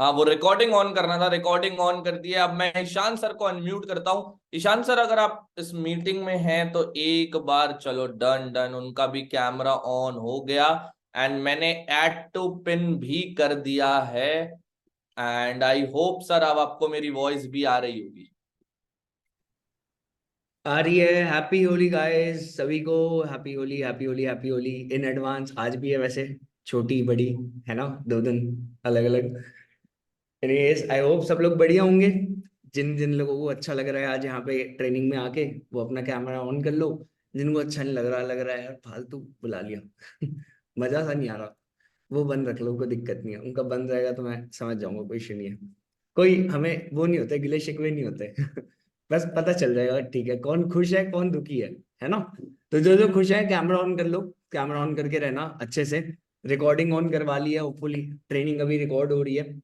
हाँ, वो recording on करना था, रिकॉर्डिंग ऑन कर दिया। अब मैं ईशान सर को अनम्यूट करता हूँ। ईशान सर, अगर आप इस मीटिंग में हैं तो एक बार चलो, डन डन, उनका भी कैमरा ऑन हो गया। एंड मैंने ऐड टू पिन भी कर दिया है। एंड आई होप सर अब आपको मेरी वॉइस भी आ रही होगी। आ रही है। हैप्पी होली गाइस सभी को। Happy Holi, happy Holi, happy Holi in advance. आज भी है वैसे, छोटी बड़ी, है ना, 2 दिन अलग अलग। एनीवेज आई होप सब लोग बढ़िया होंगे। जिन जिन लोगों को अच्छा लग रहा है आज यहाँ पे ट्रेनिंग में आके, वो अपना कैमरा ऑन कर लो। जिनको अच्छा नहीं लग रहा, लग रहा है यार फालतू बुला लिया मजा सा नहीं आ रहा, वो बंद रख लो, कोई दिक्कत नहीं है। उनका बंद रहेगा तो मैं समझ जाऊंगा, कोई इशू नहीं है। कोई हमें वो नहीं होते, गिले शिकवे नहीं होते बस पता चल जाएगा ठीक है कौन खुश है कौन दुखी है ना। तो जो जो खुश है कैमरा ऑन कर लो, कैमरा ऑन करके रहना अच्छे से। रिकॉर्डिंग ऑन करवा ली है, होपफुली ट्रेनिंग अभी रिकॉर्ड हो रही है।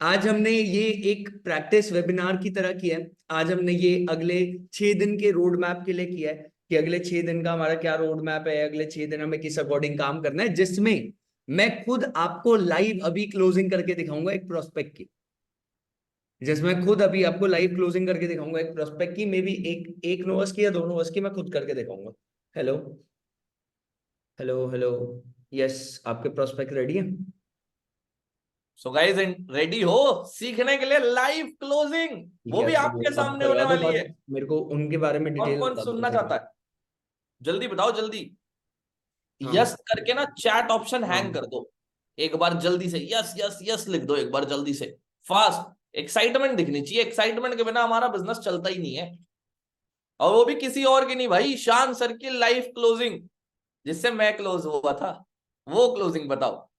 आज हमने ये एक प्रैक्टिस वेबिनार की तरह किया है। आज हमने ये अगले 6 दिन के रोड मैप के लिए किया है कि अगले 6 दिन का हमारा क्या रोड मैप है, अगले 6 दिन हमें किस अकॉर्डिंग काम करना है, जिसमें मैं खुद आपको लाइव अभी क्लोजिंग करके दिखाऊंगा एक प्रोस्पेक्ट की। जिसमें खुद अभी आपको लाइव क्लोजिंग करके दिखाऊंगा एक प्रोस्पेक्ट की, मे बी एक एक नोवर्स की या 2 नोवर्स की मैं खुद करके दिखाऊंगा। Hello, hello, hello. यस, आपके प्रोस्पेक्ट रेडी है? सो गाइज, रेडी हो सीखने के लिए लाइव क्लोजिंग? ठीक वो है, भी तो वो आपके अब सामने करवा होने दो वाली है। बात, मेरे को उनके बारे में कौन डिटेल कौन बता दो सुनना कैसे चाहता करना। है? जल्दी बताओ, जल्दी। यस हाँ, करके ना चैट ऑप्शन हैंग हाँ। कर दो। एक बार जल्दी से यस यस यस लिख दो, एक बार जल्दी से। फास्ट, एक्साइटमेंट दिखनी चाहिए। एक्साइटमेंट के बिना हमारा बिजनेस चलता ही नहीं है। और वो भी किसी और की नहीं भाई, शान सर की लाइव क्लोजिंग, जिससे मैं क्लोज हुआ था। वो क्लोजिंग बताओ।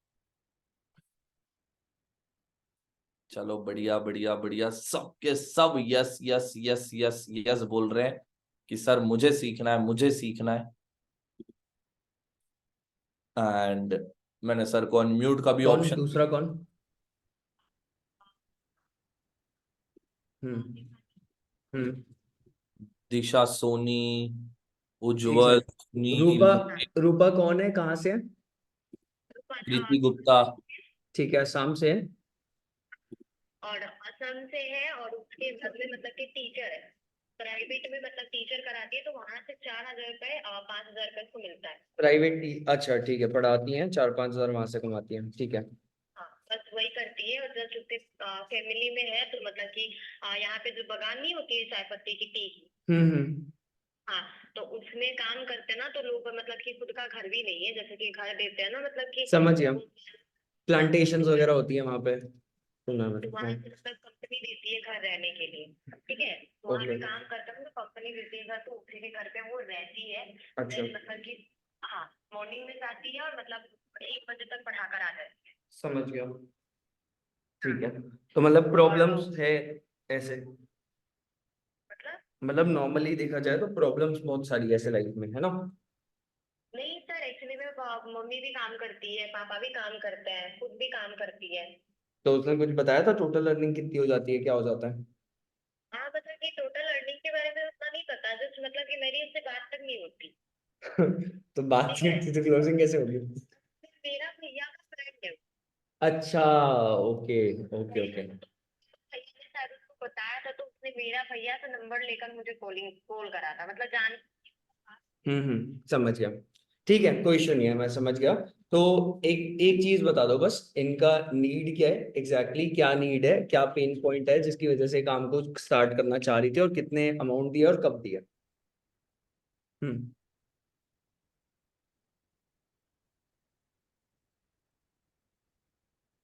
चलो, बढ़िया बढ़िया बढ़िया, सबके सब yes yes yes yes yes बोल रहे हैं कि सर मुझे सीखना है, मुझे सीखना है। एंड मैंने सर को अनम्यूट का भी कौन ऑप्शन। दूसरा कौन? हम्म, हम्म। दिशा, सोनी, ठीक है। उज्जवल, रूपा, नील, रूपा कौन है, कहाँ से है? प्रीति गुप्ता। ठीक है, शाम से है। और असम से है, और उसके बाद में मतलब कि टीचर है। प्राइवेट में मतलब टीचर कराती है, तो वहां से 4,000 रुपए 5,000 रुपए उसको मिलता है। प्राइवेट, अच्छा ठीक है, पढ़ाती हैं, 4-5 हजार वहां से कमाती हैं, ठीक है। हाँ, बस वही करती है। और जस्ट उसके फैमिली में है, तो मतलब कि यहाँ पे जो बगान नहीं होती है चाय पत्ती की, टी की। हम्म। हाँ, तो उसमें काम करते हैं ना, तो लोग मतलब कि खुद का घर भी नहीं है, जैसे कि घर देते हैं ना, मतलब कि समझ गया। वो। प्लांटेशंस तो वगैरह होती है वहां पे, सुना है तो मैंने, वहां हाँ। से मतलब कंपनी देती है घर रहने के लिए। ठीक है, तो वहां ओके। पे काम करता है तो कंपनी देती है घर, तो उसी के घर पे वो रहती है। अच्छा, देन मतलब कि हाँ, मॉर्निंग में जाती है और मतलब 1 बजे तक पढ़ा कर आ जाती है। समझ गया। हाँ। ठीक है, तो मतलब और प्रॉब्लम्स है ऐसे, मतलब मतलब नॉर्मली देखा जाए तो प्रॉब्लम्स बहुत सारी है ऐसे लाइफ में, है ना? नहीं सर, एक्चुअली में मम्मी भी काम करती है, पापा भी काम करते हैं, खुद भी काम करती है। तो उसने कुछ बताया था टोटल अर्निंग कितनी हो जाती है, क्या हो जाता है? हाँ, मतलब कि टोटल अर्निंग के बारे में उतना नहीं पता, जस्ट मतलब कि मेरी उससे बात तक नहीं होती। तो बात ठीक नहीं है, होती तो क्लोजिंग कैसे होगी? मेरा भैया का फ्रेंड है। अच्छा, ओके, ओके, भैया ओके। ने शायद उसको बताया था, तो उसने मेरा भैया से नंबर लेकर मुझे कॉल करा था, मतलब जान। समझ गया। ठीक है, कोई इशू नहीं है, मैं समझ गया। तो एक एक चीज बता दो बस, इनका नीड क्या है, एग्जैक्टली क्या नीड है, क्या पेन पॉइंट है जिसकी वजह से काम को स्टार्ट करना चाह रही थी, और कितने अमाउंट दिया और कब दिया? हम्म।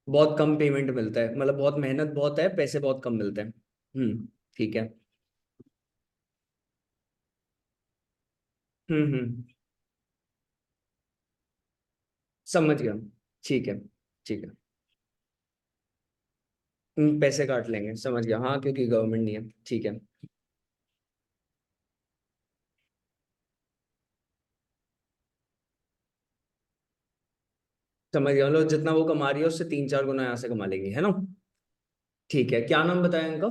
बहुत कम पेमेंट मिलता है, मतलब बहुत मेहनत बहुत है, पैसे बहुत कम मिलते हैं। ठीक है। हम्म। समझ गया। ठीक है, ठीक है। पैसे काट लेंगे, समझ गया, हाँ, क्योंकि गवर्नमेंट नहीं है, ठीक है। समझ गया, मतलब जितना वो कमा रही है उससे 3-4 गुना यहाँ से कमा लेंगे, है ना? ठीक है, क्या नाम बताया इनका?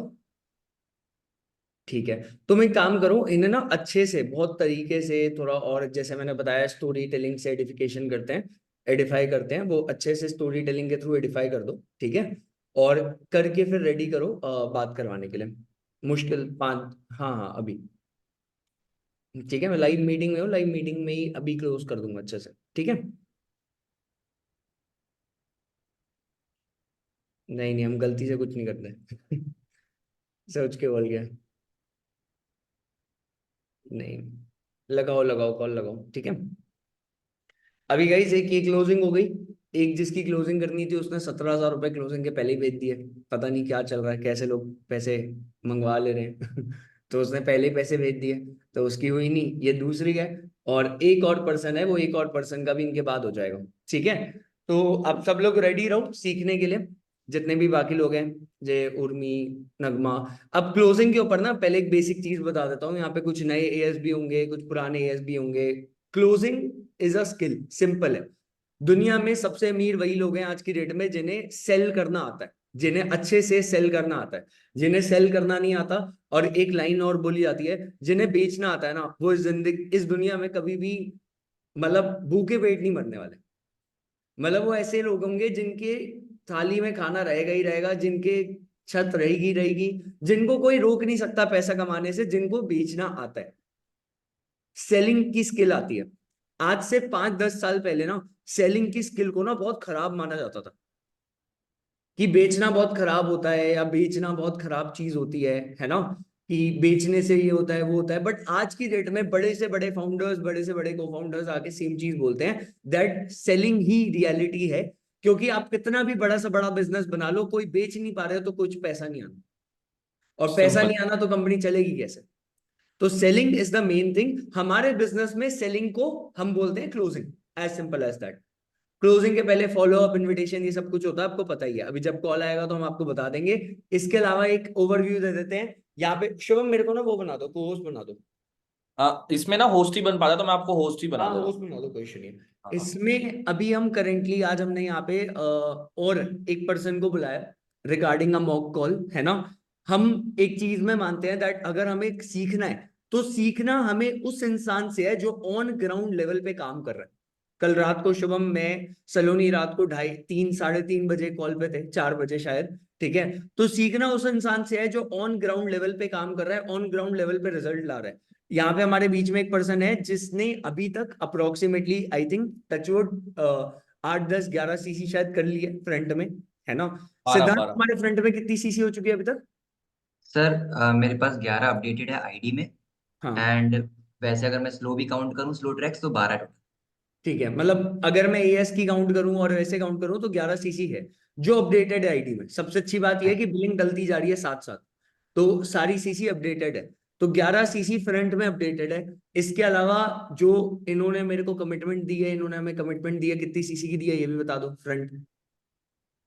ठीक है। तुम एक काम करो, इन्हें ना अच्छे से बहुत तरीके से थोड़ा, और जैसे मैंने बताया स्टोरी टेलिंग सर्टिफिकेशन करते हैं, एडिफाई करते हैं, वो अच्छे से स्टोरी टेलिंग के थ्रू एडिफाई कर दो, ठीक है। और करके फिर रेडी करो बात करवाने के लिए। मुश्किल 5, हाँ हाँ अभी, ठीक है। मैं लाइव मीटिंग में हूँ, लाइव मीटिंग में ही अभी क्लोज कर दूंगा अच्छे से, ठीक है। नहीं नहीं, हम गलती से कुछ नहीं करते। सोच के बोल गया। नहीं, लगाओ लगाओ कॉल लगाओ, ठीक है। अभी गाइस एक की क्लोजिंग हो गई। एक जिसकी क्लोजिंग करनी थी उसने 17,000 रुपए क्लोजिंग के पहले ही भेज दिए। पता नहीं क्या चल रहा है, कैसे लोग पैसे मंगवा ले रहे हैं। तो उसने पहले ही पैसे भेज दिए, तो उसकी हुई नहीं, ये दूसरी है। और एक और पर्सन है, वो एक और पर्सन का भी इनके बाद हो जाएगा, ठीक है। तो अब सब लोग रेडी रहो सीखने के लिए, जितने भी बाकी लोग हैं, जय, उर्मी, नगमा। अब क्लोजिंग के ऊपर ना पहले एक बेसिक चीज बता देता हूँ। यहाँ पे कुछ नए एएस भी होंगे, कुछ पुराने एएस भी होंगे। Closing is a skill, simple है। दुनिया में सबसे अमीर वही लोग हैं आज की डेट में जिन्हें सेल करना आता है, जिन्हें अच्छे से सेल करना आता है। जिन्हें सेल करना नहीं आता, और एक लाइन और बोली जाती है, जिन्हें बेचना आता है ना, वो इस जिंदगी, इस दुनिया में कभी भी मतलब भूखे पेट नहीं मरने वाले। मतलब वो ऐसे लोग होंगे जिनके थाली में खाना रहेगा ही रहेगा, जिनके छत रहेगी रहेगी, जिनको कोई रोक नहीं सकता पैसा कमाने से, जिनको बेचना आता है, सेलिंग की स्किल आती है। आज से 5-10 साल पहले ना सेलिंग की स्किल को ना बहुत खराब माना जाता था, कि बेचना बहुत खराब होता है, या बेचना बहुत खराब चीज होती है ना, कि बेचने से ये होता है वो होता है। बट आज की डेट में बड़े से बड़े फाउंडर्स, बड़े से बड़े को फाउंडर्स आके सेम चीज बोलते हैं, दैट सेलिंग ही रियलिटी है। क्योंकि आप कितना भी बड़ा से बड़ा बिजनेस बना लो, कोई बेच नहीं पा रहे हो तो कुछ पैसा नहीं आना, और पैसा सिंपल। नहीं आना तो कंपनी चलेगी कैसे। तो selling is the main thing हमारे बिजनेस में। सेलिंग को हम बोलते हैं closing, as simple as that. Closing के पहले फॉलो अप, इनविटेशन, ये सब कुछ होता है, आपको पता ही है। अभी जब कॉल आएगा तो हम आपको बता देंगे। इसके अलावा एक ओवरव्यू दे देते हैं यहाँ पे। शुभम मेरे को ना वो बना दो, को होस्ट बना दो। हाँ, इसमें ना होस्ट ही बन पाता, तो मैं आपको होस्ट ही बना हाँ दे रहा होस्ट हूँ। बना दो, कोई इशू नहीं है। हाँ। इसमें अभी हम करेंटली, आज हमने यहाँ पे और एक पर्सन को बुलाया रिगार्डिंग अ मॉक कॉल, है ना। हम एक चीज में मानते हैं दैट अगर हमें सीखना है, तो सीखना हमें उस इंसान से है जो ऑन ग्राउंड लेवल पे काम कर रहा है। कल रात को शुभम, मैं सलोनी रात को 2:30 3:30 बजे कॉल पे थे, 4 बजे शायद, ठीक है। तो सीखना उस इंसान से है जो ऑन ग्राउंड लेवल पे काम कर रहा है, ऑन ग्राउंड लेवल पे रिजल्ट ला रहा है। यहाँ पे हमारे बीच में एक पर्सन है जिसने अभी तक approximately I think touchwood 8 10 11 CC शायद कर ली है फ्रंट में, है ना। 12 सिद्धांत 12। हमारे फ्रंट में कितनी सीसी हो चुकी है अभी तक? सर मेरे पास 11 अपडेटेड है आईडी में। हाँ एंड वैसे अगर मैं स्लो भी काउंट करूँ स्लो ट्रैक्स तो 12 टोटल। ठीक है, मतलब अगर मैं एएस की काउंट करूं और वैसे काउंट करूं तो 11 सीसी है जो अपडेटेड है आईडी में। सबसे अच्छी बात यह है कि बिलिंग डलती जा रही है साथ साथ, तो सारी सीसी अपडेटेड है। तो 11 सीसी फ्रंट में अपडेटेड है। इसके अलावा जो इन्होंने मेरे को कमिटमेंट दी है, इन्होंने हमें कमिटमेंट दी है, कितनी सीसी की दी है ये भी बता दो फ्रंट।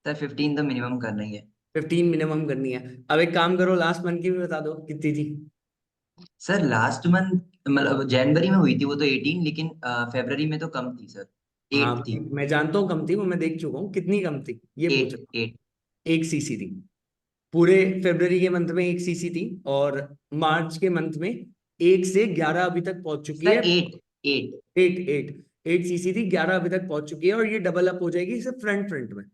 सर 15 तो मिनिमम करना ही है। 15 मिनिमम करनी है। अब एक काम करो, लास्ट मंथ की भी बता दो कितनी थी। सर लास्ट मंथ मतलब जनवरी में हुई थी वो तो 18, लेकिन फरवरी में तो कम थी सर। हाँ 8 थी। मैं जानता हूँ कम थी, वो मैं देख चुका हूँ। कितनी कम थी ये पूछ 8 रहा हूँ। 8। 1 सीसी थी। पूरे फरवरी के मंथ में 1 सीसी थी, और मार्च के मंथ में 1 से 11 अभी तक पहुंच चुकी है। सर 8 8। 8 सीसी थी, 11 अभी तक पहुंच चुकी है, और ये डबल अप हो जाएगी सिर्फ फ्रंट फ्रंट में,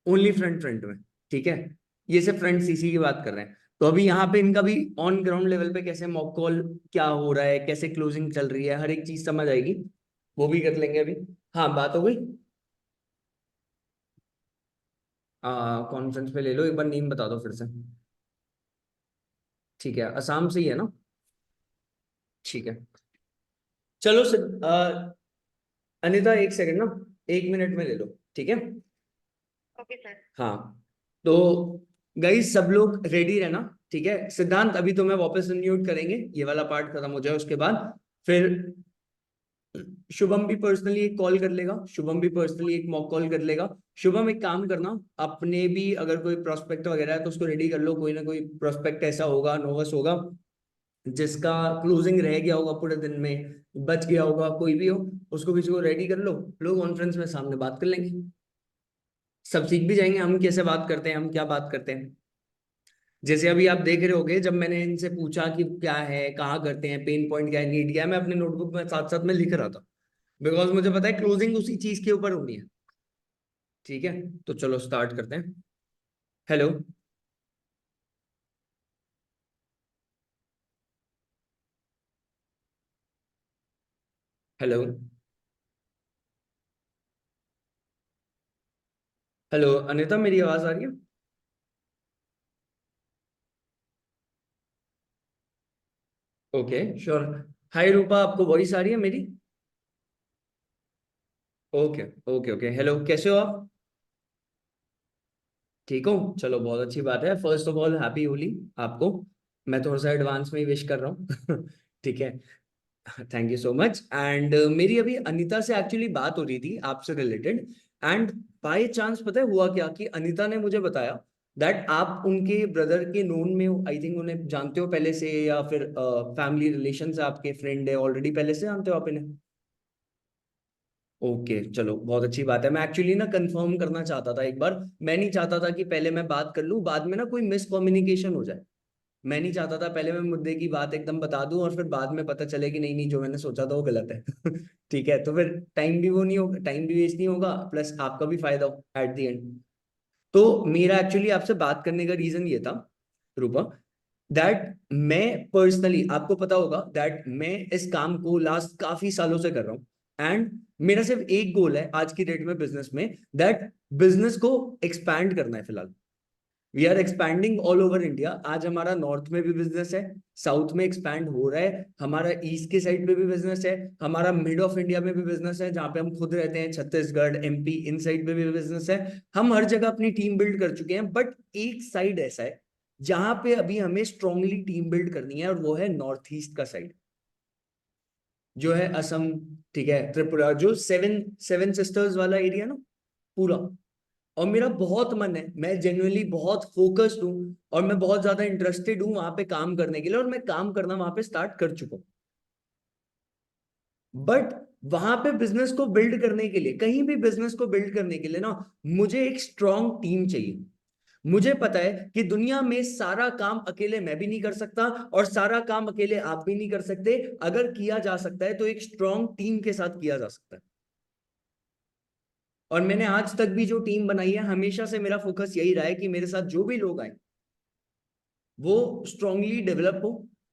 ओनली फ्रंट फ्रंट में, ठीक है। ये सिर्फ फ्रंट सीसी की बात कर रहे हैं। तो अभी यहाँ पे इनका भी ऑन ग्राउंड लेवल पे कैसे मॉक कॉल क्या हो रहा है, कैसे क्लोजिंग चल रही है, हर एक चीज समझ आएगी। वो भी कर लेंगे अभी। हाँ बात हो गई। कॉन्फ्रेंस पे ले लो, एक बार नेम बता दो फिर से। ठीक है, असम से ही है ना। ठीक है, चलो अनिता 1 सेकंड ना, 1 मिनट में ले लो, ठीक है। Okay sir. हाँ तो गाइस सब लोग रेडी रहना, ठीक है। सिद्धांत अभी तो मैं वापस अनम्यूट करेंगे, ये वाला पार्ट खत्म हो जाए उसके बाद फिर शुभम भी पर्सनली एक कॉल कर लेगा, शुभम भी पर्सनली एक मॉक कॉल कर लेगा। शुभम एक काम करना, अपने भी अगर कोई प्रोस्पेक्ट वगैरह है तो उसको रेडी कर लो। कोई ना कोई प्रोस्पेक्ट ऐसा होगा, नोवस होगा, जिसका क्लोजिंग रह गया होगा पूरे दिन में, बच गया होगा, कोई भी हो, उसको किसी को रेडी कर लो। लोग कॉन्फ्रेंस में सामने बात कर लेंगे, सब सीख भी जाएंगे हम कैसे बात करते हैं, हम क्या बात करते हैं। जैसे अभी आप देख रहे होगे, जब मैंने इनसे पूछा कि क्या है, कहाँ करते हैं, पेन पॉइंट क्या है, नीड क्या है, मैं अपने नोटबुक में साथ साथ में लिख रहा था। बिकॉज मुझे पता है क्लोजिंग उसी चीज के ऊपर होनी है। ठीक है, तो चलो स्टार्ट करते हैं। हेलो। हेलो। हेलो अनिता, मेरी आवाज आ रही है? Okay sure. हाय रूपा, आपको वॉइस आ रही है मेरी? Okay okay okay. हेलो, कैसे हो आप? ठीक हो? चलो बहुत अच्छी बात है। First of all happy Holi आपको। मैं थोड़ा सा एडवांस में ही विश कर रहा हूँ। ठीक है। Thank you so much. And मेरी अभी अनीता से एक्चुअली बात हो रही थी आपसे रिलेटेड। एंड बाय चांस पता है हुआ क्या कि अनीता ने मुझे बताया दैट आप उनके ब्रदर के नोन में हो। आई थिंक उन्हें जानते हो पहले से, या फिर फैमिली रिलेशन से आपके फ्रेंड है ऑलरेडी, पहले से जानते हो आप इन्हें? ओके चलो बहुत अच्छी बात है। मैं एक्चुअली ना कंफर्म करना चाहता था एक बार। मैं नहीं चाहता था कि पहले मैं बात कर लूं, बाद में ना कोई मिसकम्युनिकेशन हो जाए। मैं नहीं चाहता था पहले मैं मुद्दे की बात एकदम बता दूं और फिर बाद में पता चले कि नहीं नहीं, जो मैंने सोचा था वो गलत है। ठीक है, तो फिर टाइम भी वो नहीं होगा, टाइम भी वेस्ट नहीं होगा, प्लस आपका भी फायदा हो एट द एंड। तो मेरा एक्चुअली आपसे बात करने का रीजन ये था रूपा, दैट मैं पर्सनली, आपको पता होगा दैट मैं इस काम को लास्ट काफी सालों से कर रहा हूँ। एंड मेरा सिर्फ एक गोल है आज की डेट में बिजनेस में, दैट बिजनेस को एक्सपैंड करना है फिलहाल। We are expanding all over India. आज हमारा नॉर्थ में भी बिजनेस है, साउथ में एक्सपैंड हो रहा है, हमारा ईस्ट के साइड पे भी बिजनेस है, हमारा मिड ऑफ इंडिया में भी बिजनेस है जहाँ पे हम खुद रहते हैं, छत्तीसगढ़ एमपी इन साइड पे भी बिजनेस है। हम हर जगह अपनी टीम बिल्ड कर चुके हैं, बट एक साइड ऐसा है जहां पे अभी हमें स्ट्रांगली टीम बिल्ड करनी है, और वो है नॉर्थ ईस्ट का साइड, जो है असम, ठीक है, त्रिपुरा, जो सेवन सेवन सिस्टर्स वाला एरिया ना पूरा। और मेरा बहुत मन है, मैं जेन्युइनली बहुत फोकस्ड हूँ और मैं बहुत ज्यादा इंटरेस्टेड हूँ वहां पे काम करने के लिए, और मैं काम करना वहां पे स्टार्ट कर चुका हूँ। बट वहां पे बिजनेस को बिल्ड करने के लिए, कहीं भी बिजनेस को बिल्ड करने के लिए ना, मुझे एक स्ट्रांग टीम चाहिए। मुझे पता है कि दुनिया में सारा काम अकेले मैं भी नहीं कर सकता, और सारा काम अकेले आप भी नहीं कर सकते। अगर किया जा सकता है तो एक स्ट्रांग टीम के साथ किया जा सकता है। और मैंने आज तक भी जो टीम बनाई है, हमेशा से मेरा फोकस यही रहा है कि मेरे साथ जो भी लोग आए वो स्ट्रांगली डेवलप हो,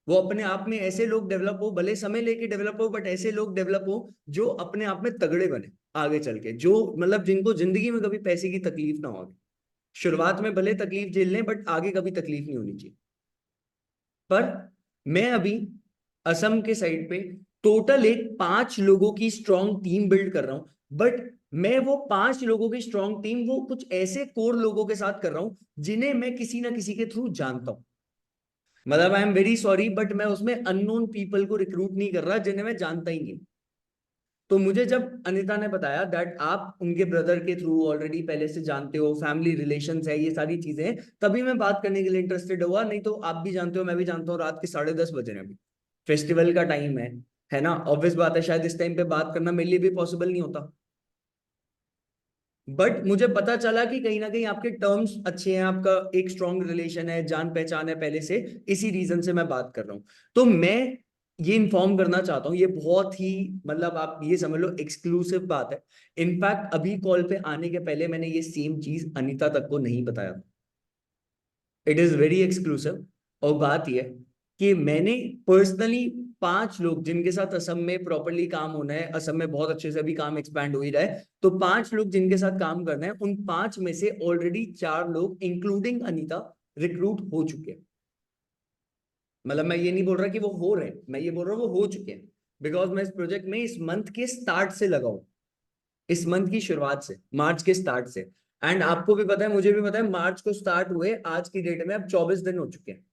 वो अपने आप में ऐसे लोग डेवलप हो, भले समय लेके डेवलप हो, बट ऐसे लोग डेवलप हो जो अपने आप में तगड़े बने आगे चल के, जो मतलब जिनको जिंदगी में कभी पैसे की तकलीफ ना हो। शुरुआत में भले तकलीफ झेल लें, बट आगे कभी तकलीफ नहीं होनी चाहिए। पर मैं अभी असम के साइड पे टोटल एक 5 लोगों की स्ट्रांग टीम बिल्ड कर रहा हूं। बट मैं वो 5 लोगों की स्ट्रांग टीम वो कुछ ऐसे कोर लोगों के साथ कर रहा हूं जिन्हें मैं किसी ना किसी के थ्रू जानता हूं। मतलब I am very sorry, but मैं उसमें अननोन पीपल को रिक्रूट नहीं कर रहा जिन्हें मैं जानता ही नहीं। तो मुझे जब अनिता ने बताया दैट आप उनके ब्रदर के थ्रू ऑलरेडी पहले से जानते हो, फैमिली रिलेशंस है, ये सारी चीजें, तभी मैं बात करने के लिए इंटरेस्टेड हुआ। नहीं तो आप भी जानते हो, मैं भी जानता हूँ, रात के 10:30 बज रहे हैं अभी, फेस्टिवल का टाइम है ना। ऑब्वियस बात है, शायद इस टाइम पे बात करना मेरे लिए भी पॉसिबल नहीं होता। बट मुझे पता चला कि कहीं ना कहीं आपके टर्म्स अच्छे हैं, आपका एक स्ट्रॉन्ग रिलेशन है, जान पहचान है पहले से, इसी रीजन से मैं बात कर रहा हूँ। तो मैं ये इन्फॉर्म करना चाहता हूँ, ये बहुत ही मतलब आप ये समझ लो एक्सक्लूसिव बात है। इनफैक्ट अभी कॉल पे आने के पहले मैंने ये सेम चीज अनीता तक को नहीं बताया। It is very exclusive. और बात यह कि मैंने पर्सनली 5 लोग जिनके साथ असम में प्रॉपरली काम होना है, असम में बहुत अच्छे से अभी काम एक्सपैंड हो ही रहा है, तो 5 लोग जिनके साथ काम करना है, उन 5 में से ऑलरेडी 4 लोग इंक्लूडिंग अनीता रिक्रूट हो चुके हैं। मतलब मैं ये नहीं बोल रहा कि वो हो रहे हैं, मैं ये बोल रहा हूँ वो हो चुके हैं। बिकॉज मैं इस प्रोजेक्ट में इस मंथ के स्टार्ट से लगा हूं, इस मंथ की शुरुआत से, मार्च के स्टार्ट से। एंड आपको भी पता है, मुझे भी पता है, मार्च को स्टार्ट हुए आज की डेट में अब 24 दिन हो चुके हैं।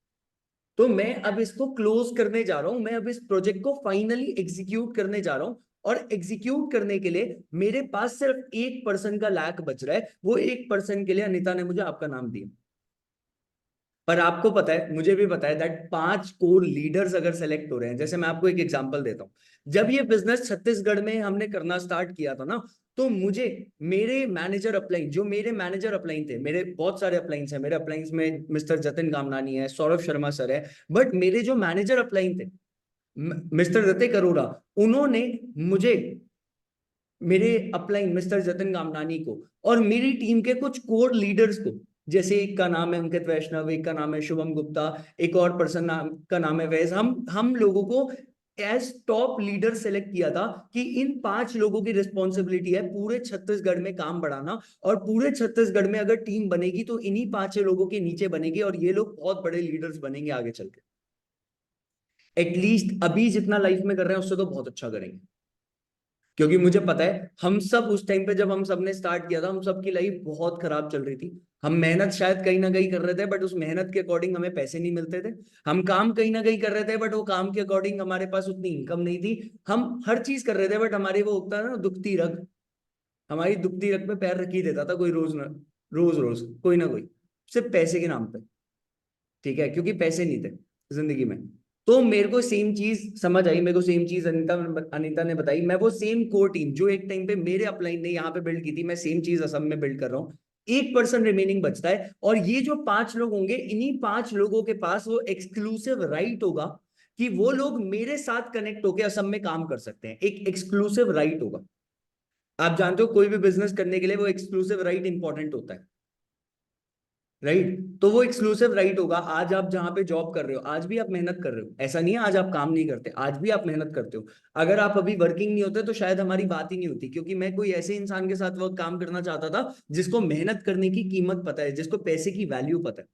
तो मैं अब इसको क्लोज करने जा रहा हूं, मैं अब इस प्रोजेक्ट को फाइनली एग्जीक्यूट करने जा रहा हूं। और एग्जीक्यूट करने के लिए मेरे पास सिर्फ एक पर्सन का लैक बच रहा है। वो एक पर्सन के लिए अनीता ने मुझे आपका नाम दिया। पर आपको पता है, मुझे भी पता है दैट 5 कोर लीडर्स अगर सेलेक्ट हो रहे हैं, जैसे मैं आपको एक एग्जांपल देता हूं। जब ये बिजनेस छत्तीसगढ़ में हमने करना स्टार्ट किया था ना, तो मुझे मेरे मैनेजर अपलाइन, जो मेरे मैनेजर अपलाइन थे, मेरे बहुत सारे अपलाइंस हैं, मेरे अपलाइंस में मिस्टर जतिन गामनानी है, सौरभ शर्मा सर है, बट मेरे जो मैनेजर अपलाइन थे मिस्टर ऋतिक अरोड़ा, उन्होंने मुझे मेरे अपलाइन मिस्टर जतिन गामनानी को और मेरी टीम के कुछ कोर लीडर्स को, जैसे एक का नाम है अंकित वैष्णव, एक का नाम है शुभम गुप्ता, एक और पर्सन का नाम है वैज, हम लोगों को एज टॉप लीडर सेलेक्ट किया था कि इन 5 लोगों की रिस्पॉन्सिबिलिटी है पूरे छत्तीसगढ़ में काम बढ़ाना, और पूरे छत्तीसगढ़ में अगर टीम बनेगी तो इन्हीं 5 लोगों के नीचे बनेगी और ये लोग बहुत बड़े लीडर्स बनेंगे आगे चल के। एटलीस्ट अभी जितना लाइफ में कर रहे हैं उससे तो बहुत अच्छा करेंगे, क्योंकि मुझे पता है हम सब उस टाइम पे जब हम सब ने स्टार्ट किया था, हम सब की लाइफ बहुत खराब चल रही थी। हम मेहनत शायद कहीं ना कहीं कर रहे थे, बट उस मेहनत के अकॉर्डिंग हमें पैसे नहीं मिलते थे। हम काम कहीं ना कहीं कर रहे थे, बट वो काम के अकॉर्डिंग हमारे पास उतनी इनकम नहीं थी। हम हर चीज कर रहे थे, बट हमारी वो होता है ना दुखती रग, हमारी दुखती रग पे पैर रख ही देता था कोई रोज ना रोज, रोज कोई ना कोई, सिर्फ पैसे के नाम पे। ठीक है, क्योंकि पैसे नहीं थे जिंदगी में। तो मेरे को सेम चीज समझ आई, मेरे को सेम चीज अनीता ने बताई। मैं वो सेम कोर टीम जो एक टाइम पे मेरे अपलाइन ने यहाँ पे बिल्ड की थी, मैं सेम चीज असम में बिल्ड कर रहा हूँ। 1% रिमेनिंग बचता है, और ये जो 5 लोग होंगे, इन्हीं 5 लोगों के पास वो एक्सक्लूसिव राइट होगा कि वो लोग मेरे साथ कनेक्ट होकर असम में काम कर सकते हैं। एक एक्सक्लूसिव राइट होगा। आप जानते हो कोई भी बिजनेस करने के लिए वो एक्सक्लूसिव राइट इंपॉर्टेंट होता है, राइट? तो वो एक्सक्लूसिव राइट होगा। आज आप जहां पे जॉब कर रहे हो, आज भी आप मेहनत कर रहे हो, ऐसा नहीं है आज आप काम नहीं करते, आज भी आप मेहनत करते हो। अगर आप अभी वर्किंग नहीं होते तो शायद हमारी बात ही नहीं होती, क्योंकि मैं कोई ऐसे इंसान के साथ वर्क काम करना चाहता था जिसको मेहनत करने की कीमत पता है, जिसको पैसे की वैल्यू पता है।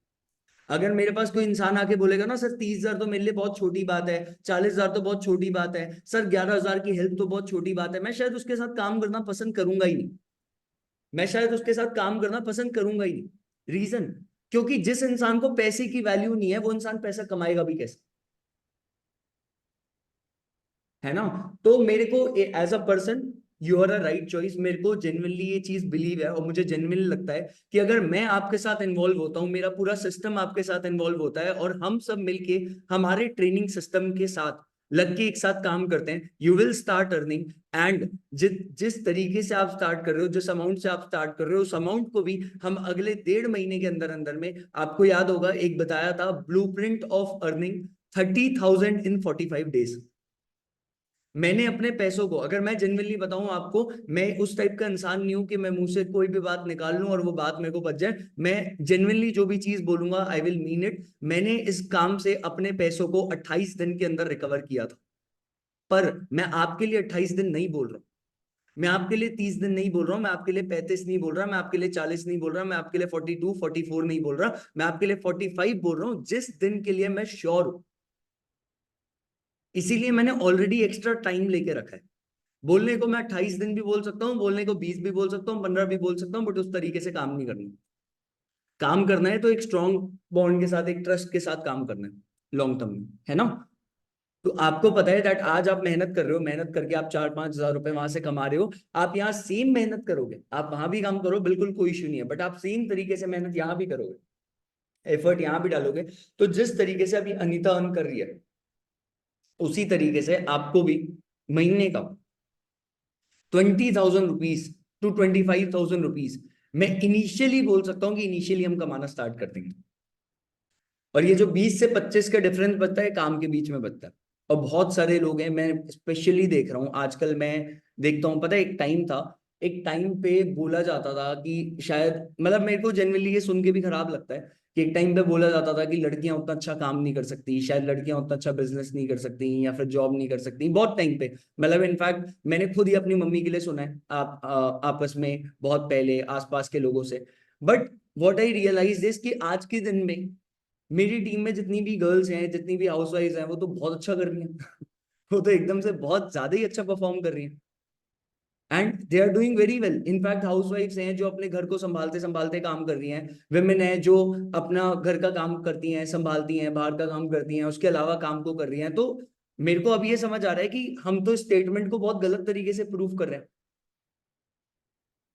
अगर मेरे पास कोई इंसान आके बोलेगा ना सर 30,000 तो मेरे लिए बहुत छोटी बात है, 40,000 तो बहुत छोटी बात है, सर 11,000 की हेल्प तो बहुत छोटी बात है, मैं शायद उसके साथ काम करना पसंद करूंगा ही नहीं। मैं शायद उसके साथ काम करना पसंद करूंगा ही नहीं। रीजन, क्योंकि जिस इंसान को पैसे की वैल्यू नहीं है वो इंसान पैसा कमाएगा भी कैसे, है ना? तो मेरे को as a person you are a right choice. मेरे को जेन्युइनली ये चीज बिलीव है, और मुझे जेन्युइनली लगता है कि अगर मैं आपके साथ इन्वॉल्व होता हूँ, मेरा पूरा सिस्टम आपके साथ इन्वॉल्व होता है, और हम सब मिलके हमारे ट्रेनिंग सिस्टम के साथ लग के एक साथ काम करते हैं, you will start earning. And जिस तरीके से आप स्टार्ट कर रहे हो, जिस अमाउंट से आप स्टार्ट कर रहे हो, उस अमाउंट को भी हम अगले 1.5 महीने के अंदर अंदर में, आपको याद होगा एक बताया था blueprint of earning 30,000 in 45 days. मैंने अपने पैसों को, अगर मैं जेन्युइनली बताऊं आपको, मैं उस टाइप का इंसान नहीं हूं कि मैं मुंह से कोई भी बात निकाल लूं और वो बात मेरे को बच जाए। मैं जेन्युइनली जो भी चीज बोलूंगा आई विल मीन इट। मैंने इस काम से अपने पैसों को 28 दिन के अंदर रिकवर किया था। पर मैं आपके लिए 28 दिन नहीं बोल रहा हूं, मैं आपके लिए 30 दिन नहीं बोल रहा हूं, मैं आपके लिए 35 नहीं बोल रहा, मैं आपके लिए 40 नहीं बोल रहा, मैं आपके लिए 42 44 नहीं बोल रहा, मैं आपके लिए 45 बोल रहा हूं, जिस दिन के लिए मैं श्योर हूं। इसीलिए मैंने ऑलरेडी एक्स्ट्रा टाइम लेके रखा है। बोलने को मैं 28 दिन भी बोल सकता हूँ, बोलने को 20 भी बोल सकता हूँ, 15 भी बोल सकता हूँ, बट उस तरीके से काम नहीं करना। काम करना है तो एक स्ट्रॉन्ग बॉन्ड के साथ, एक ट्रस्ट के साथ काम करना है लॉन्ग टर्म में, है ना? तो आपको पता है दैट आज आप मेहनत कर रहे हो, मेहनत करके आप 4-5 हजार रुपए वहां से कमा रहे हो। आप यहाँ सेम मेहनत करोगे, आप वहां भी काम करो, बिल्कुल कोई इश्यू नहीं है, बट आप सेम तरीके से मेहनत यहाँ भी करोगे, एफर्ट यहाँ भी डालोगे, तो जिस तरीके से अभी अनीता अर्न कर रही है उसी तरीके से आपको भी महीने का 20,000 रुपीज टू 25,000 रुपीज मैं इनिशियली बोल सकता हूं कि इनिशियली हम कमाना स्टार्ट कर देंगे। और ये जो 20 से 25 का डिफरेंस बचता है काम के बीच में बचता है। और बहुत सारे लोग हैं, मैं स्पेशली देख रहा हूँ आजकल, मैं देखता हूँ, पता है एक टाइम था, एक टाइम पे बोला जाता था कि शायद, मतलब मेरे को जनरली ये सुन के भी खराब लगता है कि एक टाइम पे बोला जाता था कि लड़कियां उतना अच्छा काम नहीं कर सकती, शायद लड़कियां उतना अच्छा बिजनेस नहीं कर सकती, या फिर जॉब नहीं कर सकती, बहुत टाइम पे। मतलब इनफैक्ट मैंने खुद ही अपनी मम्मी के लिए सुना है, आपस में बहुत पहले आसपास के लोगों से। But what I realise is कि आज के दिन में मेरी टीम में जितनी भी गर्ल्स हैं, जितनी भी हाउसवाइफ हैं, वो तो बहुत अच्छा कर रही हैं वो तो एकदम से बहुत ज्यादा ही अच्छा परफॉर्म कर रही हैं, and they are doing very well. In fact हाउसवाइफ्स हैं जो अपने घर को संभालते संभालते काम कर रही हैं, विमेन है जो अपना घर का काम करती हैं, संभालती हैं, बाहर का काम करती हैं, उसके अलावा काम को कर रही हैं। तो मेरे को अब ये समझ आ रहा है कि हम तो स्टेटमेंट को बहुत गलत तरीके से प्रूव कर रहे हैं,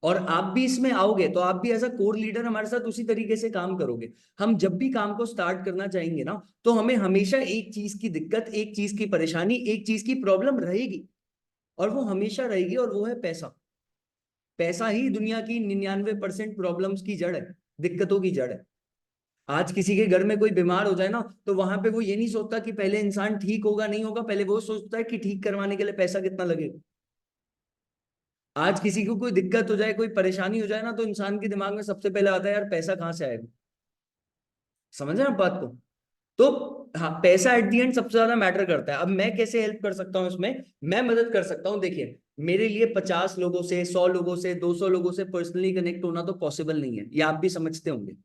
और आप भी इसमें आओगे तो आप भी एज अ कोर लीडर हमारे साथ उसी तरीके से काम करोगे। हम जब भी काम को स्टार्ट करना चाहेंगे ना, तो हमें हमेशा एक चीज की दिक्कत, एक चीज की परेशानी, एक चीज की प्रॉब्लम रहेगी, और वो हमेशा रहेगी, और वो है पैसा। पैसा ही दुनिया की 99% प्रॉब्लम्स की जड़ है, दिक्कतों की जड़ है। आज किसी के घर में कोई बीमार हो जाए ना, तो वहां पे वो ये नहीं सोचता कि पहले इंसान ठीक होगा नहीं होगा, पहले वो सोचता है कि ठीक करवाने के लिए पैसा कितना लगेगा। आज किसी को कोई दिक्कत हो जाए, कोई परेशानी हो जाए ना, तो इंसान के दिमाग में सबसे पहले आता है यार पैसा कहाँ से आएगा। समझ रहे हैं आप बात को? तो हाँ, पैसा एट दी एंड सबसे ज्यादा मैटर करता है। अब मैं कैसे हेल्प कर सकता हूँ इसमें, मैं मदद कर सकता हूँ। देखिए, मेरे लिए 50 लोगों से, 100 लोगों से, 200 लोगों से पर्सनली कनेक्ट होना तो पॉसिबल नहीं है, ये आप भी समझते होंगे।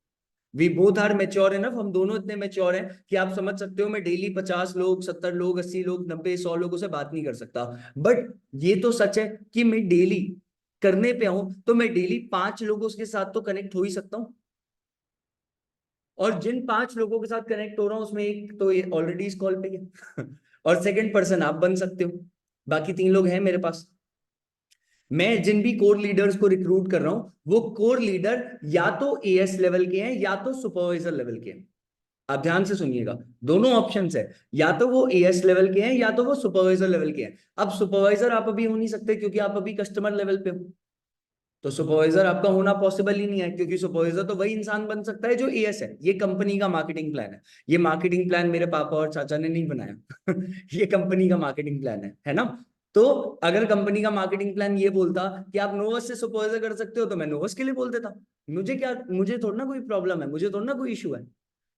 We both are mature enough, हम दोनों इतने मेच्योर हैं कि आप समझ सकते हो मैं डेली 50 लोग, 70 लोग, 80 लोग, 90, 100 लोगों से बात नहीं कर सकता। बट ये तो सच है कि मैं डेली करने पे हूं, तो मैं डेली 5 लोगों के साथ तो कनेक्ट हो ही सकता हूँ। और जिन 5 लोगों के साथ कनेक्ट हो रहा हूं उसमें एक तो ये ऑलरेडी इस कॉल पे है और सेकंड पर्सन आप बन सकते हो। बाकी 3 लोग हैं मेरे पास। मैं जिन भी कोर लीडर्स को रिक्रूट कर रहा हूं, वो कोर लीडर या तो एएस लेवल के हैं या तो सुपरवाइजर लेवल के हैं। आप ध्यान से सुनिएगा, दोनों ऑप्शंस है, या तो वो एएस लेवल के हैं या तो वो सुपरवाइजर लेवल के हैं। अब सुपरवाइजर आप अभी हो नहीं सकते क्योंकि आप अभी कस्टमर लेवल पे हो, तो सुपरवाइजर आपका होना पॉसिबल ही नहीं है, क्योंकि सुपरवाइजर तो वही इंसान बन सकता है जो एएस है। ये कंपनी का मार्केटिंग प्लान है, ये मार्केटिंग प्लान मेरे पापा और चाचा ने नहीं बनाया ये कंपनी का मार्केटिंग प्लान है ना? तो अगर कंपनी का मार्केटिंग प्लान ये बोलता कि आप नोवस से सुपरवाइजर कर सकते हो, तो मैं नोवस के लिए बोल देता। मुझे क्या, मुझे थोड़ा ना कोई प्रॉब्लम है, मुझे थोड़ा ना कोई इशू है।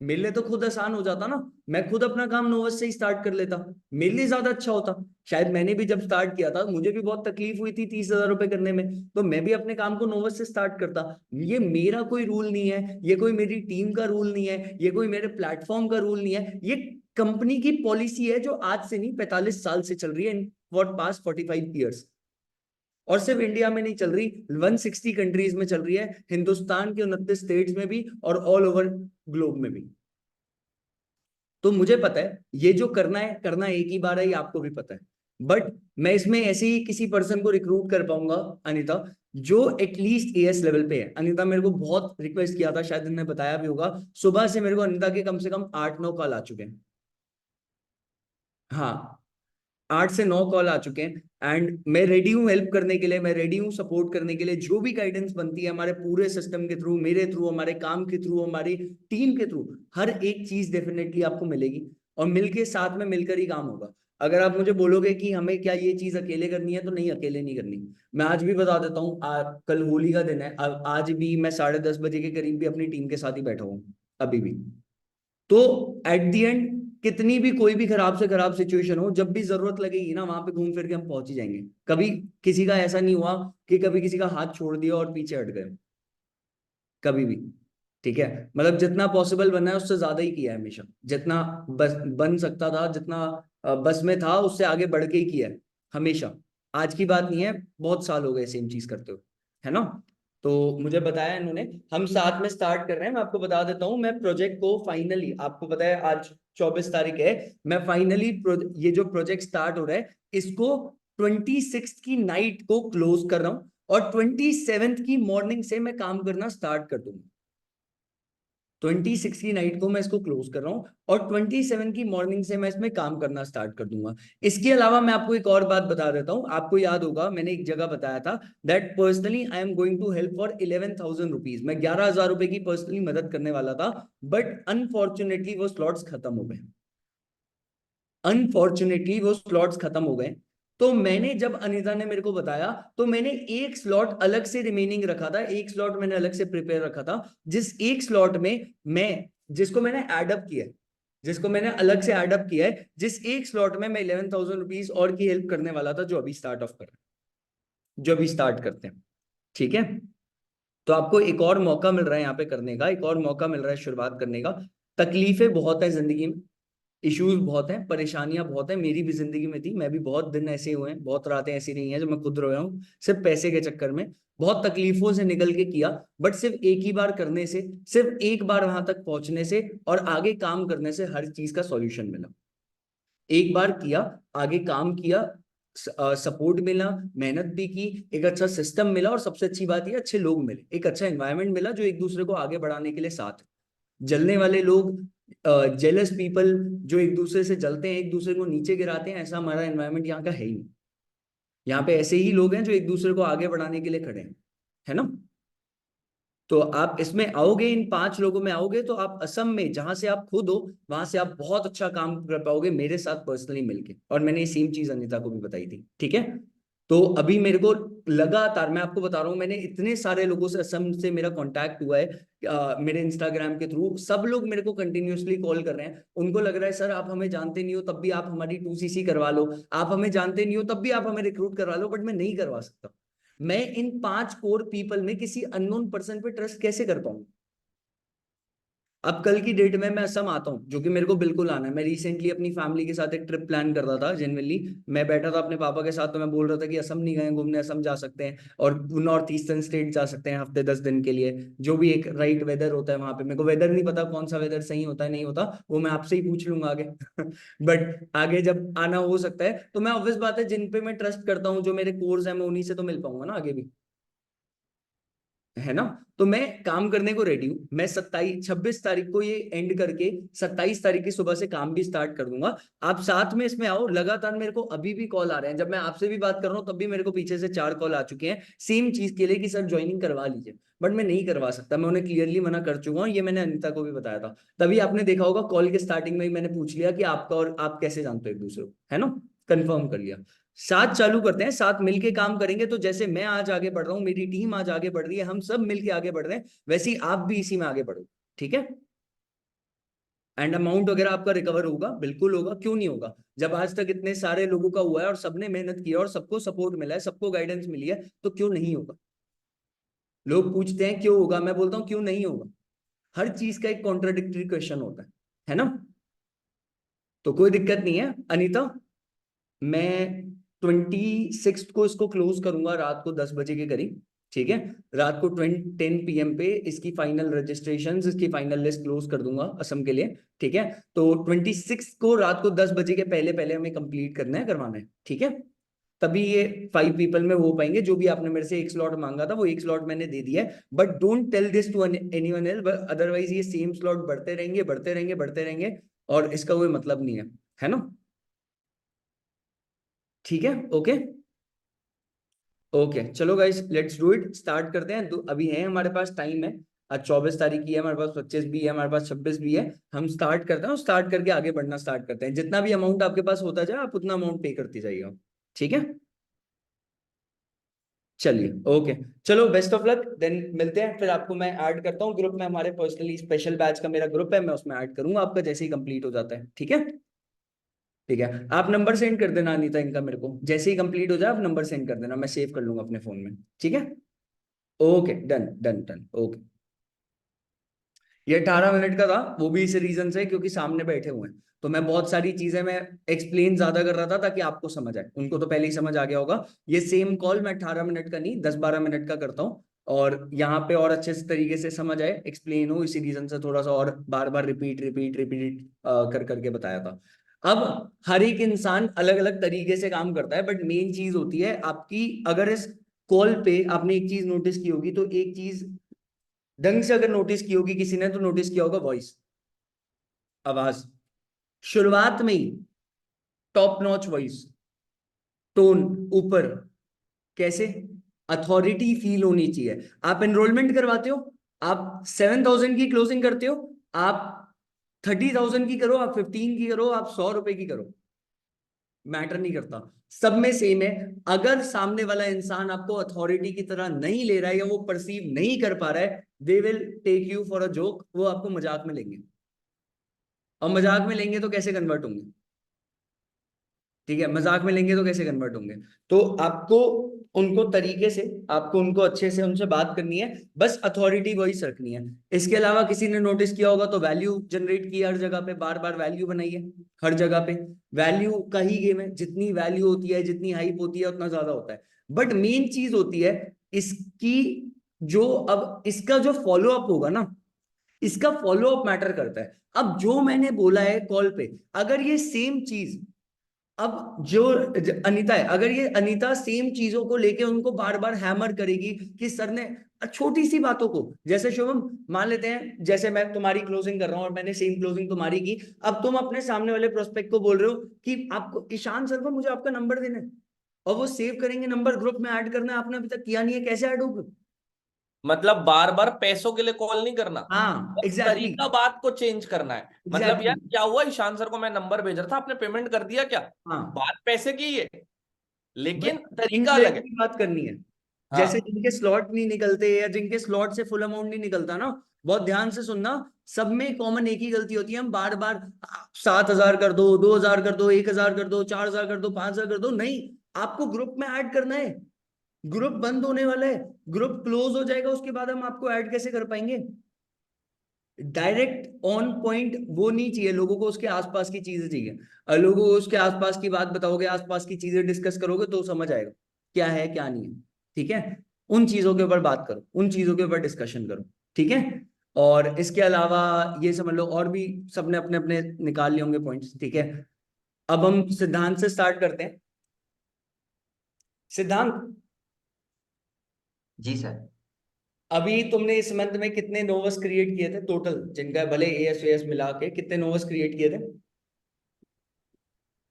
मेरे लिए तो खुद आसान हो जाता ना, मैं खुद अपना काम नोवस से ही स्टार्ट कर लेता, मेरे लिए ज्यादा अच्छा होता। शायद मैंने भी जब स्टार्ट किया था मुझे भी बहुत तकलीफ हुई थी 30,000 रुपए करने में, तो मैं भी अपने काम को नोवस से स्टार्ट करता। ये मेरा कोई रूल नहीं है, ये कोई मेरी टीम का रूल नहीं है, ये कोई मेरे प्लेटफॉर्म का रूल नहीं है, ये कंपनी की पॉलिसी है जो आज से नहीं 45 साल से चल रही है, इन फॉर पास्ट 45 ईयर्स। और सिर्फ इंडिया में नहीं चल रही, 160 कंट्रीज में चल रही है, हिंदुस्तान के 29 स्टेट्स में भी और ऑल ओवर ग्लोब में भी। तो मुझे पता है ये जो करना एक ही बार है, ये आपको भी पता है। बट मैं इसमें ऐसे ही किसी पर्सन को रिक्रूट कर पाऊंगा अनीता, जो एटलीस्ट एएस लेवल पे है। अनीता मेरे को बहुत रिक्वेस्ट किया था, शायद इन्होंने बताया भी होगा, सुबह से मेरे को अनीता के कम से कम 8-9 कॉल आ चुके हैं। हाँ, 8 से 9 कॉल आ चुके हैं, एंड मैं रेडी हूँ हेल्प करने के लिए, मैं रेडी हूँ सपोर्ट करने के लिए। जो भी गाइडेंस बनती है हमारे पूरे सिस्टम के थ्रू, मेरे थ्रू, हमारे काम के थ्रू, हमारी टीम के थ्रू, हर एक चीज डेफिनेटली आपको मिलेगी। और मिलके साथ में मिलकर ही काम होगा। अगर आप मुझे बोलोगे कि हमें क्या ये चीज अकेले करनी है, तो नहीं, अकेले नहीं करनी। मैं आज भी बता देता हूँ, कल होली का दिन है, आज भी मैं 10:30 बजे के करीब भी अपनी टीम के साथ ही बैठा हूँ अभी भी। तो एट दी एंड कितनी भी कोई भी खराब से खराब सिचुएशन हो, जब भी जरूरत लगेगी ना, वहां पे घूम फिर के हम पहुंच ही जाएंगे। कभी किसी का ऐसा नहीं हुआ कि कभी किसी का हाथ छोड़ दिया और पीछे हट गए, कभी भी। ठीक है, मतलब जितना पॉसिबल बना है उससे ज्यादा ही किया है हमेशा, जितना बस बन सकता था, जितना बस में था उससे आगे बढ़ के ही किया है हमेशा। आज की बात नहीं है, बहुत साल हो गए सेम चीज करते हुए, है ना? तो मुझे बताया इन्होंने, हम साथ में स्टार्ट कर रहे हैं। मैं आपको बता देता हूँ, मैं प्रोजेक्ट को फाइनली, आपको पता है आज 24 तारीख है, मैं फाइनली ये जो प्रोजेक्ट स्टार्ट हो रहा है इसको 26 की नाइट को क्लोज कर रहा हूँ, और 27 की मॉर्निंग से मैं काम करना स्टार्ट कर दूंगा। 26 की नाइट को मैं इसको क्लोज कर रहा हूँ, और 27 की मॉर्निंग से मैं इसमें काम करना स्टार्ट कर दूंगा। इसके अलावा मैं आपको एक और बात बता देता हूँ, आपको याद होगा मैंने एक जगह बताया था that personally I am going to help for 11,000 rupees. मैं 11,000 रुपए की पर्सनली मदद करने वाला था, बट अनफॉर्चुनेटली वो स्लॉट्स खत्म हो गए। अनफॉर्चुनेटली वो स्लॉट्स खत्म हो गए। तो मैंने, जब अनीता ने मेरे को बताया, तो मैंने एक स्लॉट अलग से रिमेनिंग रखा था, एक स्लॉट मैंने अलग से प्रिपेयर रखा था, जिस एक स्लॉट में मैं, जिसको मैंने एडअप किया है, जिसको मैंने अलग से एडअप किया है, जिस एक स्लॉट में मैं 11,000 रुपीज और की हेल्प करने वाला था, जो अभी स्टार्ट ऑफ कर रहे हैं, जो अभी स्टार्ट करते हैं। ठीक है, तो आपको एक और मौका मिल रहा है यहाँ पे करने का, एक और मौका मिल रहा है शुरुआत करने का। तकलीफें बहुत है जिंदगी में, इश्यूज बहुत हैं, परेशानियां बहुत हैं, मेरी भी जिंदगी में थी। मैं भी बहुत दिन ऐसे हुए हैं, बहुत रातें ऐसी रही हैं जो मैं खुद रोया हूँ सिर्फ पैसे के चक्कर में, बहुत तकलीफों से निकल के किया। बट सिर्फ एक ही बार करने से, सिर्फ एक बार वहां तक पहुंचने से और आगे काम करने से हर चीज का सॉल्यूशन मिला। एक बार किया, आगे काम किया, सपोर्ट मिला, मेहनत भी की, एक अच्छा सिस्टम मिला, और सबसे अच्छी बात ये अच्छे लोग मिले, एक अच्छा एनवायरनमेंट मिला जो एक दूसरे को आगे बढ़ाने के लिए साथ। जलने वाले लोग, जेलस पीपल जो एक दूसरे से जलते हैं, एक दूसरे को नीचे गिराते हैं, ऐसा हमारा एनवायरनमेंट यहाँ का है ही नहीं। यहाँ पे ऐसे ही लोग हैं जो एक दूसरे को आगे बढ़ाने के लिए खड़े हैं, है ना? तो आप इसमें आओगे, इन 5 लोगों में आओगे, तो आप असम में जहां से आप खुद हो, वहां से आप बहुत अच्छा काम कर पाओगे मेरे साथ पर्सनली मिलके। और मैंने ये सेम चीज अनिता को भी बताई थी। ठीक है, तो अभी मेरे को लगातार मैं आपको बता रहा हूँ, मैंने इतने सारे लोगों से असम से मेरा कांटेक्ट हुआ है मेरे इंस्टाग्राम के थ्रू, सब लोग मेरे को कंटिन्यूअसली कॉल कर रहे हैं। उनको लग रहा है सर आप हमें जानते नहीं हो तब भी आप हमारी 2cc करवा लो, आप हमें जानते नहीं हो तब भी आप हमें रिक्रूट करवा लो, बट मैं नहीं करवा सकता। मैं इन 5 कोर पीपल में किसी अननोन पर्सन पे ट्रस्ट कैसे कर पाऊंगा? अब कल की डेट में मैं असम आता हूँ, जो कि मेरे को बिल्कुल आना है। मैं रिसेंटली अपनी फैमिली के साथ एक ट्रिप प्लान कर रहा था जनरली, मैं बैठा था अपने पापा के साथ, तो मैं बोल रहा था कि असम नहीं गए घूमने, असम जा सकते हैं और नॉर्थ ईस्टर्न स्टेट जा सकते हैं हफ्ते 10 दिन के लिए, जो भी एक राइट वेदर होता है वहां पे। मेरे को वेदर नहीं पता कौन सा वेदर सही होता है नहीं होता, वो मैं आपसे ही पूछ लूंगा आगे बट आगे जब आना हो सकता है तो मैं ऑब्वियस बात है जिन पे मैं ट्रस्ट करता हूँ, जो मेरे कोर्स है, मैं उन्हीं से तो मिल पाऊंगा ना आगे भी, है ना। तो मैं काम करने को रेडी हूँ। मैं 26 तारीख को ये एंड करके 27 तारीख की सुबह से काम भी स्टार्ट कर दूंगा। आप साथ में इसमें आओ। लगातार मेरे को अभी भी कॉल आ रहे हैं, जब मैं आपसे भी बात कर रहा हूँ तब भी मेरे को पीछे से 4 कॉल आ चुके हैं सेम चीज के लिए कि सर ज्वाइनिंग करवा लीजिए, बट मैं नहीं करवा सकता। मैं उन्हें क्लियरली मना कर चुका हूँ, ये मैंने अनिता को भी बताया था। तभी आपने देखा होगा कॉल के स्टार्टिंग में ही मैंने पूछ लिया कि आपका और आप कैसे जानते हो एक दूसरे को, है ना, कंफर्म कर लिया। साथ चालू करते हैं, साथ मिलके काम करेंगे। तो जैसे मैं आज आगे बढ़ रहा हूँ, मेरी टीम आज आगे बढ़ रही है, हम सब मिलके आगे बढ़ रहे हैं, वैसे ही आप भी इसी में आगे बढ़ो, ठीक है। एंड अमाउंट वगैरह आपका रिकवर होगा, बिल्कुल होगा, क्यों नहीं होगा। जब आज तक इतने सारे लोगों का हुआ है और सबने मेहनत की है और सबको सपोर्ट मिला है, सबको गाइडेंस मिली है, तो क्यों नहीं होगा। लोग पूछते हैं क्यों होगा, मैं बोलता हूँ क्यों नहीं होगा। हर चीज का एक कॉन्ट्राडिक्टरी क्वेश्चन होता है ना। तो कोई दिक्कत नहीं है अनीता, मैं 26 को इसको क्लोज करूंगा रात को 10 बजे के करीब, ठीक है। रात को 10 PM पे इसकी फाइनल रजिस्ट्रेशन, इसकी फाइनल लिस्ट क्लोज कर दूंगा असम के लिए, ठीक है। तो 26 को रात को 10 बजे के पहले पहले हमें कंप्लीट करना है, करवाना है, ठीक है। तभी ये 5 पीपल में हो पाएंगे। जो भी आपने मेरे से एक स्लॉट मांगा था वो एक स्लॉट मैंने दे दिया है, but don't tell this to anyone else, otherwise ये सेम स्लॉट बढ़ते रहेंगे बढ़ते रहेंगे बढ़ते रहेंगे और इसका कोई मतलब नहीं है ना। ठीक है, ओके ओके, चलो guys let's do it, start करते हैं। अभी है हमारे पास टाइम है, आज 24 तारीख की है, हमारे पास 25 भी है, हमारे पास 26 भी है। हम स्टार्ट करते हैं और स्टार्ट करके आगे बढ़ना स्टार्ट करते हैं। जितना भी अमाउंट आपके पास होता जाए आप उतना अमाउंट पे करते जाइएगा, ठीक है। चलिए ओके, चलो बेस्ट ऑफ लक, देन मिलते हैं। फिर आपको मैं ऐड करता हूँ ग्रुप में, हमारे पर्सनली स्पेशल बैच का मेरा ग्रुप है, मैं उसमें ऐड करूंगा आपका जैसे ही कंप्लीट हो जाता है, ठीक है। ठीक है, आप नंबर सेंड कर देना अनीता इनका मेरे को, जैसे ही कंप्लीट हो जाए आप नंबर सेंड कर देना, मैं सेव कर लूंगा अपने फोन में, ठीक है। Okay, done done done, okay. ये 18 मिनट का था, वो भी इस रीजन से क्योंकि सामने बैठे हुए हैं, तो मैं बहुत सारी चीजें मैं एक्सप्लेन ज्यादा कर रहा था ताकि आपको समझ आए। उनको तो पहले ही समझ आ गया होगा। ये सेम कॉल मैं 18 मिनट का नहीं 10-12 मिनट का करता हूँ, और यहाँ पे और अच्छे से तरीके से समझ आए, एक्सप्लेन हो, इसी रीजन से थोड़ा सा और बार बार रिपीट रिपीट रिपीट कर करके बताया था। अब हर एक इंसान अलग अलग तरीके से काम करता है, बट मेन चीज होती है आपकी, अगर इस कॉल पे आपने एक चीज नोटिस की होगी, तो एक चीज ढंग से अगर नोटिस की होगी किसी ने, तो नोटिस किया होगा वॉइस, आवाज, शुरुआत में ही टॉप नॉच वॉइस, टोन ऊपर, कैसे, अथॉरिटी फील होनी चाहिए। आप एनरोलमेंट करवाते हो, आप 7,000 की क्लोजिंग करते हो, आप 30,000 की करो, आप 15 की करो, आप 100 रुपए की करो, मैटर नहीं करता, सब में सेम है। अगर सामने वाला इंसान आपको अथॉरिटी की तरह नहीं ले रहा है या वो परसीव नहीं कर पा रहा है, they will take you for a joke, वो आपको मजाक में लेंगे। और मजाक में लेंगे तो कैसे कन्वर्ट होंगे, ठीक है, मजाक में लेंगे तो कैसे कन्वर्ट होंगे। तो आपको उनको तरीके से, आपको उनको अच्छे से उनसे बात करनी है, बस अथॉरिटी वॉइस रखनी है। इसके अलावा किसी ने नोटिस किया होगा तो वैल्यू जनरेट की हर जगह पे, बार बार वैल्यू बनाई है हर जगह पे। वैल्यू का ही गेम है, जितनी वैल्यू होती है जितनी हाइप होती है उतना ज्यादा होता है। बट मेन चीज होती है इसकी, जो अब इसका जो फॉलो अप होगा ना, इसका फॉलो अप मैटर करता है। अब जो मैंने बोला है कॉल पे, अगर ये सेम चीज, अब जो अनीता है, अगर ये अनीता सेम चीजों को लेके उनको बार बार हैमर करेगी कि सर ने, छोटी सी बातों को, जैसे शुभम मान लेते हैं, जैसे मैं तुम्हारी क्लोजिंग कर रहा हूं और मैंने सेम क्लोजिंग तुम्हारी की, अब तुम अपने सामने वाले प्रोस्पेक्ट को बोल रहे हो कि आपको ईशान सर को मुझे आपका नंबर देना है, और वो सेव करेंगे नंबर, ग्रुप में ऐड करना है, आपने अभी तक किया नहीं है, कैसे ऐड होगा। मतलब बार बार पैसों के लिए कॉल नहीं करना, हाँ बस एग्जैक्टली, तरीका बात को चेंज करना है। मतलब यार एग्जैक्टली, क्या हुआ, ईशान सर को मैं नंबर भेज रहा था, आपने पेमेंट कर दिया क्या? हाँ, बात पैसे की है, बस लेकिन तरीका अलग है। इनडायरेक्टली बात करनी है। जैसे हाँ जिनके स्लॉट नहीं निकलते या जिनके स्लॉट से फुल अमाउंट नहीं निकलता ना, बहुत ध्यान से सुनना, सब में कॉमन एक ही गलती होती है, हम बार बार 7,000 कर दो, 2,000 कर दो, 1,000 कर दो, 4,000 कर दो, 5,000 कर दो। नहीं, आपको ग्रुप में ऐड करना है। ग्रुप बंद होने वाला है, ग्रुप क्लोज हो जाएगा, उसके बाद हम आपको ऐड कैसे कर पाएंगे? डायरेक्ट ऑन पॉइंट वो नहीं चाहिए लोगों को, उसके आसपास की चीजें चाहिए। लोगों को उसके आसपास की बात बताओगे, आसपास की चीजें डिस्कस करोगे तो समझ आएगा क्या है क्या नहीं है। ठीक है, उन चीजों के ऊपर बात करो, उन चीजों के ऊपर डिस्कशन करो। ठीक है, और इसके अलावा ये समझ लो और भी सबने अपने अपने निकाल लिए होंगे पॉइंट्स। ठीक है, अब हम सिद्धांत से स्टार्ट करते हैं। सिद्धांत, जी सर। अभी तुमने इस मंथ में कितने नोवस क्रिएट किए थे टोटल, जिनका भले एएस वेएस मिला के कितने नोवस क्रिएट किए थे?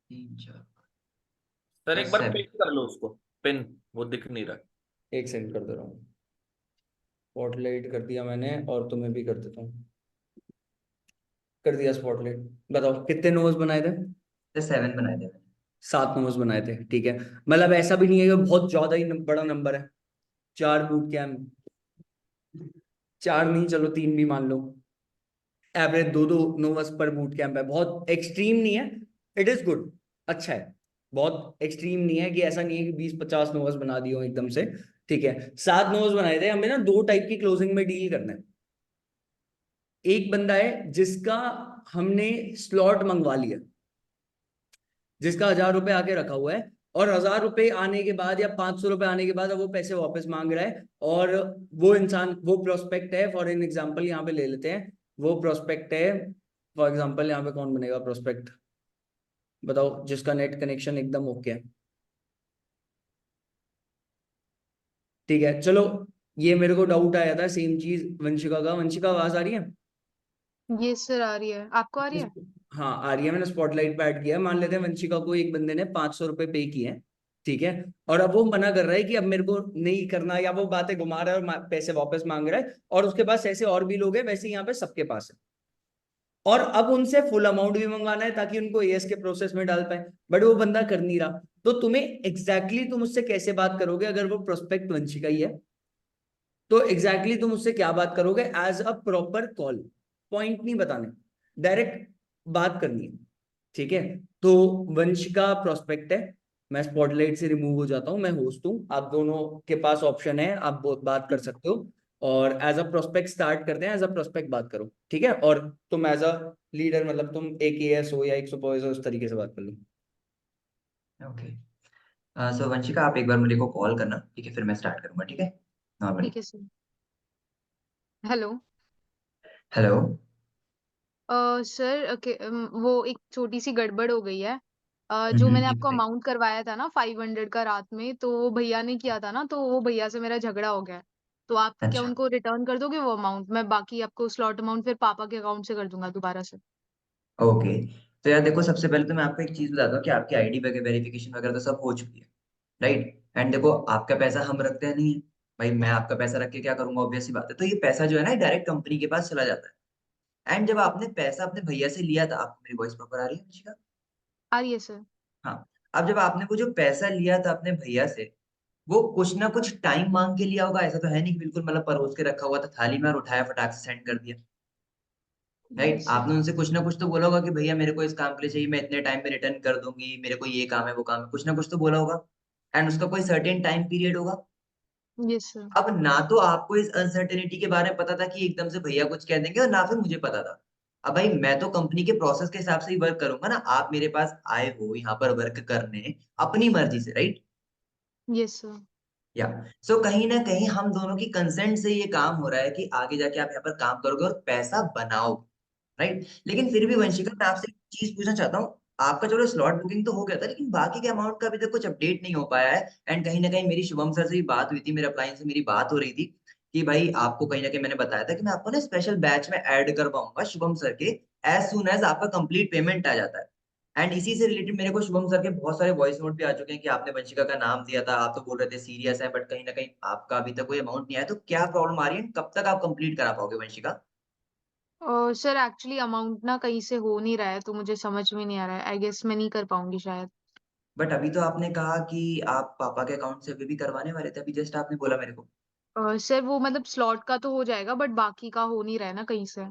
3 4 सर, एक बार 7। पिन कर लो उसको। पिन, वो दिख नहीं रहा। एक सेकंड कर दे रहा हूँ, स्पॉटलाइट कर दिया मैंने, और तुम्हें भी कर देता हूँ, कर दिया स्पॉटलाइट। बताओ कितने नोवस बनाए थे? तो 7 बनाए थे मैंने। 7 नोवस बनाए थे। ठीक है, मतलब ऐसा भी नहीं है कि बहुत ज्यादा ही बड़ा नंबर है। 4 बूट कैंप, 4 नहीं चलो 3 भी मान लो, एवरेज 2-2 नोवस पर बूट कैंप है, बहुत एक्सट्रीम नहीं है। इट इज गुड, अच्छा है, बहुत एक्सट्रीम नहीं है कि ऐसा नहीं है कि 20-50 नोवस बना दिए हो एकदम से। ठीक है, 7 नोवस बनाए थे। हमें ना 2 टाइप की क्लोजिंग में डील करना है। एक बंदा है जिसका हमने स्लॉट मंगवा लिया, जिसका 1,000 रुपए आके रखा हुआ है, और 1,000 रुपए आने के बाद या 500 रुपए आने के बाद अब वो पैसे वापस मांग रहा है। और वो इंसान, वो प्रोस्पेक्ट है, फॉर एन एग्जाम्पल यहाँ पे ले लेते हैं, वो प्रोस्पेक्ट है। फॉर एग्जाम्पल यहाँ पे कौन बनेगा प्रोस्पेक्ट, बताओ जिसका नेट कनेक्शन एकदम ओके है। ठीक है चलो, ये मेरे को डाउट आया था सेम चीज वंशिका का। वंशिका आवाज आ रही है? ये सर आ रही है, आपको आ रही है? हाँ आ रही है, मैंने स्पॉटलाइट पे ऐड किया है। मान लेते हैं वंशिका को एक बंदे ने 500 रुपए पे किए हैं। ठीक है, और अब वो मना कर रहा है कि अब मेरे को नहीं करना, या वो बातें घुमा रहा है और पैसे वापस मांग रहा है, और उसके पास ऐसे और भी लोग हैं, वैसे यहाँ पे सबके पास है। और अब उनसे फुल अमाउंट भी मंगवाना है ताकि उनको एएस के प्रोसेस में डाल पाए, बट वो बंदा कर नहीं रहा। तो तुम्हें तुम उससे कैसे बात करोगे अगर वो प्रोस्पेक्ट वंशिका ही है? तो तुम उससे क्या बात करोगे? As a proper call, point नहीं बताने, डायरेक्ट बात करनी है। ठीक है, तो वंश का प्रोस्पेक्ट है, मैं स्पॉटलाइट से रिमूव हो जाता हूँ, मैं होस्ट हूँ, आप दोनों के पास ऑप्शन है, आप बात कर सकते हो। और एज अ प्रोस्पेक्ट स्टार्ट करते हैं, एज अ प्रोस्पेक्ट बात करो। ठीक है, और तुम एज अ लीडर, मतलब तुम एक एएस हो या एक सुपरवाइजर, उस तरीके से बात कर लो। ओके। सो वंशिका, आप एक बार मुझे को कॉल करना, ठीक है? फिर मैं स्टार्ट करूंगा, ठीक है? नॉर्मली। ठीक है सर। हेलो। हेलो। सर वो एक छोटी सी गड़बड़ हो गई है। जो मैंने जी आपको बताइए। अमाउंट करवाया था ना 500 का रात में, तो वो भैया ने किया था ना, तो वो भैया से मेरा झगड़ा हो गया है। तो आप क्या अच्छा। उनको रिटर्न कर दोगे वो अमाउंट? मैं बाकी आपको स्लॉट अमाउंट फिर पापा के अकाउंट से कर दूंगा दोबारा से। ओके। तो यार देखो, सबसे पहले तो मैं आपको एक चीज बताता हूँ कि आपकी आईडी वगैरह वेरिफिकेशन वगैरह तो सब हो चुकी है, राइट? एंड देखो, आपका पैसा हम रखते हैं नहीं है भाई, मैं आपका पैसा रख के क्या करूंगा? ऑब्वियस सी बात है। तो ये पैसा जो है ना, डायरेक्ट कंपनी के पास चला जाता है। एंड जब आपने पैसा अपने भैया से लिया था, आपको मेरी वॉइस प्रॉपर आ रही है वंशिका? आ रही है सर। हाँ। अब जब आपने वो जो पैसा लिया था अपने भैया से, वो कुछ ना कुछ टाइम मांग के लिया होगा, ऐसा तो है नहीं कि बिल्कुल मतलब परोस के रखा हुआ था थाली में और उठाया फटाक से सेंड कर दिया, राइट? Yes sir. आपने उनसे कुछ ना कुछ तो बोला होगा कि भैया मेरे को इस काम के लिए चाहिए, मैं इतने टाइम में रिटर्न कर दूंगी, मेरे को ये काम है वो काम है, कुछ ना कुछ तो बोला होगा। एंड उसका कोई सर्टेन टाइम पीरियड होगा। Yes sir. अब ना तो आपको इस अनसर्टेनिटी के बारे में पता था कि एकदम से भैया कुछ कह देंगे, और ना फिर मुझे पता था। अब भाई मैं तो कंपनी के प्रोसेस के हिसाब से ही वर्क करूंगा ना। आप मेरे पास आए हो यहाँ पर वर्क करने अपनी मर्जी से, राइट? Yes sir. या सो कहीं ना कहीं हम दोनों की कंसेंट से ये काम हो रहा है कि आगे जाके आप यहाँ पर काम करोगे और पैसा बनाओगे, राइट? लेकिन फिर भी यस वंशिका, मैं आपसे एक चीज पूछना चाहता हूँ। आपका चलो स्लॉट बुकिंग तो हो गया था, लेकिन बाकी के अमाउंट का अभी तक कुछ अपडेट नहीं हो पाया है। एंड कहीं ना कहीं मेरी शुभम सर से भी बात हुई थी, मेरे अपलाइन से मेरी बात हो रही थी कि भाई आपको कहीं ना कहीं मैंने बताया था कि मैं आपको ना स्पेशल बैच में ऐड करवाऊंगा शुभम सर के, एज सुन एज आपका कंप्लीट पेमेंट आ जाता है। एंड इसी से रिलेटेड मेरे को शुभम सर के बहुत सारे वॉइस नोट भी आ चुके हैं कि आपने वंशिका का नाम दिया था, आप तो बोल रहे थे सीरियस है, बट कहीं ना कहीं आपका अभी तक कोई अमाउंट नहीं आया। तो क्या प्रॉब्लम आ रही है, कब तक आप कंप्लीट करा पाओगे वंशिका? सर एक्चुअली अमाउंट ना कहीं से हो नहीं रहा है, तो मुझे समझ में नहीं आ रहा है। आई गेस मैं नहीं कर पाऊंगी शायद। बट अभी तो आपने कहा कि आप पापा के अकाउंट से अभी भी करवाने वाले थे, अभी जस्ट आपने बोला मेरे को। सर वो मतलब स्लॉट का तो हो जाएगा बट बाकी का हो नहीं रहा है ना कहीं से।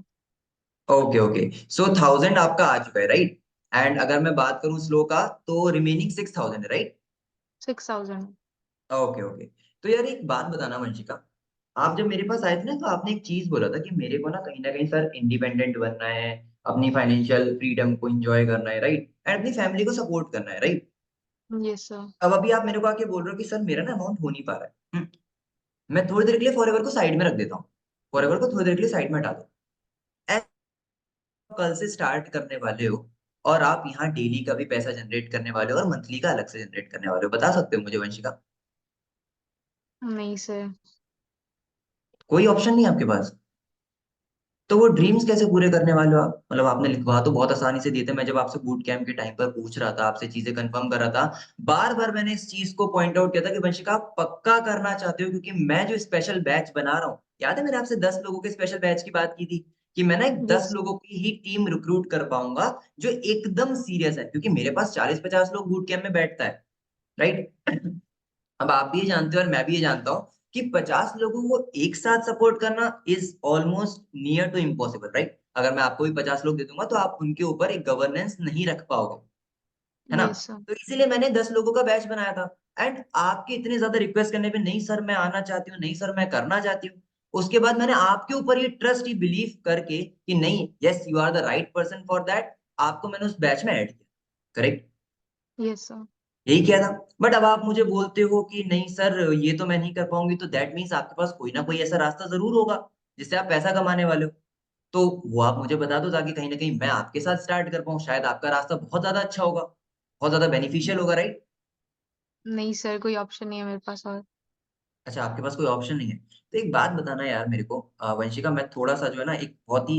ओके ओके, सो 1000 आपका आ चुका है राइट। एंड अगर मैं बात करूं स्लो का तो रिमेनिंग 6000 है राइट। 6000। Okay okay. तो यार एक बात बताना वंशिका, आप जब मेरे पास आए थे ना तो आपने एक चीज बोला था कि मेरे को ना कहीं सर इंडिपेंडेंट बनना है, अपनी फाइनेंशियल फ्रीडम को एंजॉय करना है राइट, एंड अपनी फैमिली को सपोर्ट करना है राइट। Yes sir. अब अभी आप मेरे को आके बोल रहे हो कि सर मेरा ना अमाउंट हो नहीं पा रहा है। मैं थोड़ी देर के लिए फॉरएवर को साइड में रख देता हूँ, फॉरएवर को थोड़ी देर के लिए साइड में हटा दो। ऐसे कल से स्टार्ट करने वाले हो और आप यहाँ डेली का भी पैसा जनरेट करने वाले हो और मंथली का अलग से जनरेट करने वाले हो, बता सकते हो मुझे वंशिका? नहीं सर। कोई ऑप्शन नहीं है आपके पास? तो वो ड्रीम्स कैसे पूरे करने वाले हो आप? मतलब आपने लिखवा तो बहुत आसानी से दिए थे, मैं जब आपसे बूट कैंप के टाइम पर पूछ रहा था, आपसे चीजें कंफर्म कर रहा था, बार बार मैंने इस चीज को पॉइंट आउट किया था कि वंशिका आप पक्का करना चाहते हो, क्योंकि मैं जो स्पेशल बैच बना रहा हूँ, याद है मैंने आपसे 10 लोगों के स्पेशल बैच की बात की थी कि मैं ना एक 10 यस सर। लोगों की ही टीम रिक्रूट कर पाऊंगा जो एकदम सीरियस है, क्योंकि मेरे पास 40-50 लोग बूट कैंप में बैठता है राइट। अब आप भी ये जानते हो और मैं भी ये जानता हूँ कि 50 लोगों को एक साथ सपोर्ट करना is almost near to impossible right. अगर मैं आपको भी 50 लोग दे दूंगा तो आप उनके ऊपर एक गवर्नेंस नहीं रख पाओगे, है ना। Yes sir. तो इसीलिए मैंने 10 लोगों का बैच बनाया था। एंड आपके इतने ज्यादा रिक्वेस्ट करने पे, नहीं सर मैं आना चाहती हूँ, नहीं सर मैं करना चाहती हूँ, उसके बाद मैंने आपके ऊपर ये ट्रस्ट, ये बिलीव करके कि नहीं, yes you are the right person for that, आपको मैंने उस बैच में ऐड किया, करेक्ट? Yes sir. यही किया था। बट अब आप मुझे बोलते हो कि नहीं सर ये तो मैं नहीं कर पाऊंगी, तो दैट मीन्स आपके पास कोई ना कोई ऐसा रास्ता जरूर होगा जिससे आप पैसा कमाने वाले हो। तो वो आप मुझे बता दो ताकि कहीं ना कहीं मैं आपके साथ स्टार्ट कर पाऊं, शायद आपका रास्ता बहुत ज्यादा अच्छा होगा, बहुत ज्यादा बेनिफिशियल होगा राइट। नहीं सर कोई ऑप्शन नहीं है मेरे पास और। अच्छा आपके पास कोई ऑप्शन नहीं है, तो एक बात बताना यार मेरे को, वंशिका, मैं थोड़ा सा जो है ना एक बहुत ही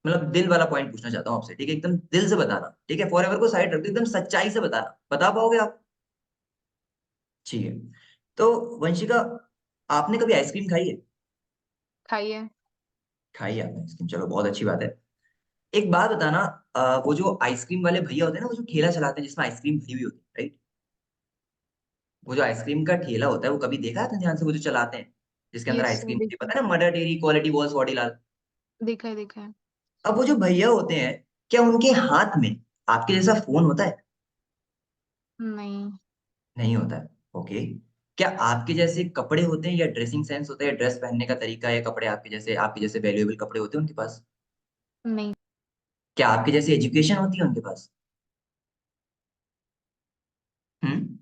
मतलब दिल वाला पॉइंट पूछना चाहता हूँ आपसे, ठीक है? एकदम दिल से बताना, ठीक है? फॉरएवर को साइड रख दो, एकदम सच्चाई से बताना, बता पाओगे आप? ठीक है। तो वंशिका, आपने कभी आइसक्रीम खाई है? खाइए। खाई है आपने आइसक्रीम, चलो बहुत अच्छी बात है। एक बात बताना, वो जो आइसक्रीम वाले भैया होते हैं ना, वो जो ठेला चलाते हैं जिसमें आइसक्रीम भरी हुई होती है राइट, वो जो आइसक्रीम का ठेला होता है वो कभी देखा है आपने ध्यान से, वो जो चलाते हैं जिसके अंदर यस सर आइसक्रीम होती है, देखा पता है ना, mother dairy, quality walls, Vadilal. देखा है देखा है। अब वो जो भैया होते हैं, क्या उनके हाथ में आपके जैसा फोन होता है? नहीं। नहीं होता है। ओके। क्या आपके जैसे कपड़े होते हैं या ड्रेसिंग सेंस होता है या ड्रेस पहनने का तरीका या कपड़े आपके जैसे वैल्यूएबल कपड़े होते हैं उनके पास? नहीं। क्या आपके जैसी एजुकेशन होती है उनके पास? हम्म।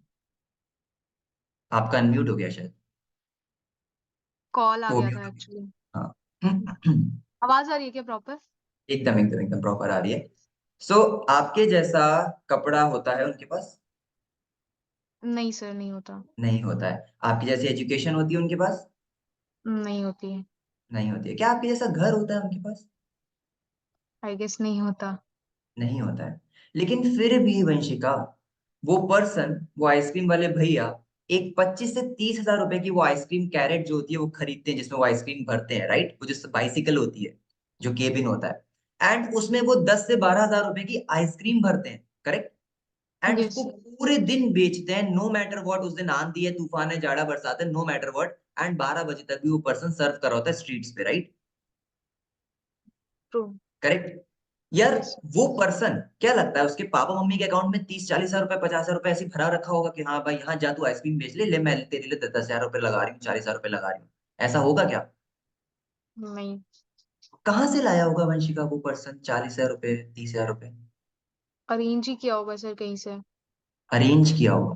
आपका अनम्यूट हो गया शायद। कॉल आ हो गया गया था हो गया। एक्चुअली। हाँ। आवाज आ रही है क्या प्रॉपर? एकदम एकदम एकदम प्रॉपर आ रही है। सो आपके जैसा कपड़ा होता है उनके पास? नहीं सर नहीं होता। नहीं होता है। आपकी जैसी एजुकेशन होती है उनके पास? नहीं होती है। नहीं होती है। क्या आपके जैसा घर होता है उनके पास? आई गेस नहीं होता। नहीं होता है। लेकिन फिर भी वंशिका, वो पर्सन, वो आइसक्रीम वाले भैया, एक 25 से 30 हजार रुपए की वो आइसक्रीम कैरेट जो होती है वो खरीदते हैं, जिसमें वो आइसक्रीम भरते हैं राइट, वो जो बाइसिकल होती है, जो केबिन होता है, एंड उसमें वो 10 से 12 हजार रुपए की आइसक्रीम भरते हैं, करेक्ट? एंड यस उसको सर। पूरे दिन बेचते हैं, नो मैटर व्हाट, उस दिन आंधी है, तूफान है, जाड़ा बरसात है, नो मैटर व्हाट, एंड 12 बजे तक भी वो पर्सन सर्व कर रहा होता है स्ट्रीट्स पे, राइट? ट्रू। करेक्ट। यार यस। वो पर्सन, क्या लगता है उसके पापा मम्मी के अकाउंट में 30-40 हजार रुपए, 50 हजार रुपए ऐसे ही भरा रखा होगा कि हाँ भाई यहाँ जा तू आइसक्रीम बेच ले, ले मैं तेरे लिए 10-10 हजार रुपए लगा रही हूँ, 40 हजार रुपए लगा रही हूँ, ऐसा होगा क्या? नहीं। कहाँ से लाया होगा वंशिका वो पर्सन 40 हजार रुपए, 30 हजार रुपए? अरेंज ही किया होगा सर कहीं से। अरेंज किया होगा।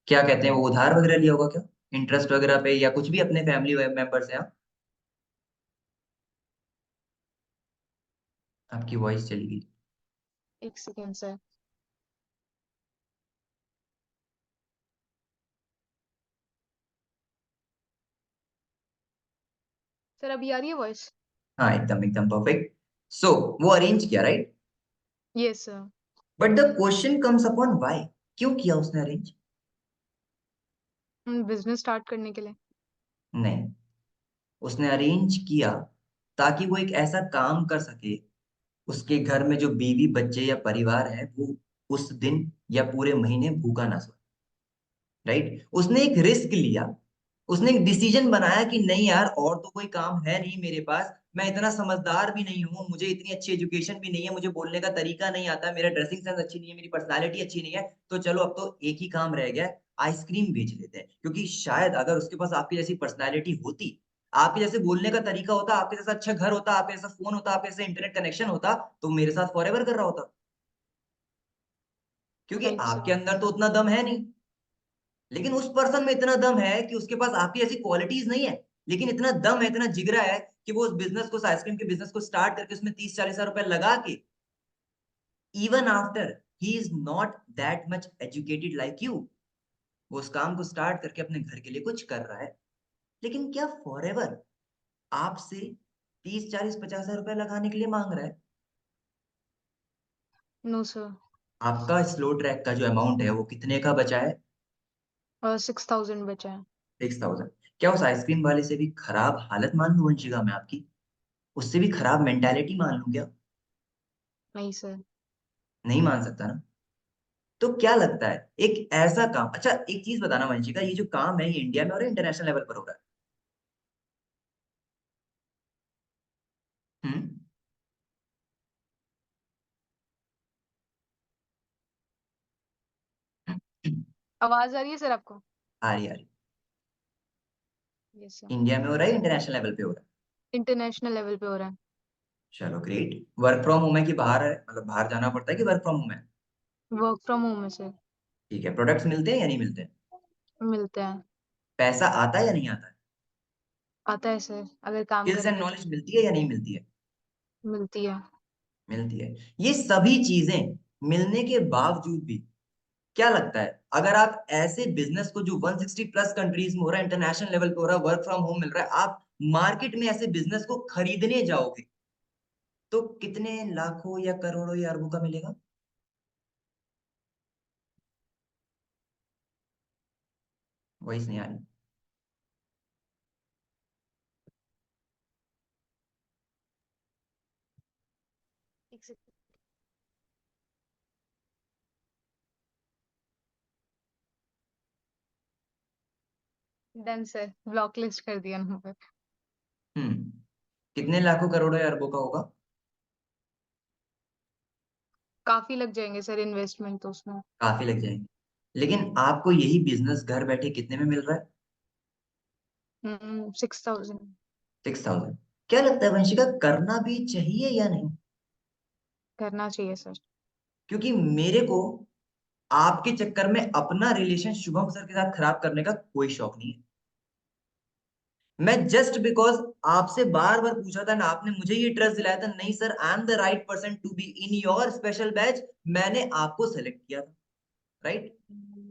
क्या कहते हैं वो, उधार वगैरह लिया होगा क्या, इंटरेस्ट वगैरह पे, या कुछ भी अपने फैमिली मेंबर से? हाँ, आपकी वॉइस चली गई। एक सेकेंड सर। सर अभी आ रही है वॉइस? हाँ एकदम एकदम परफेक्ट। सो वो अरेंज किया right. Yes sir. But the question comes upon why, क्यों किया उसने अरेंज? बिजनेस स्टार्ट करने के लिए। नहीं, उसने अरेंज किया ताकि वो एक ऐसा काम कर सके, उसके घर में जो बीवी बच्चे या परिवार है वो उस दिन या पूरे महीने भूखा ना सोए, राइट? उसने एक रिस्क लिया, उसने एक डिसीजन बनाया कि नहीं यार, और तो कोई काम है नहीं मेरे पास, मैं इतना समझदार भी नहीं हूँ, मुझे इतनी अच्छी एजुकेशन भी नहीं है, मुझे बोलने का तरीका नहीं आता, मेरा ड्रेसिंग सेंस अच्छी नहीं है, मेरी पर्सनालिटी अच्छी नहीं है, तो चलो अब तो एक ही काम रह गया, आइसक्रीम बेच लेते हैं। क्योंकि शायद अगर उसके पास आपकी जैसी पर्सनालिटी होती, आपके जैसे बोलने का तरीका होता, आपके जैसा अच्छा घर होता, आपके जैसा फोन होता, आपके जैसा इंटरनेट कनेक्शन होता, तो मेरे साथ फॉरएवर कर रहा होता। क्योंकि राइट सर। आपके अंदर तो उतना दम है नहीं, लेकिन उस पर्सन में इतना दम है कि उसके पास आपकी ऐसी क्वालिटीज नहीं है, लेकिन इतना दम है, इतना जिगरा है कि वो उस बिजनेस को, आइसक्रीम के बिजनेस को स्टार्ट करके उसमें 30-40 हजार रुपए लगा के, even after he is not that much educated like you, वो उस काम को स्टार्ट करके अपने घर के लिए कुछ कर रहा है। लेकिन क्या फॉरएवर आपसे 30-40-50 हजार रुपए लगाने के लिए मांग रहा है? No sir. आपका स्लो ट्रैक का जो अमाउंट है वो कितने का बचा है? 6000 बचा है। 6,000। क्या उस आइसक्रीम वाले से भी खराब हालत मान लूं वंशिका मैं आपकी? उससे भी खराब मेंटालिटी मान लूं क्या? नहीं सर। नहीं मान सकता ना? तो क्या लगता है एक ऐसा काम, अच्छा एक चीज बताना वंशिका, ये जो काम है ये इंडिया में हो रहा है, इंटरनेशनल लेवल पर हो रहा है? आवाज आ रही है सर आपको? आ रही। Yes sir. इंडिया में हो रहा है, इंटरनेशनल लेवल पे हो रहा है? इंटरनेशनल लेवल पे हो रहा है। चलो ग्रेट। वर्क फ्रॉम होम है कि बाहर है, मतलब बाहर जाना पड़ता है कि वर्क फ्रॉम होम है? वर्क फ्रॉम होम है सर। ठीक है, प्रोडक्ट्स मिलते हैं या नहीं मिलते हैं? मिलते हैं। पैसा आता है या नहीं आता है? आता है सर, अगर काम स्किल्स एंड करेंगे तो। नॉलेज मिलती है या नहीं मिलती है? मिलती है। मिलती है। ये सभी चीजें मिलने के बावजूद भी क्या लगता है, अगर आप ऐसे बिजनेस को जो 160 प्लस कंट्रीज में हो रहा है, इंटरनेशनल लेवल पे हो रहा है, वर्क फ्रॉम होम मिल रहा है, आप मार्केट में ऐसे बिजनेस को खरीदने जाओगे तो कितने लाखों या करोड़ों या अरबों का मिलेगा? वही नहीं आ रही। एक second. Done sir, block list कर दिया नंबर। हम्म। कितने लाखों करोड़ों या अरबों का होगा? काफी लग जाएंगे सर इन्वेस्टमेंट तो उसमें। काफी लग जाएंगे। लेकिन आपको यही बिजनेस घर बैठे कितने में मिल रहा है? 6000। 6,000। क्या लगता है वंशिका, करना भी चाहिए या नहीं? करना चाहिए सर। क्योंकि मेरे को आपके चक्कर में अपना रिलेशन शुभम सर के साथ खराब करने का कोई शौक नहीं है। मैं जस्ट बिकॉज आपसे बार बार पूछा था ना, आपने मुझे ये ट्रस्ट दिलाया था, नहीं sir I am the right person to be in your special batch, मैंने आपको सेलेक्ट किया था, राइट?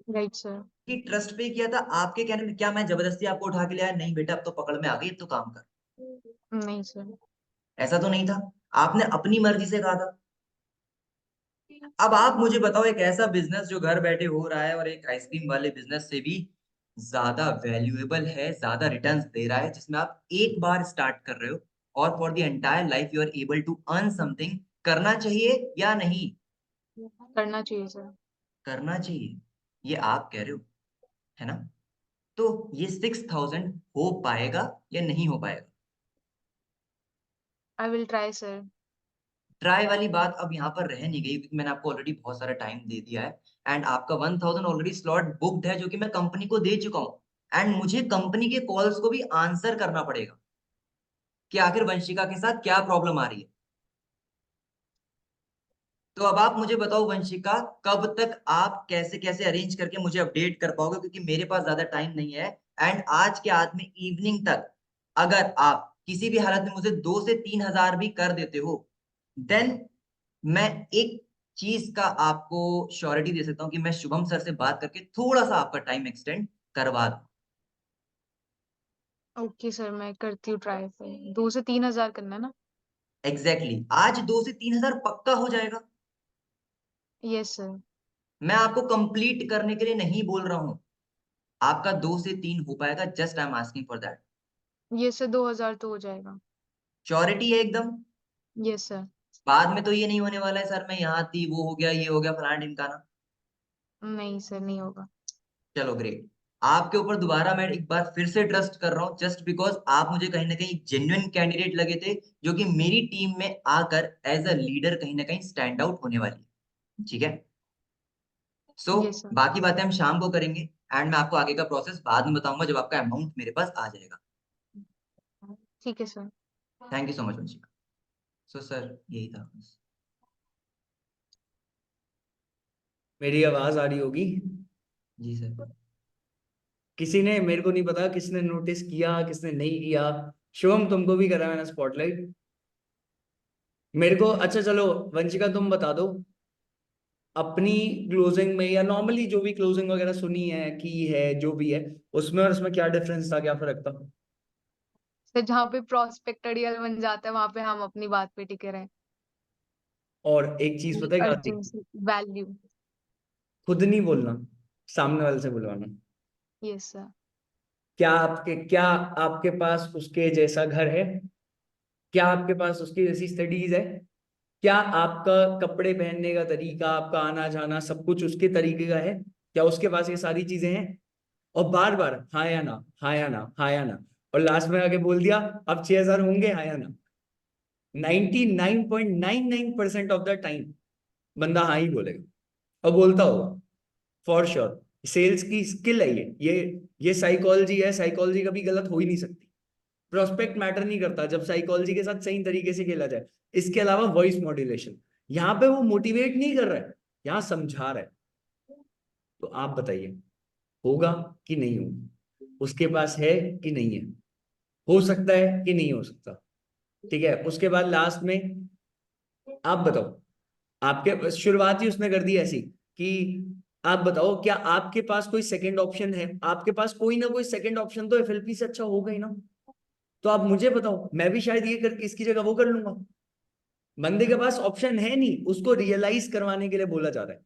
Right sir. कि ट्रस्ट पे किया था आपके कहने में, क्या मैं जबरदस्ती आपको उठा के लाया? नहीं बेटा, अब तो पकड़ में आ गई, अब तो काम कर। नहीं सर। ऐसा तो नहीं था, आपने अपनी मर्जी से कहा था। अब आप मुझे बताओ, एक ऐसा बिजनेस जो घर बैठे हो रहा है और एक आइसक्रीम वाले बिजनेस से भी ज्यादा वैल्यूएबल है, ज्यादा रिटर्न्स दे रहा है, जिसमें आप एक बार स्टार्ट कर रहे हो और for the entire life you are able to earn something, करना चाहिए या नहीं? करना चाहिए सर। करना चाहिए, ये आप कह रहे हो, है ना? तो ये 6,000 हो पाएगा या नहीं हो पाएगा? I will try sir. Try वाली बात अब यहाँ पर रह नहीं गई, क्योंकि मैंने आपको ऑलरेडी बहुत सारा टाइम दे दिया है, एंड आपका 1,000 ऑलरेडी स्लॉट बुक्ड है, जो कि मैं कंपनी को दे चुका हूँ, एंड मुझे कंपनी के कॉल्स को भी आंसर करना पड़ेगा कि आखिर वंशिका के साथ क्या प्रॉब्लम आ रही है। तो अब आप मुझे बताओ वंशिका, कब तक आप कैसे कैसे अरेंज करके मुझे अपडेट कर पाओगे, क्योंकि मेरे पास ज्यादा टाइम नहीं है, एंड आज के आज में इवनिंग तक अगर आप किसी भी हालत में मुझे 2 से 3 हजार भी कर देते हो, देन मैं एक चीज का आपको श्योरिटी दे सकता हूं कि मैं शुभम सर से बात करके थोड़ा सा आपका टाइम एक्सटेंड करवा दूं। ओके सर, मैं करती हूँ ट्राई फिर। 2 से 3 हजार करना है ना? Exactly exactly. आज 2 से 3 हजार पक्का हो जाएगा। Yes sir. मैं आपको कंप्लीट करने के लिए नहीं बोल रहा हूं, आपका 2 से 3 हो पाएगा, just I am asking for that. Yes sir, 2000 तो हो जाएगा। श्योरिटी है एकदम? Yes sir. बाद में तो ये नहीं होने वाला है सर मैं यहाँ थी, वो हो गया, ये हो गया, फलाना ढिमकाना। नहीं सर, नहीं होगा। चलो ग्रेट। आपके ऊपर दोबारा मैं एक बार फिर से ट्रस्ट कर रहा हूँ, जस्ट बिकॉज आप मुझे कहीं ना कहीं जेन्युइन कैंडिडेट लगे थे, जो कि मेरी टीम में आकर एज अ लीडर कहीं ना कहीं स्टैंड आउट होने वाली है। ठीक है। So yes sir. बाकी बातें हम शाम को करेंगे, एंड मैं आपको आगे का प्रोसेस बाद में बताऊंगा जब आपका अमाउंट मेरे पास आ जाएगा। ठीक है sir. Thank you so much Vanshika. So sir यही था बस। मेरी आवाज आ रही होगी? जी सर। किसी ने, मेरे को नहीं पता किसने नोटिस किया किसने नहीं किया। शिवम तुमको भी करा मैंने स्पॉटलाइट मेरे को। अच्छा चलो वंशिका तुम बता दो, अपनी क्लोजिंग में या नॉर्मली जो भी क्लोजिंग वगैरह सुनी है की है जो भी है, उसमें और इसमें क्या डिफरेंस था, क्या फर्क था? सर जहाँ पे प्रोस्पेक्ट अड़ियल बन जाता है, वहां पे हम अपनी बात पे टिके रहे। और एक चीज पता है क्या थी? Urgent value. खुद नहीं बोलना, सामने वाले से बुलवाना। Yes sir. क्या आपके पास उसके जैसा घर है? क्या आपके पास उसकी जैसी स्टडीज है? क्या आपका कपड़े पहनने का तरीका, आपका आना जाना सब कुछ उसके तरीके का है? क्या उसके पास ये सारी चीजें हैं? और बार बार हाँ या ना, हाँ या ना, हाँ या ना, और लास्ट में आके बोल दिया अब 6,000 होंगे, हाँ या ना। 99.99% ऑफ द टाइम बंदा हाँ ही बोलेगा और बोलता होगा फॉर श्योर। सेल्स की स्किल है ये साइकोलॉजी है, साइकोलॉजी कभी गलत हो ही नहीं सकती। प्रोस्पेक्ट मैटर नहीं करता जब साइकोलॉजी के साथ सही तरीके से खेला जाए। इसके अलावा वॉइस मॉड्यूलेशन, यहाँ पे वो मोटिवेट नहीं कर रहा है, यहाँ समझा रहा है। तो आप बताइए, होगा कि नहीं होगा? उसके पास है कि नहीं है? हो सकता है कि नहीं हो सकता? ठीक है, उसके बाद लास्ट में आप बताओ। आपके शुरुआत ही उसने कर दी ऐसी कि आप बताओ क्या आपके पास कोई सेकंड ऑप्शन है? आपके पास कोई ना कोई सेकंड ऑप्शन तो एफएलपी से अच्छा होगा ही ना। तो आप मुझे बताओ, मैं भी शायद ये करके इसकी जगह वो कर लूंगा। बंदे के पास ऑप्शन है नहीं, उसको रियलाइज करवाने के लिए बोला जा रहा है।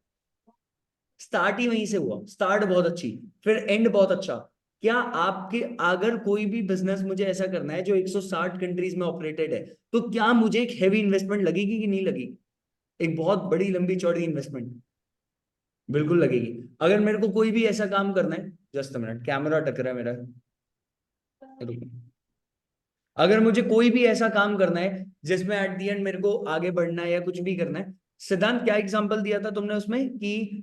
स्टार्ट ही वहीं से हुआ, स्टार्ट बहुत अच्छी, फिर एंड बहुत अच्छा। क्या आपके, अगर कोई भी बिजनेस मुझे ऐसा करना है जो 160 कंट्रीज में ऑपरेटेड है, तो क्या मुझे एक हैवी इन्वेस्टमेंट लगेगी कि नहीं लगेगी? एक बहुत बड़ी लंबी चौड़ी इन्वेस्टमेंट बिल्कुल लगेगी। अगर मेरे को कोई भी ऐसा काम करना है, जस्ट मिनट कैमरा टकरा है मेरा, रुको। अगर मुझे कोई भी ऐसा काम करना है जिसमें एट दी एंड मेरे को आगे बढ़ना है या कुछ भी करना है, सिद्धांत क्या एग्जांपल दिया था तुमने उसमें कि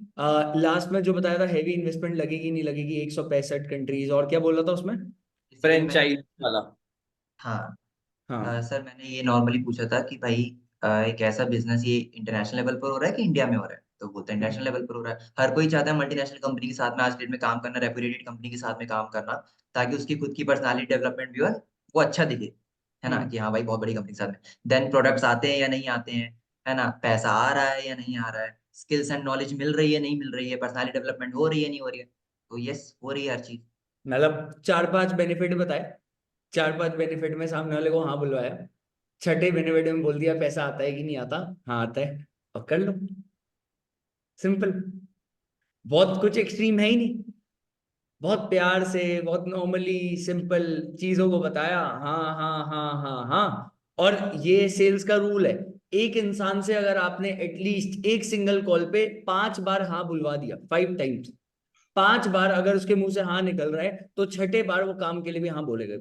लास्ट में जो बताया था हैवी इन्वेस्टमेंट लगेगी नहीं लगेगी, 165 कंट्रीज, और क्या बोला था उसमें? इसके लिए मैंने, फ्रेंचाइज वाला। हाँ हाँ। सर मैंने ये नॉर्मली पूछा था कि भाई एक ऐसा बिजनेस ये इंटरनेशनल लेवल पर हो रहा है कि इंडिया में हो रहा है, तो बोलते हैं इंटरनेशनल लेवल पर हो रहा है। हर कोई चाहता है मल्टीनेशनल कंपनी के साथ में आज डेट में काम करना, रेपुटेड कंपनी के साथ में काम करना, ताकि उसकी खुद की पर्सनालिटी डेवलपमेंट भी हो, वो अच्छा दिखे, है ना, हम्म। कि हाँ भाई बहुत बड़ी कंपनी के साथ में। देन प्रोडक्ट्स आते हैं या नहीं आते हैं, है ना, पैसा आ रहा है या नहीं आ रहा है, स्किल्स एंड नॉलेज मिल रही है नहीं मिल रही है, पर्सनालिटी डेवलपमेंट हो रही है नहीं हो रही है। तो यस, हो रही है हर चीज। मतलब 4-5 बेनिफिट बताए, 4-5 बेनिफिट में सामने वाले को हाँ बुलवाया, छठे बेनिफिट में बोल दिया पैसा आता है कि नहीं आता, हाँ आता है, और कर लो। सिंपल। बहुत कुछ एक्सट्रीम है ही नहीं, बहुत प्यार से बहुत नॉर्मली सिंपल चीजों को बताया, हाँ हाँ हाँ हाँ हाँ। और ये सेल्स का रूल है, एक इंसान से अगर आपने एटलीस्ट एक सिंगल कॉल पे 5 बार हाँ बुलवा दिया, 5 टाइम्स, 5 बार अगर उसके मुंह से हाँ निकल रहा है, तो छठे बार वो काम के लिए भी हाँ बोलेगा।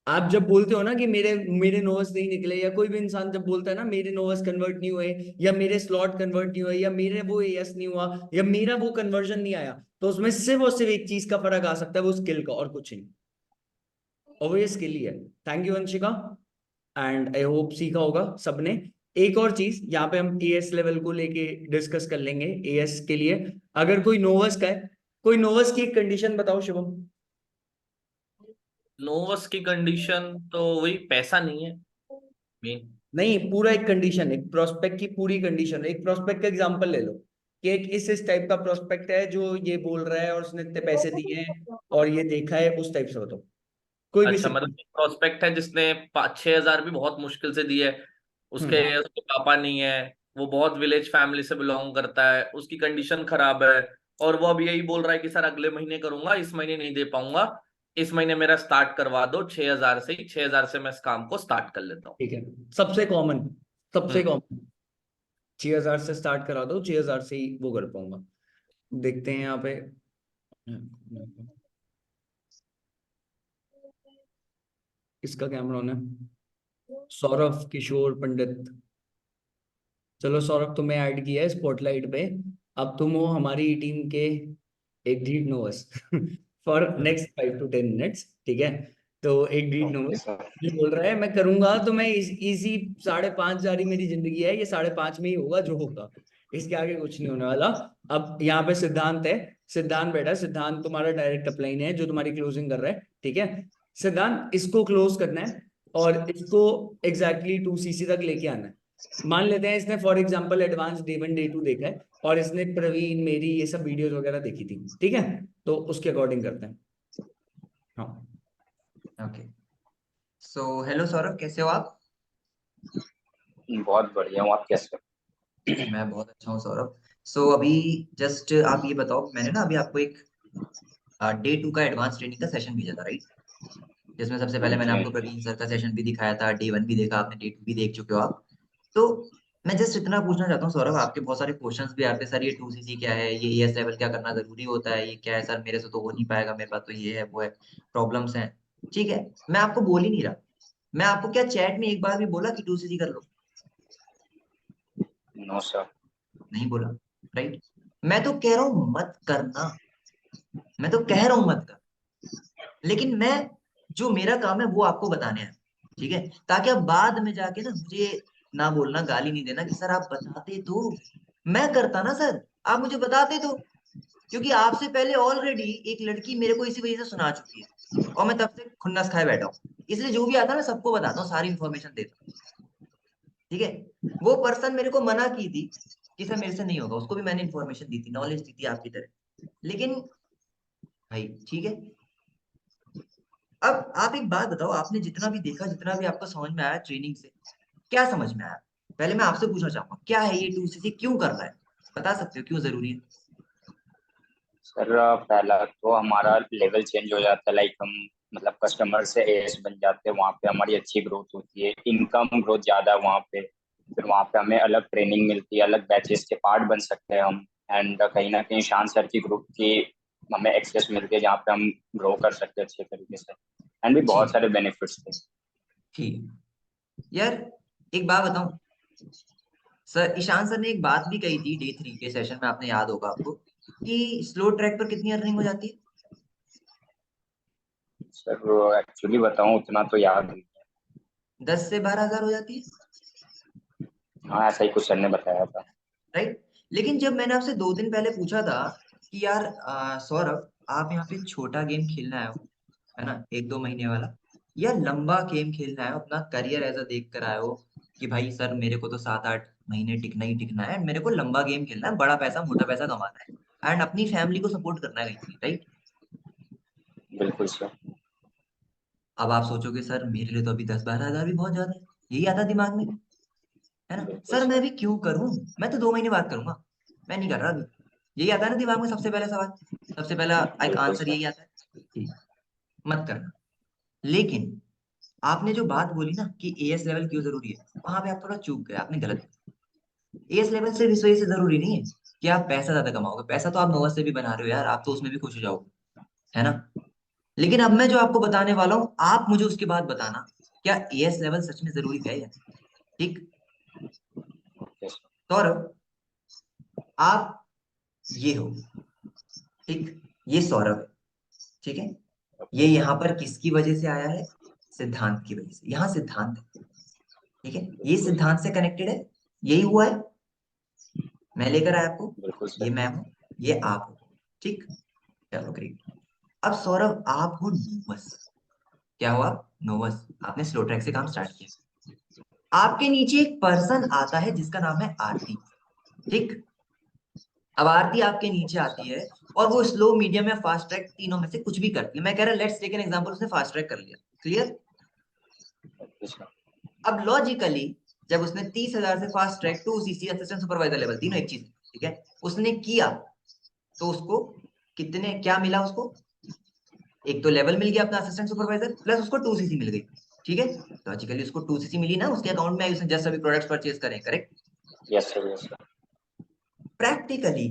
आप जब बोलते हो ना कि मेरे मेरे नोव्स नहीं निकले, या कोई भी इंसान जब बोलता है ना मेरे नोव्स कन्वर्ट नहीं हुए, या मेरे स्लॉट कन्वर्ट नहीं हुए, या मेरे वो एएस नहीं हुआ, या मेरा वो कन्वर्जन नहीं आया, तो उसमें सिर्फ और सिर्फ एक चीज का फर्क आ सकता है, वो स्किल का, और कुछ नहीं। और वो ये स्किल ही है। Thank you Vanshika, and I hope सीखा होगा सबने। एक और चीज यहाँ पे हम एएस लेवल को लेके डिस्कस कर लेंगे। एएस के लिए अगर कोई नोवस का है, कोई नोवस की एक कंडीशन बताओ शिवम। नोवस की कंडीशन तो वही पैसा नहीं है मेन। नहीं, पूरा एक कंडीशन, एक प्रोस्पेक्ट की पूरी कंडीशन, एक प्रोस्पेक्ट का एग्जांपल ले लो कि एक इस टाइप का प्रोस्पेक्ट है जो ये बोल रहा है और उसने इतने पैसे दिए हैं और ये देखा है, उस टाइप से बताओ कोई भी अच्छा, मतलब सिंपल। प्रोस्पेक्ट है जिसने 5-6 हजार भी बहुत मुश्किल से दिए, उसके हम्म। उसके पापा नहीं है, वो बहुत विलेज फैमिली से बिलोंग करता है, उसकी कंडीशन खराब है, और वो अब यही बोल रहा है कि सर अगले महीने करूंगा, इस महीने नहीं दे पाऊंगा, इस महीने मेरा स्टार्ट करवा दो 6,000 से ही, 6,000 से मैं इस काम को स्टार्ट कर लेता हूँ। ठीक है, सबसे कॉमन, सबसे हम्म। कॉमन 6,000 से स्टार्ट करा दो, 6,000 से ही वो कर पाऊंगा। देखते हैं यहाँ पे। किसका कैमरा ऑन है? सौरभ किशोर पंडित। चलो सौरभ, तुम्हें ऐड किया है स्पॉटलाइट पे। अब तुम हो हमारी टीम के एक लीड नोवस फॉर नेक्स्ट 5 to 10 मिनट्स, ठीक है? तो एक लीड ओके नोवस सर। ये बोल रहा है मैं करूंगा तो मैं इसी 5.5 जारी मेरी जिंदगी है, ये 5.5 में ही होगा जो होगा, इसके आगे कुछ नहीं होने वाला। अब यहाँ पे सिद्धांत है, सिद्धांत बैठा है। सिद्धांत तुम्हारा डायरेक्ट अपलाइन है जो तुम्हारी क्लोजिंग कर रहा है, ठीक है? सिद्धांत, इसको क्लोज करना है और इसको एग्जैक्टली 2cc तक लेके आना है। मान लेते हैं इसने for example advance day 1 day 2 देखा है और इसने प्रवीण मेरी ये सब वीडियोस वगैरह देखी थी, ठीक है? तो उसके अकॉर्डिंग करते हैं। हाँ, ओके। सो हेलो सौरभ, कैसे हो आप? बहुत बढ़िया हूँ, आप कैसे हो? मैं बहुत अच्छा हूँ सौरभ। सो अभी जस्ट आप ये बताओ, मैंने ना अभी आपको एक डे 2 का एडवांस ट्रेनिंग का सेशन भेजा था, राइट? जिसमें सबसे पहले मैंने जी आपको प्रवीण सर का सेशन भी दिखाया था, डे 1 भी देखा आपने, डे 2 भी देख चुके हो आप। तो मैं जस्ट इतना पूछना चाहता हूँ सौरभ, आपके बहुत सारे क्वेश्चंस भी आते हैं, सर ये 2cc क्या है, ये एएस लेवल क्या करना जरूरी होता है, ये क्या है सर, मेरे से तो हो नहीं पाएगा, मेरे पास तो ये है वो है, प्रॉब्लम्स हैं। ठीक है, मैं आपको बोल ही नहीं रहा, मैं आपको क्या चैट में एक बार भी बोला कि 2cc कर लो? No sir. नहीं बोला, राइट? मैं तो कह रहा हूँ मत करना, मैं तो कह रहा हूँ मत कर, लेकिन मैं जो मेरा काम है वो आपको बताने हैं, ठीक है? ताकि आप बाद में जाके ना मुझे ना बोलना, गाली नहीं देना कि सर आप बताते तो, मैं करता ना सर, आप मुझे बताते तो। क्योंकि आपसे पहले ऑलरेडी एक लड़की मेरे को इसी वजह से सुना चुकी है और मैं तब से खुन्नस खाए बैठा हूँ, इसलिए जो भी आता है मैं सबको बताता हूँ, सारी इन्फॉर्मेशन देता हूँ, ठीक है? वो पर्सन मेरे को मना की थी कि सर मेरे से नहीं होगा, उसको भी मैंने इन्फॉर्मेशन दी थी, नॉलेज दी थी आपकी तरह, लेकिन भाई ठीक है। अब आप एक बात बताओ, आपने जितना भी देखा, जितना भी आपको समझ में आया ट्रेनिंग से, क्या समझ में आया? पहले मैं आपसे पूछना चाहूंगा, क्या है ये 2cc, क्यों कर रहा है, बता सकते हो क्यों जरूरी है? सर पहला तो हमारा लेवल चेंज हो जाता है, लाइक हम मतलब कस्टमर से एएस बन जाते हैं, वहाँ पे हमारी अच्छी ग्रोथ होती है, इनकम ग्रोथ ज्यादा है वहाँ पे। फिर वहाँ पे हमें अलग ट्रेनिंग मिलती है, अलग बैचेस के पार्ट बन सकते हैं हम। एंड कहीं ना कहीं शान सर की ग्रुप की हमें एक्सेस मिलती है जहाँ पे हम ग्रो कर सकते हैं अच्छे तरीके से। एंड भी बहुत ठीक, सारे बेनिफिट्स थे। ठीक यार, एक बात बताऊं, सर ईशान सर ने एक बात भी कही थी डे 3 के सेशन में, आपने याद होगा आपको, कि स्लो ट्रैक पर कितनी अर्निंग हो जाती है? सर एक्चुअली बताऊँ उतना तो याद नहीं है। 10 से 12 हजार हो जाती है, हाँ ऐसा ही कुछ सर ने बताया था। राइट? लेकिन जब मैंने आपसे 2 दिन पहले पूछा था कि यार सौरभ, आप यहाँ पे छोटा गेम खेलना है ना, 1-2 महीने वाला, या लंबा गेम खेलना है, अपना करियर ऐसा देख कर आए हो कि भाई सर मेरे को तो 7-8 महीने टिकना ही टिकना है, मेरे को लंबा गेम खेलना है, बड़ा पैसा मोटा पैसा कमाना है एंड अपनी फैमिली को सपोर्ट करना है कहीं, राइट? बिल्कुल सर। अब आप सोचोगे सर मेरे लिए तो अभी 10-12 हजार भी बहुत ज्यादा है, यही आता दिमाग में, है ना? बिल्कुल सर मैं सर। अभी क्यों करूं, मैं तो 2 महीने बाद करूंगा, मैं नहीं कर रहा अभी, यही आता है ना दिमाग में सबसे पहला सवाल, सबसे पहला एक बिल्कुल आंसर सर। यही आता है, ठीक, मत करना। लेकिन आपने जो बात बोली ना कि एएस लेवल क्यों जरूरी है, वहां पे आप थोड़ा चूक गए, आपने गलत। एएस लेवल सिर्फ इस वजह से जरूरी नहीं है कि आप पैसा ज्यादा कमाओगे, पैसा तो आप नोवा से भी बना रहे हो यार, आप तो उसमें भी खुश हो जाओगे, है ना? लेकिन अब मैं जो आपको बताने वाला हूँ, आप मुझे उसके बाद बताना, क्या एएस लेवल सच में जरूरी है या नहीं? ठीक? Okay sir. सौरभ, आप ये हो, ठीक, ये सौरभ है, ठीक है? ये यहाँ पर किसकी वजह से आया है? सिद्धांत की वजह से, यहाँ सिद्धांत है, ठीक है? ये बिल्कुल सिद्धांत से कनेक्टेड है, यही हुआ है, मैं लेकर आया आपको, बिल्कुल ये सर। मैं हूं, ये आप हो, ठीक? चलो ग्रेट। अब सौरभ, आप हो नोवस, क्या हुआ? नोवस, आपने स्लो ट्रैक से काम स्टार्ट किया, आपके नीचे एक पर्सन आता है जिसका नाम है आरती, ठीक? अब आरती आपके नीचे आती है और वो स्लो, मीडियम या फास्ट ट्रैक तीनों में से कुछ भी करती है, मैं कह रहा लेट्स टेक एन एग्जांपल, उसने फास्ट ट्रैक कर लिया, क्लियर? Okay sir. अब लॉजिकली जब उसने 30,000 से fast track 2cc assistant supervisor level, तीनों एक चीज, ठीक है, उसने किया, तो उसको कितने क्या मिला उसको? एक तो लेवल मिल गया अपना असिस्टेंट सुपरवाइजर, प्लस उसको 2cc मिल गई, ठीक है। लॉजिकली उसको 2cc मिली ना, उसके अकाउंट में आई, उसने जस्ट अभी प्रोडक्ट्स परचेज करें, correct. Yes sir, yes sir. Practically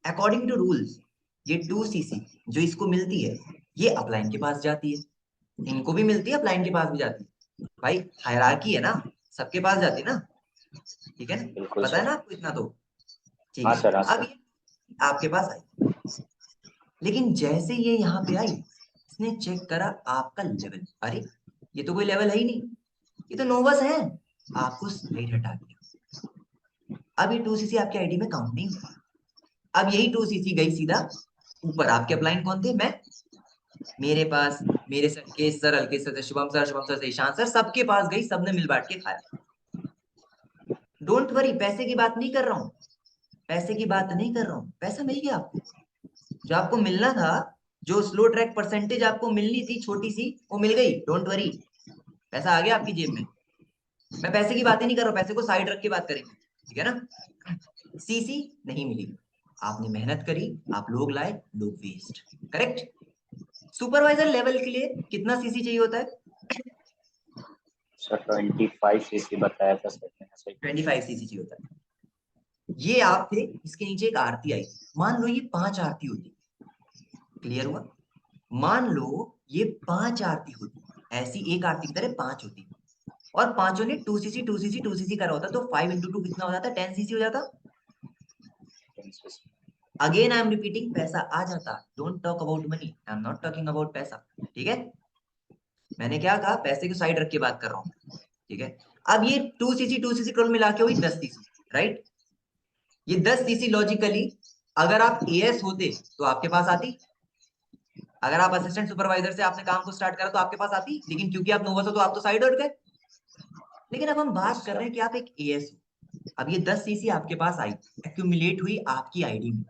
according to rules ये 2cc जो इसको मिलती है ये अपलाइन के पास जाती है, इनको भी मिलती है, अपलाइन के पास भी जाती है। भाई हायरार्की है ना, सबके पास जाती है ना, ठीक है ना, बिल्कुल पता है सर। ना आपको इतना तो, ठीक हाँ है। सर, हाँ अब सर। ये आपके पास आई, लेकिन जैसे ये यहाँ पे आई, इसने चेक करा आपका लेवल, अरे ये तो कोई लेवल है ही नहीं, ये तो नोवस है, आपको साइड हटा दिया। अब ये 2cc आपके आईडी में काउंट नहीं हुआ। अब यही 2cc गई सीधा ऊपर, आपके अपलाइन कौन थे, मैं, मेरे पास, मेरे सर के सर, अलके सर, शुभम सर से ईशान सर, सबके पास गई, सबने मिल बांट के खाया। डोंट वरी, पैसे की बात नहीं कर रहा हूँ, पैसे की बात नहीं कर रहा हूँ, पैसा मिल गया आपको, जो आपको मिलना था, जो स्लो ट्रैक परसेंटेज आपको मिलनी थी छोटी सी, वो मिल गई, डोंट वरी, पैसा आ गया आपकी जेब में। मैं पैसे की बात ही नहीं कर रहा हूँ, पैसे को साइड रख के बात करेंगे, ठीक है ना। सीसी नहीं मिली, आपने मेहनत करी, आप लोग लाए, लोग वेस्ट, करेक्ट। सुपरवाइजर लेवल के लिए कितना सीसी चाहिए होता है, सर 25cc बताया था सर ने, सही। 25cc चाहिए होता है। ये आप थे, इसके नीचे एक आरती आई, मान लो ये 5 आरती होती, क्लियर हुआ, मान लो ये 5 आरती होती, ऐसी एक आरती की तरह 5 होती, और पांचों ने 2cc 2cc 2cc करा होता, तो 5 इंटू 2 कितना हो जाता, 10cc हो जाता। 10cc। Again I am repeating, पैसा आ जाता, don't talk about money, I am not talking about पैसा, ठीक है। मैंने क्या कहा, पैसे को साइड रख के बात कर रहा हूँ, ठीक है। अब ये 2cc कुल मिला के हुई 10cc, राइट। ये 10cc लॉजिकली अगर आप एएस होते तो आपके पास आती, अगर आप असिस्टेंट सुपरवाइजर से आपने काम को स्टार्ट करा तो आपके पास आती, लेकिन क्योंकि आप नोवस हो तो आप तो साइड हट गए। लेकिन अब हम बात कर रहे हैं कि आप एक एएस हो, अब ये 10cc आपके पास आई, एक्यूमुलेट हुई आपकी आईडी में,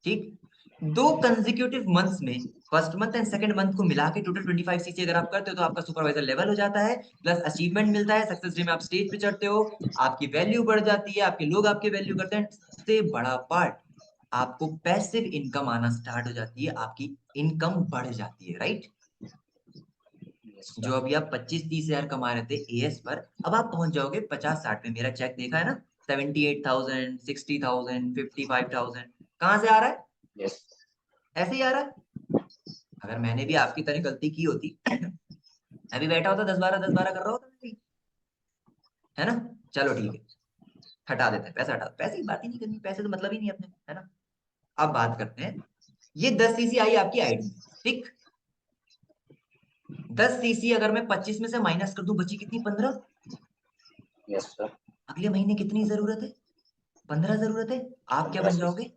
ठीक। 2 कंसेक्यूटिव मंथ्स में, first month and second month को मिला के टोटल 25cc अगर आप करते हो तो आपका सुपरवाइजर लेवल हो जाता है, प्लस अचीवमेंट मिलता है, सक्सेस डे में आप स्टेज पे चढ़ते हो, आपकी वैल्यू बढ़ जाती है, आपके लोग आपके वैल्यू करते हैं, सबसे बड़ा पार्ट, आपको पैसिव इनकम आना स्टार्ट हो जाती है, आपकी इनकम बढ़ जाती है, राइट। यस जो सर। अभी आप 25-30 हजार कमा रहे थे एएस पर, अब आप पहुंच जाओगे 50-60 में, मेरा चेक देखा है ना, 78,000, 60,000, 55,000, कहाँ से आ रहा है, यस। ऐसे ही आ रहा है। अगर मैंने भी आपकी तरह गलती की होती, अभी बैठा होता 10-12 कर रहा होता मैं भी, है ना। चलो ठीक है, हटा देते हैं, पैसा हटा, पैसे की बात ही नहीं करनी, पैसे तो मतलब ही नहीं अपने, है ना। अब बात करते हैं, ये 10cc आई आपकी आईडी, ठीक। 10cc अगर मैं 25 में से माइनस कर दूं, बची कितनी, 15। Yes sir. अगले महीने कितनी जरूरत है, 15 जरूरत है, आप क्या बन 15cc जाओगे,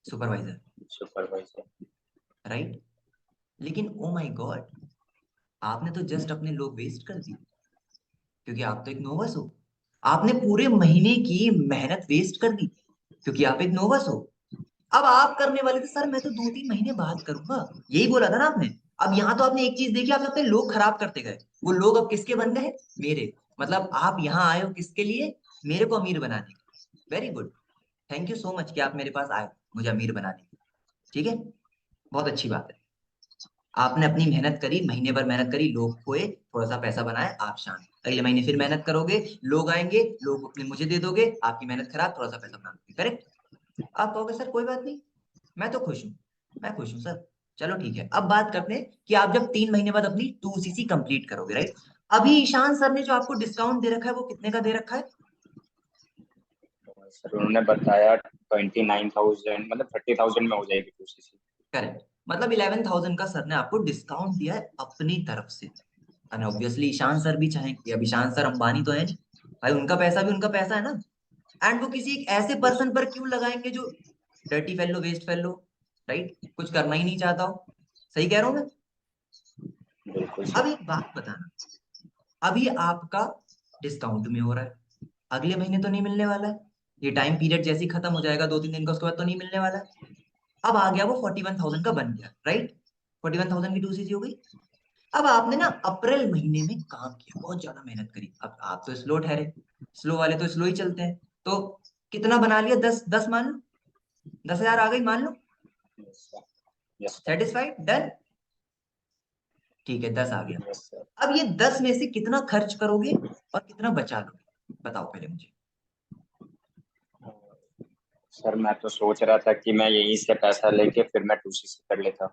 सुपरवाइजर, सुपरवाइजर। राइट। लेकिन ओ माय गॉड, आपने तो जस्ट अपने लोग वेस्ट कर दिए, क्योंकि आप तो एक नोवस हो, आपने पूरे महीने की मेहनत वेस्ट कर दी, क्योंकि आप एक नोवस हो। अब आप करने वाले थे, सर मैं तो 2-3 महीने बात करूंगा, यही बोला था ना आपने। अब यहाँ तो आपने एक चीज देखी, आप अपने लोग खराब करते गए, वो लोग अब किसके बन गए, मेरे, मतलब आप यहाँ आए हो किसके लिए, मेरे को अमीर बनाने के। Very good, thank you so much कि आप मेरे पास आए मुझे अमीर बनाने के, ठीक है, बहुत अच्छी बात है। आपने अपनी मेहनत करी, महीने भर मेहनत करी, लोग खोए, थोड़ा सा पैसा बनाए, आप शांत, अगले महीने फिर मेहनत करोगे, लोग आएंगे, लोग अपने मुझे दे दोगे, आपकी मेहनत खराब, थोड़ा सा पैसा बना दोगे, करेक्ट। आप कहोगे सर कोई बात नहीं, मैं तो खुश हूँ, मैं खुश हूँ सर। चलो ठीक है, अब बात करते हैं कि आप जब 3 महीने बाद अपनी 2cc कंप्लीट करोगे, राइट। अभी ईशान सर ने जो आपको डिस्काउंट दे रखा है वो कितने का दे रखा है, सर उन्होंने बताया 29,000, मतलब 30,000 में हो जाएगी 2cc। करेक्ट, मतलब 11,000 का सर ने आपको डिस्काउंट दिया है अपनी तरफ से। एंड ऑब्वियसली ईशान सर भी चाहेंगे, अब ईशान सर अंबानी तो है नहीं, भाई उनका पैसा भी उनका पैसा है ना, एंड वो किसी एक ऐसे पर्सन पर क्यों लगाएंगे जो dirty fellow, waste fellow, right, कुछ करना ही नहीं चाहता हो, सही कह रहा हूं मैं। बिल्कुल अब सर। एक बात बताना, अभी आपका डिस्काउंट में हो रहा है, अगले महीने तो नहीं मिलने वाला है, ये टाइम पीरियड जैसे ही खत्म हो जाएगा 2-3 दिन का, उसके बाद तो नहीं मिलने वाला है। अब आ गया वो 41,000 का बन गया, राइट, 41,000 की 2cc हो गई। अब आपने ना अप्रैल महीने में काम किया, बहुत ज्यादा मेहनत करी, अब आप तो स्लो ठहरे, स्लो वाले तो स्लो ही चलते हैं, तो कितना बना लिया, 10 मान लो, 10,000 आ गई मान लो, yes sir. Yes sir. Satisfied, done. ठीक है 10 आ गया। Yes sir. अब ये 10 में से कितना खर्च करोगे और कितना बचा लोगे, बताओ पहले मुझे। सर मैं तो सोच रहा था कि मैं यहीं से पैसा लेके फिर मैं 2CC कर लेता।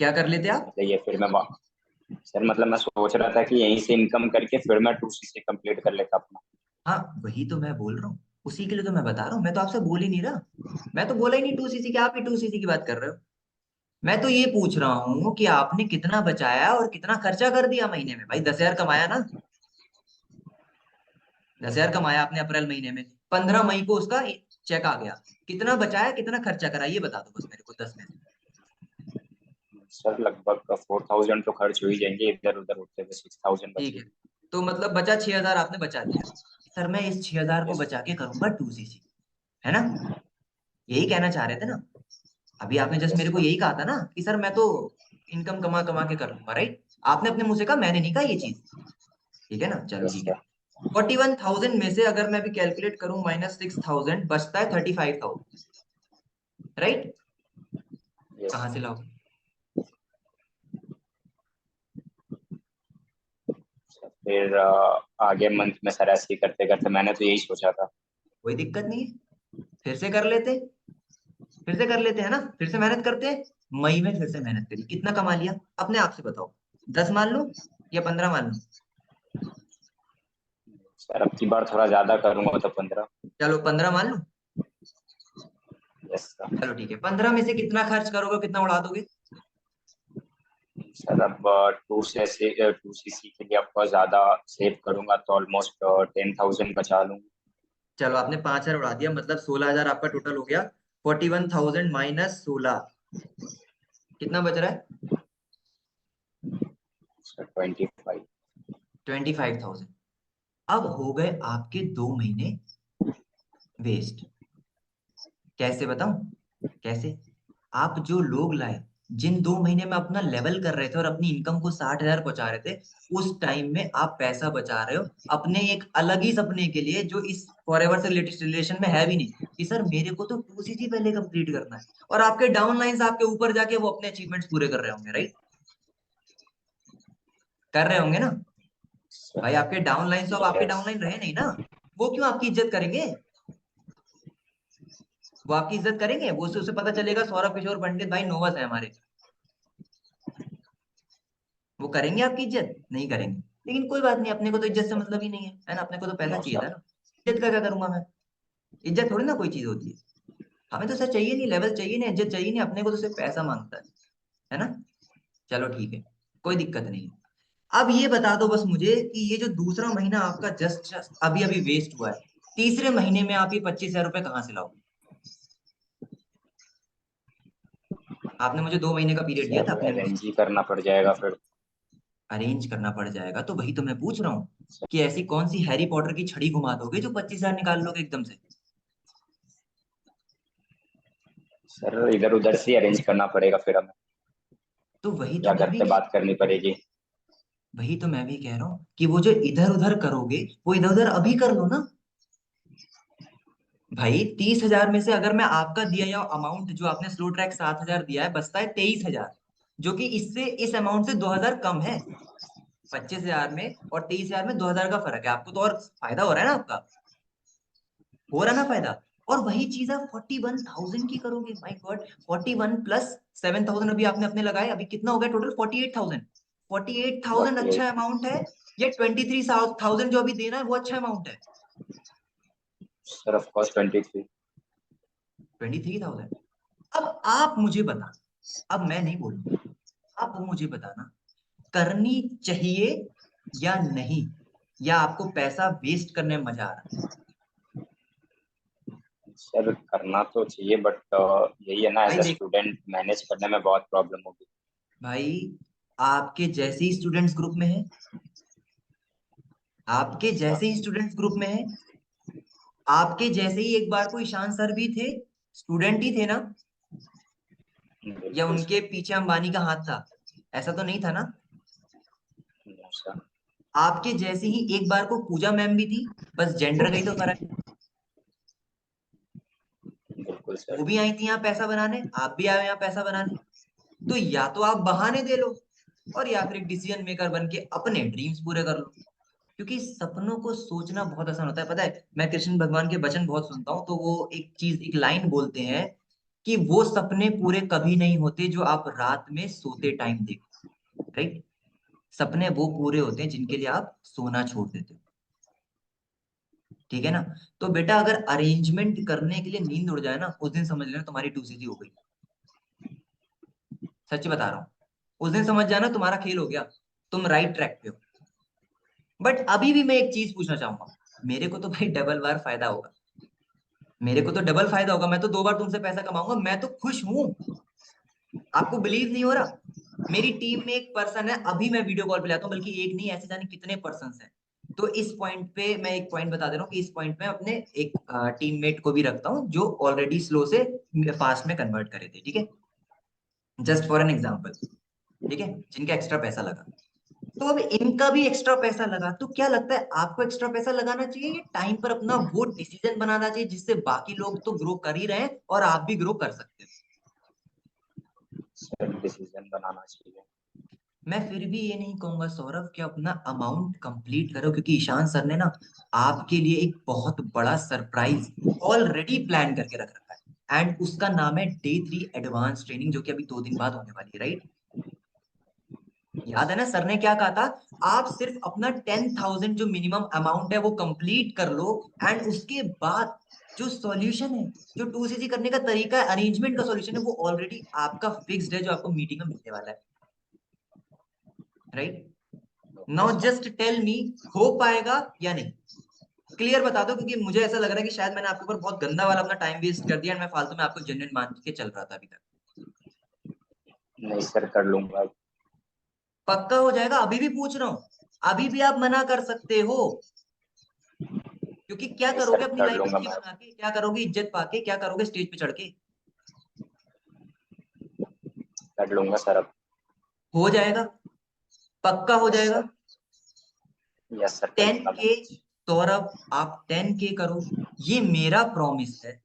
क्या कर लेते आप? मतलब ये फिर मैं सर मतलब मैं सोच रहा था कि यहीं से इनकम करके फिर मैं 2CC कंप्लीट कर लेता अपना। हाँ वही तो मैं बोल रहा हूँ, उसी के लिए तो मैं बता रहा हूँ, मैं तो आपसे बोल ही नहीं रहा। मैं तो बोला ही नहीं 2 सीसी की, आप ही 2 सीसी की बात कर रहे हो। मैं तो ये पूछ रहा हूँ कि आपने कितना बचाया और कितना खर्चा कर दिया महीने में। भाई 10,000 कमाया ना, 10,000 कमाया आपने अप्रैल महीने में, 15 मई को उसका चेक आ गया, कितना बचाया कितना खर्चा करा ये बता दो बस मेरे को 10 में से। सर लगभग 4,000 तो खर्च हो ही जाएंगे, इधर उधर होते हुए 6,000 ठीक है, बचेंगे। तो मतलब बचा 6,000 आपने बचा दिया। सर मैं इस 6,000 को यस बचा के करूंगा 2 सीसी, है ना? यही कहना चाह रहे थे ना? अभी आपने जस्ट यस मेरे को सर। यही कहा था ना कि सर मैं तो इनकम कमा कमा के कर लूंगा, राइट? आपने अपने मुंह से कहा, मैंने नहीं कहा ये चीज। ठीक है ना, चलो यस ठीक है। सर। 41,000 में से अगर मैं भी कैलकुलेट करूं -6,000 बचता है 35,000, राइट? यस। कहाँ से लाओगे? फिर आगे मंथ में सर ऐसे ही करते करते मैंने तो यही सोचा था। कोई दिक्कत नहीं है, फिर से कर लेते, फिर से कर लेते हैं ना, फिर से मेहनत करते हैं। मई में फिर से मेहनत करी, कितना कमा लिया अपने आप से बताओ? 10 मान लो या 15 मान लो? सर अब की बार थोड़ा ज्यादा करूंगा तो 15। चलो 15 मान लो। Yes sir. चलो ठीक है, 15 में से कितना खर्च करोगे, कितना उड़ा दोगे? सर अब 2CC के लिए आपको ज्यादा सेव करूंगा तो ऑलमोस्ट 10,000 बचा लूंगा। चलो आपने 5,000 उड़ा दिया, मतलब 16,000 आपका टोटल हो गया। 41,000 -16, कितना बच रहा है? सर 25। 25,000। अब हो गए आपके 2 महीने वेस्ट। कैसे बताऊं कैसे? आप जो लोग लाए, जिन 2 महीने में अपना लेवल कर रहे थे और अपनी इनकम को 60,000 पहुंचा रहे थे, उस टाइम में आप पैसा बचा रहे हो अपने एक अलग ही सपने के लिए, जो इस फॉरएवर से लेटेस्ट रिलेशन में है भी नहीं, कि सर मेरे को तो 2 सीसी पहले कंप्लीट करना है। और आपके डाउन लाइंस आपके ऊपर जाके वो अपने अचीवमेंट्स पूरे कर रहे होंगे, राइट? कर रहे होंगे ना? भाई आपके डाउन लाइन तो अब आपके यस। डाउन लाइन रहे नहीं ना, वो क्यों आपकी इज्जत करेंगे? वो आपकी इज्जत करेंगे? वो से उसे पता चलेगा सौरभ किशोर पंडित भाई नोवस है हमारे, वो करेंगे आपकी इज्जत? नहीं करेंगे। लेकिन कोई बात नहीं, अपने को तो इज्जत से मतलब ही नहीं है ना? अपने को तो पैसा नो चाहिए था सर। ना। इज्जत का क्या करूंगा मैं? इज्जत थोड़ी ना कोई चीज होती है। हमें तो सर चाहिए नहीं, लेवल चाहिए नहीं, इज्जत चाहिए नहीं, अपने को तो सिर्फ पैसा मांगता है ना? चलो ठीक है, कोई दिक्कत नहीं है। अब ये बता दो बस मुझे कि ये जो दूसरा महीना आपका जस्ट अभी अभी वेस्ट हुआ है, तीसरे महीने में आप ये 25,000 रुपए कहाँ से लाओगे? आपने मुझे 2 महीने का पीरियड दिया था सर अपने मुंह से। अरेंज ही करना पड़ जाएगा फिर। अरेंज करना पड़ जाएगा, तो वही तो मैं पूछ रहा हूँ कि ऐसी कौन सी हैरी पॉटर की छड़ी घुमा दोगे जो 25,000 निकाल लोगे एकदम से? सर इधर उधर से अरेंज करना पड़ेगा फिर हमें, तो वही तो या मैं घर भी पे कह बात करनी पड़ेगी। वही तो मैं भी कह रहा हूँ कि वो जो इधर उधर करोगे, वो इधर उधर अभी कर लो ना। भाई 30,000 में से अगर मैं आपका दिया या अमाउंट जो आपने स्लो ट्रैक 7,000 दिया है, बचता है 23,000, जो कि इससे इस अमाउंट से 2,000 कम है। 25,000 में और 23,000 में 2,000 का फर्क है, आपको तो और फायदा हो रहा है ना आपका, हो रहा है ना फायदा? और वही चीज आप 41,000 की करोगे, माय गॉड। 41 प्लस 7,000 अभी आपने अपने लगाए, अभी कितना हो गया टोटल? 48,000। 48,000 48। अच्छा अमाउंट है, या 23,000 जो अभी देना है वो अच्छा अमाउंट है? Sir of course 23। 23,000। अब आप मुझे बता, अब मैं नहीं बोलूंगा, आप मुझे बताना, करनी चाहिए या नहीं, या आपको पैसा वेस्ट करने में मजा आ रहा है? सर करना तो चाहिए बट यही है ना, भाई एज अ देख, स्टूडेंट मैनेज करने में बहुत प्रॉब्लम होगी। भाई आपके जैसे ही स्टूडेंट्स ग्रुप में है, आपके अच्छा। जैसे ही स्टूडेंट्स ग्रुप में है, आपके जैसे ही एक बार को ईशान सर भी थे, स्टूडेंट ही थे ना? या बिल्कुल उनके सर। पीछे अंबानी का हाथ था? ऐसा तो नहीं था ना? No sir. आपके जैसे ही एक बार को पूजा मैम भी थी, बस जेंडर का ही तो फर्क है। बिल्कुल वो सर। भी आई थी यहाँ पैसा बनाने, आप भी आए हो यहाँ पैसा बनाने। तो या तो आप बहाने दे लो और या फिर एक डिसीजन मेकर बन के अपने ड्रीम्स पूरे कर लो। क्योंकि सपनों को सोचना बहुत आसान होता है। पता है, मैं कृष्ण भगवान के वचन बहुत सुनता हूँ, तो वो एक चीज, एक लाइन बोलते हैं कि वो सपने पूरे कभी नहीं होते जो आप रात में सोते टाइम देखो। राइट? सपने वो पूरे होते हैं जिनके लिए आप सोना छोड़ देते हो। ठीक है ना? तो बेटा, अगर अरेंजमेंट करने के लिए नींद उड़ जाए ना, उस दिन समझ लेना तुम्हारी 2cc हो गई। सच बता रहा हूँ, उस दिन समझ जाना तुम्हारा खेल हो गया, तुम राइट ट्रैक पे हो। बट अभी भी मैं एक चीज पूछना चाहूंगा, मेरे को तो भाई डबल बार फायदा होगा, मेरे को तो डबल फायदा होगा, मैं तो 2 बार तुमसे पैसा कमाऊंगा, मैं तो खुश हूं। आपको बिलीव नहीं हो रहा? मेरी टीम में एक पर्सन है, अभी मैं वीडियो कॉल पे लाता हूँ, बल्कि एक नहीं, ऐसे जाने कितने पर्सन हैं। तो इस पॉइंट पे मैं एक पॉइंट बता दे रहा हूँ कि इस पॉइंट पे अपने एक टीममेट को भी रखता हूँ जो ऑलरेडी स्लो से फास्ट में कन्वर्ट करे थे। ठीक है? Just for an example. ठीक है? जिनका एक्स्ट्रा पैसा लगा, तो अब इनका भी एक्स्ट्रा पैसा लगा, तो क्या लगता है आपको एक्स्ट्रा पैसा लगाना चाहिए या टाइम पर अपना वो डिसीजन बनाना चाहिए जिससे बाकी लोग तो ग्रो कर ही रहे हैं और आप भी ग्रो कर सकते हो? सर डिसीजन बनाना चाहिए। मैं फिर भी ये नहीं कहूंगा सौरभ कि अपना अमाउंट कंप्लीट करो, क्योंकि ईशान सर ने ना आपके लिए एक बहुत बड़ा सरप्राइज ऑलरेडी प्लान करके रख रखा है, एंड उसका नाम है Day 3 एडवांस ट्रेनिंग, जो कि अभी 2 दिन बाद होने वाली है। राइट? याद है ना सर ने क्या कहा था? आप सिर्फ अपना 10,000 जो मिनिमम अमाउंट है वो कंप्लीट कर लो, एंड उसके बाद जो सॉल्यूशन है, जो 2cc करने का तरीका है, अरेंजमेंट का सॉल्यूशन है, वो ऑलरेडी आपका फिक्स्ड है, जो आपको मीटिंग में मिलने वाला है। Right? Now just tell me, हो पाएगा या नहीं? क्लियर बता दो, क्योंकि मुझे ऐसा लग रहा है कि शायद मैंने आपके ऊपर बहुत गंदा वाला अपना टाइम वेस्ट कर दिया, और मैं फालतू में आपको जेन्युइन मान के चल रहा था अभी तक। नहीं सर, कर लूंगा। पक्का हो जाएगा? अभी भी पूछ रहा हूँ, अभी भी आप मना कर सकते हो, क्योंकि क्या नहीं सर, करोगे अपनी कर लाइफ लूंगा अच्छी मैं। बना के, क्या करोगे इज्जत पाके, क्या करोगे स्टेज पे चढ़ के? कर लूंगा सर अब। हो जाएगा? पक्का हो यस जाएगा? सर। यस सर, कर लूंगा मैं। 10K सौरभ, आप 10K करो, ये मेरा प्रॉमिस है,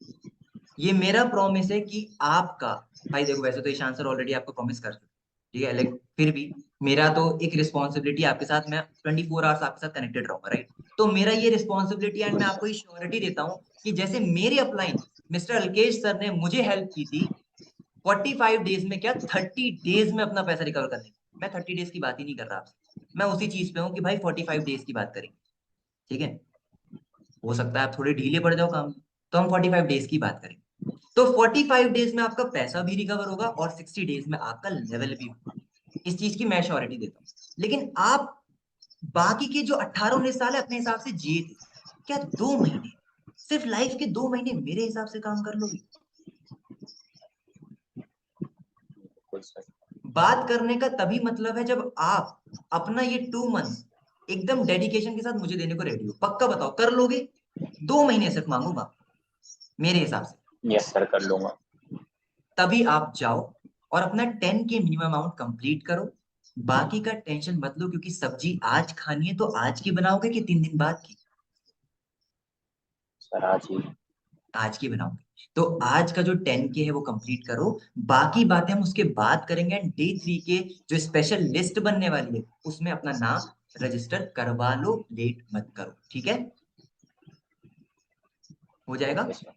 ये मेरा प्रॉमिस है कि आपका, भाई देखो वैसे तो ईशान सर ऑलरेडी आपको प्रॉमिस कर चुके, ठीक है, लेकिन फिर भी मेरा तो एक रिस्पॉन्सिबिलिटी आपके साथ, मैं 24 आवर्स आपके साथ कनेक्टेड रहूंगा। राइट? तो मेरा ये रिस्पॉन्सिबिलिटी, एंड मैं आपको ये श्योरिटी देता हूँ कि जैसे मेरे अपलाइन मिस्टर अल्केश सर ने मुझे हेल्प की थी 45 डेज में, क्या 30 डेज में अपना पैसा रिकवर करने की, मैं 30 डेज की बात ही नहीं कर रहा आपसे, मैं उसी चीज पे हूँ कि भाई 45 डेज की बात करेंगे। ठीक है? हो सकता है आप थोड़े ढीले पड़ जाओ काम में, तो हम 45 डेज की बात करेंगे। तो 45 डेज में आपका पैसा भी रिकवर होगा और 60 डेज में आपका लेवल भी होगा, इस चीज की मैं श्योरिटी देता हूँ। लेकिन आप बाकी के जो 18-19 साल है अपने हिसाब से जिए थे, क्या 2 महीने, सिर्फ लाइफ के 2 महीने मेरे हिसाब से काम कर लोगे? बिल्कुल सर। बात करने का तभी मतलब है जब आप अपना ये 2 मंथ्स एकदम डेडिकेशन के साथ मुझे देने को रेडी हो। पक्का बताओ, कर लोगे? 2 महीने सिर्फ मांगूंगा मेरे हिसाब से। यस सर, कर लूंगा। तभी आप जाओ और अपना 10K मिनिमम अमाउंट कंप्लीट करो, बाकी का टेंशन मत लो, क्योंकि सब्जी आज खानी है तो आज की बनाओगे कि 3 दिन बाद की? सर आज ही। आज की बनाओगे। तो आज का जो 10K है वो कंप्लीट करो, बाकी बातें हम उसके बाद करेंगे, एंड Day 3 के जो स्पेशल लिस्ट बनने वाली है उसमें अपना नाम रजिस्टर करवा लो, लेट मत करो। ठीक है? हो जाएगा? Okay sir.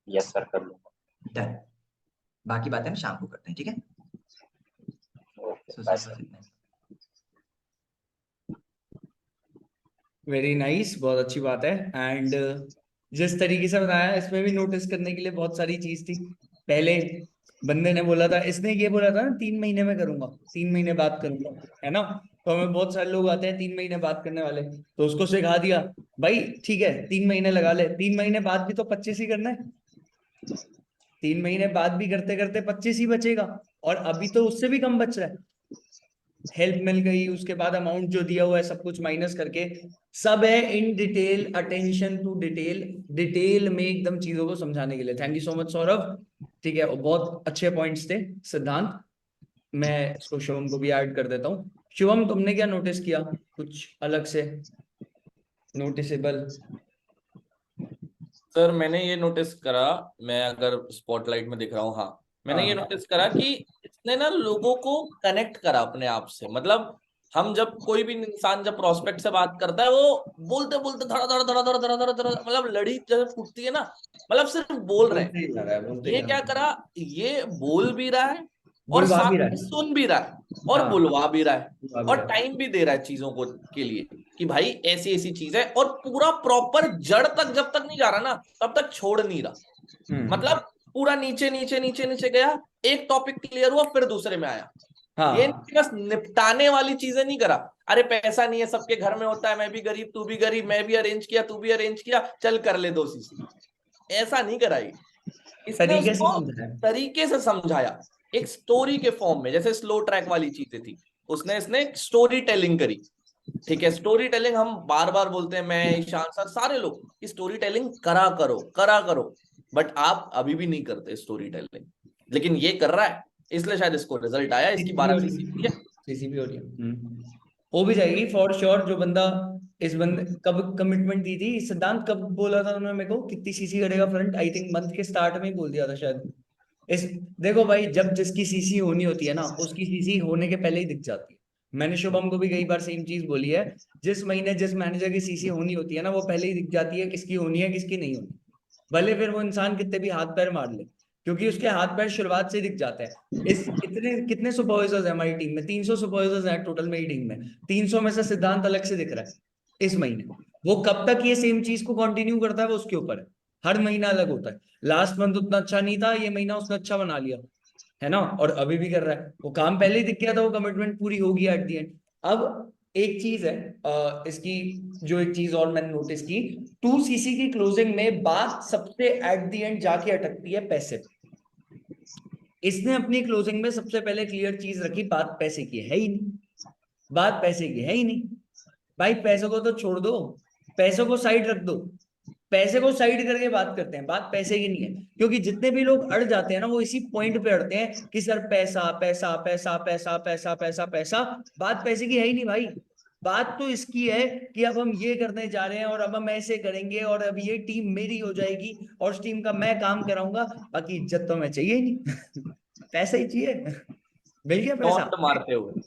यस सर, कर लूंगा। डन। बाकी बातें हम शाम को करते हैं। ठीक है? ओके, सो बाय सिर्फ बस सर। इतना ही। वेरी नाइस, बहुत अच्छी बात है। एंड जिस तरीके से बताया, इसमें भी नोटिस करने के लिए बहुत सारी चीज थी। पहले बंदे ने बोला था, इसने ये बोला था ना 3 महीने में करूंगा, 3 महीने बाद करूंगा, है ना? तो हमें बहुत सारे लोग आते हैं 3 महीने बाद करने वाले, तो उसको सिखा दिया भाई ठीक है 3 महीने लगा ले, 3 महीने बाद भी तो 25 ही करना है, 3 महीने बाद भी करते करते 25 ही बचेगा, और अभी तो उससे भी कम बच रहा है। हेल्प मिल गई, उसके बाद अमाउंट जो दिया हुआ है सब कुछ माइनस करके, सब है in detail, attention to detail, detail में एकदम चीजों को समझाने के लिए। Thank you so much Saurabh. ठीक है, और बहुत अच्छे पॉइंट्स थे सिद्धांत। मैं इसको शिवम को भी ऐड कर देता हूँ। शिवम, तुमने क्या नोटिस किया कुछ अलग से नोटिसेबल? सर मैंने ये नोटिस करा, मैं अगर स्पॉटलाइट में दिख रहा हूँ, हाँ मैंने ये हाँ नोटिस करा कि ने ना लोगों को कनेक्ट करा अपने आप से। मतलब हम जब कोई भी इंसान जब प्रोस्पेक्ट से बात करता है, वो बोलते बोलते धड़ा धड़ा धड़ा धड़ा धड़ा धड़ा धड़ा मतलब लड़ी जैसे फूटती है ना, मतलब सिर्फ बोल रहे हैं। बोलते ही जा रहा है, बोलते ये जा क्या रहा है, करा, ये बोल भी रहा है और बुलवा भी साथ रहा में है। सुन भी रहा है और हाँ, बुलवा भी रहा है बुलवा भी और रहा है। टाइम भी दे रहा है चीजों को के लिए कि भाई ऐसी ऐसी चीज है, और पूरा प्रॉपर जड़ तक जब तक नहीं जा रहा ना तब तक छोड़ नहीं रहा। मतलब पूरा नीचे नीचे नीचे नीचे गया, एक टॉपिक क्लियर हुआ फिर दूसरे में आया। ये हाँ, नहीं बस निपटाने वाली चीजें नहीं करा, अरे पैसा नहीं है सबके घर में होता है, मैं भी गरीब तू भी गरीब, मैं भी अरेंज किया तू भी अरेंज किया, चल कर ले 2 सीसी, ऐसा नहीं कराई। इसने तरीके से उसको समझाया। तरीके से समझाया, एक स्टोरी के फॉर्म में, जैसे स्लो ट्रैक वाली चीजें थी, उसने इसने स्टोरी टेलिंग करी। ठीक है, स्टोरी टेलिंग हम बार बार बोलते हैं, मैं ईशान सर सारे लोग कि स्टोरी टेलिंग करा करो, बट आप अभी भी नहीं करते स्टोरी टेलिंग, लेकिन ये कर रहा है, इसलिए शायद इसको रिजल्ट आया, इसकी सीसीपी हो 12 रही सीसी हुई है, है। सीसीपी हो रही है। हो भी जाएगी फॉर श्योर। जो बंदा, इस बंदे कब कमिटमेंट दी थी, सिद्धांत कब बोला था उन्होंने मेरे को कितनी सीसी करेगा फ्रंट? आई थिंक मंथ के स्टार्ट में ही बोल दिया था शायद। इस देखो भाई, जब जिसकी सीसी होनी होती है ना, उसकी सीसी होने के पहले ही दिख जाती है। मैंने शुभम को भी कई बार सेम चीज बोली है। जिस महीने जिस मैनेजर की सीसी होनी होती है ना, वो पहले ही दिख जाती है किसकी होनी है किसकी नहीं होनी। भले फिर वो इंसान कितने भी हाथ पैर मार ले, क्योंकि उसके हाथ पैर शुरुआत से ही दिख जाते हैं। इस इतने कितने सुपरवाइजर्स है हमारी टीम में? 300 सुपरवाइजर्स हैं टोटल मेरी टीम में। 300 में से सिद्धांत अलग से दिख रहा है इस महीने। वो कब तक ये सेम चीज को कंटिन्यू करता है वो उसके ऊपर है। हर महीना अलग होता है। लास्ट मंथ उतना अच्छा नहीं था, ये महीना उसने अच्छा बना लिया, है ना? और अभी भी कर रहा है। वो काम पहले ही दिख गया था, वो कमिटमेंट पूरी होगी एट दी एंड। अब एक चीज है, इसकी जो एक चीज और मैंने नोटिस की, 2 सीसी की क्लोजिंग में बात सबसे एट दी एंड जाके अटकती है पैसे पे। इसने अपनी क्लोजिंग में सबसे पहले क्लियर चीज रखी, बात पैसे की है ही नहीं। बात पैसे की है ही नहीं। भाई पैसों को तो छोड़ दो, पैसों को साइड रख दो। पैसे को साइड करके बात करते हैं, बात पैसे की नहीं है। क्योंकि जितने भी लोग अड़ जाते हैं ना, वो इसी पॉइंट पे अड़ते हैं कि सर पैसा पैसा पैसा पैसा पैसा पैसा पैसा। बात पैसे की है ही नहीं भाई। बात तो इसकी है कि अब हम ये करने जा रहे हैं और अब हम ऐसे करेंगे और अब ये टीम मेरी हो जाएगी और उस टीम का मैं काम कराऊंगा। बाकी इज्जत तो हमें चाहिए ही नहीं। पैसा ही चाहिए। मिल गया पैसा। टॉन्ट मारते हुए।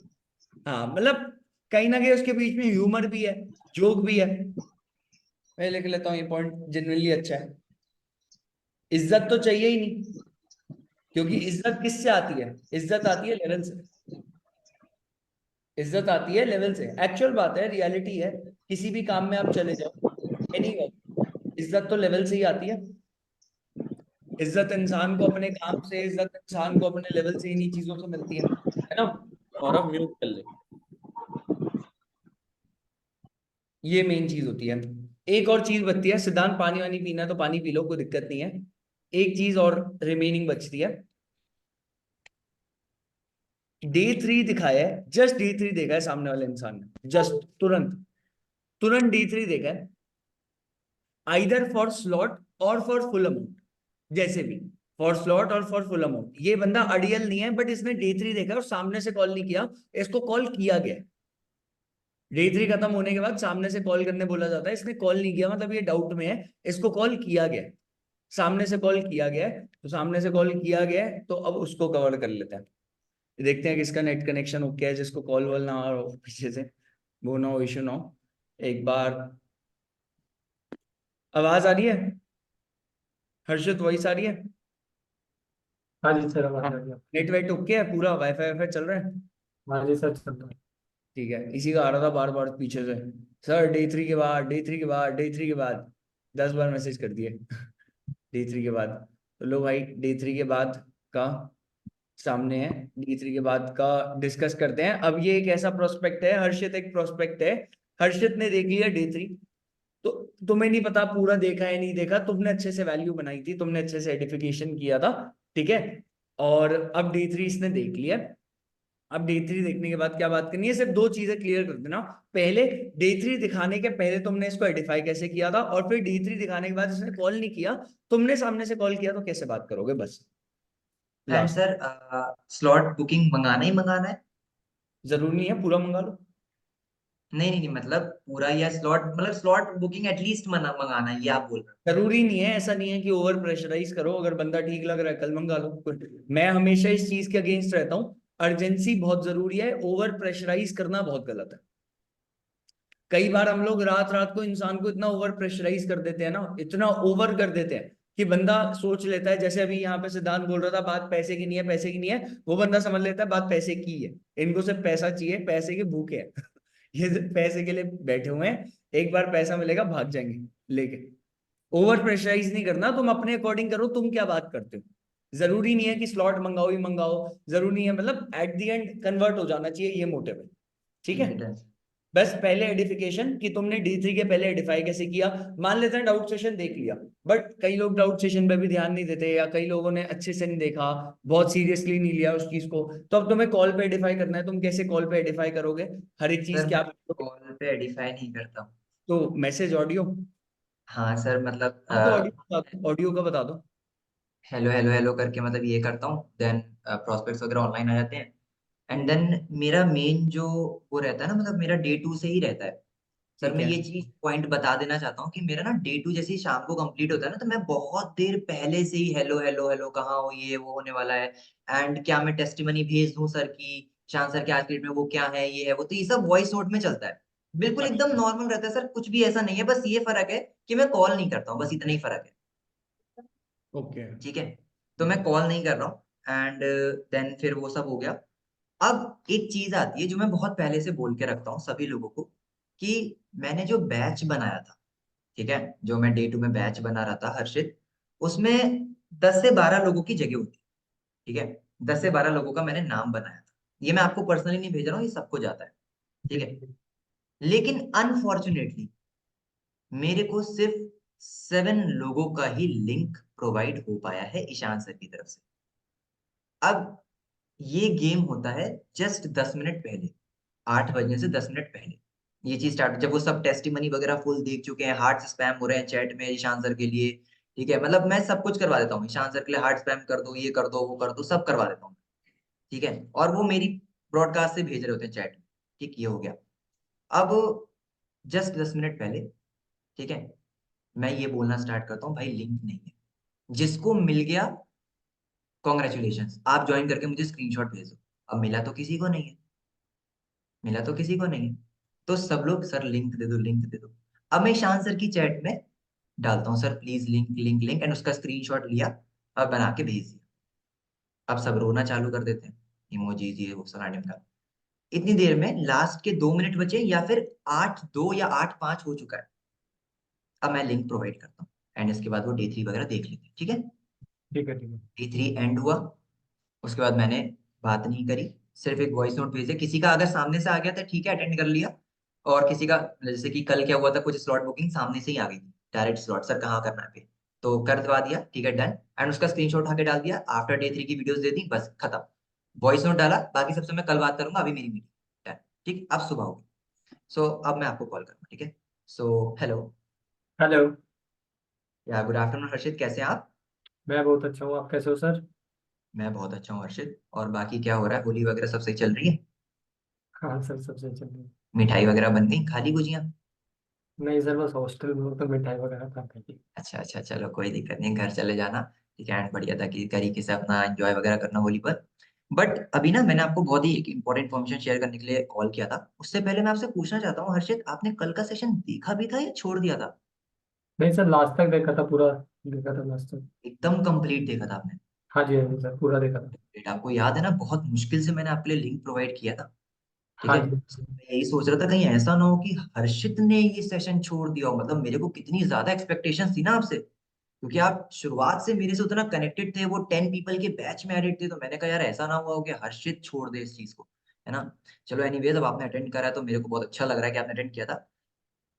हाँ, मतलब कहीं ना कहीं उसके बीच में ह्यूमर भी है, जोक भी है। मैं लिख लेता हूँ, ये पॉइंट जेन्युइनली अच्छा है। इज्जत तो चाहिए ही नहीं, क्योंकि इज्जत किससे आती है? इज्जत आती है लेवल से। इज्जत आती है लेवल से, एक्चुअल बात है, रियलिटी है। किसी भी काम में आप चले जाओ, एनी इज्जत तो लेवल से ही आती है। इज्जत इंसान को अपने काम से, इज्जत इंसान को अपने लेवल से, इन्हीं चीजों से मिलती है ना? और अब म्यूट कर ले। ये मेन चीज होती है। एक और चीज बचती है, सिद्धांत पानी वानी पीना है तो पानी पी लो, कोई दिक्कत नहीं है। एक चीज और रिमेनिंग बचती है। D3 दिखाया है, जस्ट D3 देखा है सामने वाले इंसान ने, जस्ट तुरंत तुरंत D3 देखा है, आइदर फॉर स्लॉट और फॉर फुल अमाउंट। जैसे भी, फॉर स्लॉट और फॉर फुल अमाउंट। ये बंदा अड़ियल नहीं है, बट इसने D3 देखा है और सामने से कॉल नहीं किया, इसको कॉल किया गया। D3 खत्म होने के बाद सामने से कॉल करने बोला जाता है, इसने कॉल नहीं किया, मतलब ये डाउट में है, इसको कॉल किया गया। सामने से कॉल किया गया है, तो सामने से कॉल किया गया है, तो अब उसको कवर कर लेते हैं। देखते हैं किसका नेट कनेक्शन ओके है, जिसको कॉल वॉल ना हो पीछे से, वो ना हो, इशू ना हो। एक बार आवाज आ रही है? हर्षित वॉइस आ रही है? हाँ जी सर, आवाज आ गया। नेट वेट ओके है पूरा? वाईफाई वाईफाई चल रहा है? हाँ जी सर, चल रहा है। ठीक है, इसी का आ रहा था बार बार पीछे से, सर D3 के बाद, D3 के बाद, D3 के बाद, 10 बार मैसेज कर दिए। D3 के बाद, तो लो भाई D3 के बाद का सामने है, D3 के बाद का डिस्कस करते हैं। अब ये एक ऐसा प्रोस्पेक्ट है, हर्षित एक प्रोस्पेक्ट है, हर्षित ने देख लिया D3। तो तुम्हें नहीं पता पूरा देखा है नहीं देखा, तुमने अच्छे से वैल्यू बनाई थी, तुमने अच्छे से एडिफिकेशन किया था, ठीक है। और अब D3 इसने देख लिया। अब D3 देखने के बाद क्या बात करनी है, सिर्फ 2 चीजें क्लियर कर देना। पहले, D3 दिखाने के पहले तुमने इसको एडिफाई कैसे किया था, और फिर D3 दिखाने के बाद इसने कॉल नहीं किया, तुमने सामने से कॉल किया, तो कैसे बात करोगे, बस। And last, sir, slot booking मंगाना ही मंगाना है? जरूरी नहीं है पूरा मंगा लो। नहीं, मतलब पूरा या स्लॉट, मतलब स्लॉट बुकिंग एटलीस्ट मंगाना है, ये आप बोल रहे हो? जरूरी नहीं है, ऐसा नहीं है कि ओवर प्रेशराइज करो, अगर बंदा ठीक लग रहा है कल मंगा लो। मैं हमेशा इस चीज के अगेंस्ट रहता हूँ। अर्जेंसी बहुत जरूरी है, ओवर प्रेशराइज करना बहुत गलत है। कई बार हम लोग रात रात को इंसान को इतना ओवर प्रेशराइज कर देते हैं ना, इतना ओवर कर देते हैं कि बंदा सोच लेता है, जैसे अभी यहाँ पे सिद्धांत बोल रहा था, बात पैसे की नहीं है, पैसे की नहीं है, वो बंदा समझ लेता है बात पैसे की है। इनको सिर्फ पैसा चाहिए, पैसे के भूखे हैं। ये सिर्फ पैसे के लिए बैठे हुए हैं, एक बार पैसा मिलेगा भाग जाएंगे लेके। ओवर प्रेशराइज नहीं करना, तुम अपने अकॉर्डिंग करो, तुम क्या बात करते हो। जरूरी नहीं है कि स्लॉट मंगाओ ही मंगाओ, जरूरी नहीं है, मतलब एट द एंड कन्वर्ट हो जाना चाहिए, ये मोटिव है। ठीक ठीक है। है डन। बस पहले एडिफिकेशन कि तुमने D3 के पहले एडिफाई कैसे किया। मान लेते हैं डाउट सेशन देख लिया, बट कई लोग डाउट सेशन पे भी ध्यान नहीं देते, या कई लोगों ने अच्छे से नहीं देखा, बहुत सीरियसली नहीं लिया उस चीज को। तो अब तुम्हें कॉल पे एडिफाई करना है, तुम कैसे कॉल पे एडिफाई करोगे हर एक चीज सर क्या मैं करोगे? कॉल पे एडिफाई नहीं करता हूँ। तो मैसेज ऑडियो। हाँ सर, मतलब हाँ तो ऑडियो का बता दो। हेलो हेलो हेलो करके मतलब ये करता हूँ, देन प्रोस्पेक्ट्स वगैरह ऑनलाइन आ जाते हैं। एंड देन मेरा मेन जो वो रहता है ना, मतलब मेरा डे 2 से ही रहता है। सर ठीक मैं है। ये चीज पॉइंट बता देना चाहता हूँ कि मेरा ना डे 2 जैसे ही शाम को कंप्लीट होता है ना, तो मैं बहुत देर पहले से ही हेलो हेलो हेलो कहाँ हो, ये वो होने वाला है, एंड क्या मैं टेस्टिमनी भेज दूं सर की, शान सर के आज के डेट में वो क्या है, ये है वो, तो ये सब वॉइस नोट में चलता है। बिल्कुल एकदम अच्छा। नॉर्मल रहता है सर, कुछ भी ऐसा नहीं है, बस ये फर्क है कि मैं कॉल नहीं करता हूँ, बस इतना ही फर्क है। ओके। ठीक है, तो मैं कॉल नहीं कर रहा हूँ। एंड देन फिर वो सब हो गया। अब एक चीज आती है जो मैं बहुत पहले से बोल के रखता हूँ सभी लोगों को, कि मैंने जो बैच बनाया था, ठीक है, जो मैं डे 2 में बैच बना रहा था हर्षित, उसमें 10 से 12 लोगों की जगह होती है। ठीक है, 10 से 12 लोगों का मैंने नाम बनाया था। ये मैं आपको पर्सनली नहीं भेज रहा हूँ, ये सबको जाता है। ठीक है, लेकिन अनफॉर्चुनेटली मेरे को सिर्फ 7 लोगों का ही लिंक प्रोवाइड हो पाया है ईशान सर की तरफ से। अब ये गेम होता है जस्ट 10 मिनट पहले, 8 बजने से 10 मिनट पहले ये चीज स्टार्ट, जब वो सब टेस्टिमनी वगैरह फुल देख चुके हैं, हार्ट स्पैम हो रहे हैं चैट में ईशान सर के लिए। ठीक है, मतलब मैं सब कुछ करवा देता हूँ, ईशान सर के लिए हार्ट स्पैम कर दो, ये कर दो, वो कर दो, सब करवा देता हूँ। ठीक है, और वो मेरी ब्रॉडकास्ट से भेज रहे होते हैं चैट में। ठीक, ये हो गया। अब जस्ट 10 मिनट पहले, ठीक है, मैं ये बोलना स्टार्ट करता हूँ, भाई लिंक नहीं है, जिसको मिल गया कॉन्ग्रेचुलेशन, आप ज्वाइन करके मुझे स्क्रीनशॉट भेज दो। अब मिला तो किसी को नहीं है, मिला तो किसी को नहीं है, तो सब लोग सर लिंक दे दो, लिंक दे दो। अब मैं ईशान सर की चैट में डालता हूँ, sir please link link link, and उसका स्क्रीनशॉट लिया और बना के भेज दिया। अब सब रोना चालू कर देते हैं, इमोजीज ये वो फलाने का। इतनी देर में लास्ट के 2 मिनट बचे, या फिर 8:02 या 8:05 हो चुका है। अब मैं लिंक प्रोवाइड करता हूँ, एंड इसके बाद वो डे 3 वगैरह देख लेते हैं। ठीक है, ठीक है। ठीक है। डे 3 एंड हुआ, उसके बाद मैंने बात नहीं करी, सिर्फ एक वॉइस नोट भेजे। किसी का अगर सामने से आ गया तो ठीक है, अटेंड कर लिया, और किसी का, जैसे कि कल क्या हुआ था, कुछ स्लॉट बुकिंग सामने से ही आ गई थी, डायरेक्ट स्लॉट, सर कहाँ करना है पे, तो कर दवा दिया, ठीक है डन, एंड उसका स्क्रीनशॉट उठा के डाल दिया, आफ्टर डे 3 की वीडियोस दे दी, बस खत्म। वॉइस नोट डाला, बाकी सबसे मैं कल बात करूंगा, अभी मेरी मीटिंग डन। ठीक, अब सुबह होगी। सो अब मैं आपको कॉल करूंगा, ठीक है। So hello, hello. या गुड आफ्टरनून हर्षित, कैसे हैं आप? मैं बहुत अच्छा हूँ, आप कैसे हो सर? मैं बहुत अच्छा हूँ हर्षित, और बाकी क्या हो रहा है, होली वगैरह सब सही चल रही है? हाँ सर, सब सही चल रहा है। मिठाई वगैरह बन गई, खा ली गुजिया? नहीं सर, बस हॉस्टल में हूँ तो मिठाई वगैरह खा खाती। अच्छा अच्छा, चलो कोई दिक्कत नहीं, घर चले जाना। ठीक है, एंड बढ़िया था कि तरीके से अपना एंजॉय वगैरह करना होली पर। बट अभी ना मैंने आपको बहुत ही एक इंपॉर्टेंट इन्फॉर्मेशन शेयर करने के लिए कॉल किया था। उससे पहले मैं आपसे पूछना चाहता हूँ हर्षित, आपने कल का सेशन देखा भी था या छोड़ दिया था? नहीं सर, लास्ट तक देखा था, पूरा देखा था लास्ट तक। एकदम कंप्लीट देखा था आपने? हाँ जी, हाँ जी सर, पूरा देखा था। Great, आपको याद है ना, बहुत मुश्किल से मैंने आपके लिए लिंक प्रोवाइड किया था। ठीक हाँ है, जी। मैं यही सोच रहा था कहीं ऐसा ना हो कि हर्षित ने ये सेशन छोड़ दिया हो, मतलब मेरे को कितनी ज्यादा एक्सपेक्टेशंस थी ना आपसे, क्योंकि आप शुरुआत से मेरे से उतना कनेक्टेड थे, वो 10 पीपल के बैच में एडिट थे, तो मैंने कहा यार ऐसा ना हुआ हो कि हर्षित छोड़ दे इस चीज को, है ना। चलो एनीवेज, अब आपने अटेंड करा है तो मेरे को बहुत अच्छा लग रहा है कि आपने अटेंड किया था।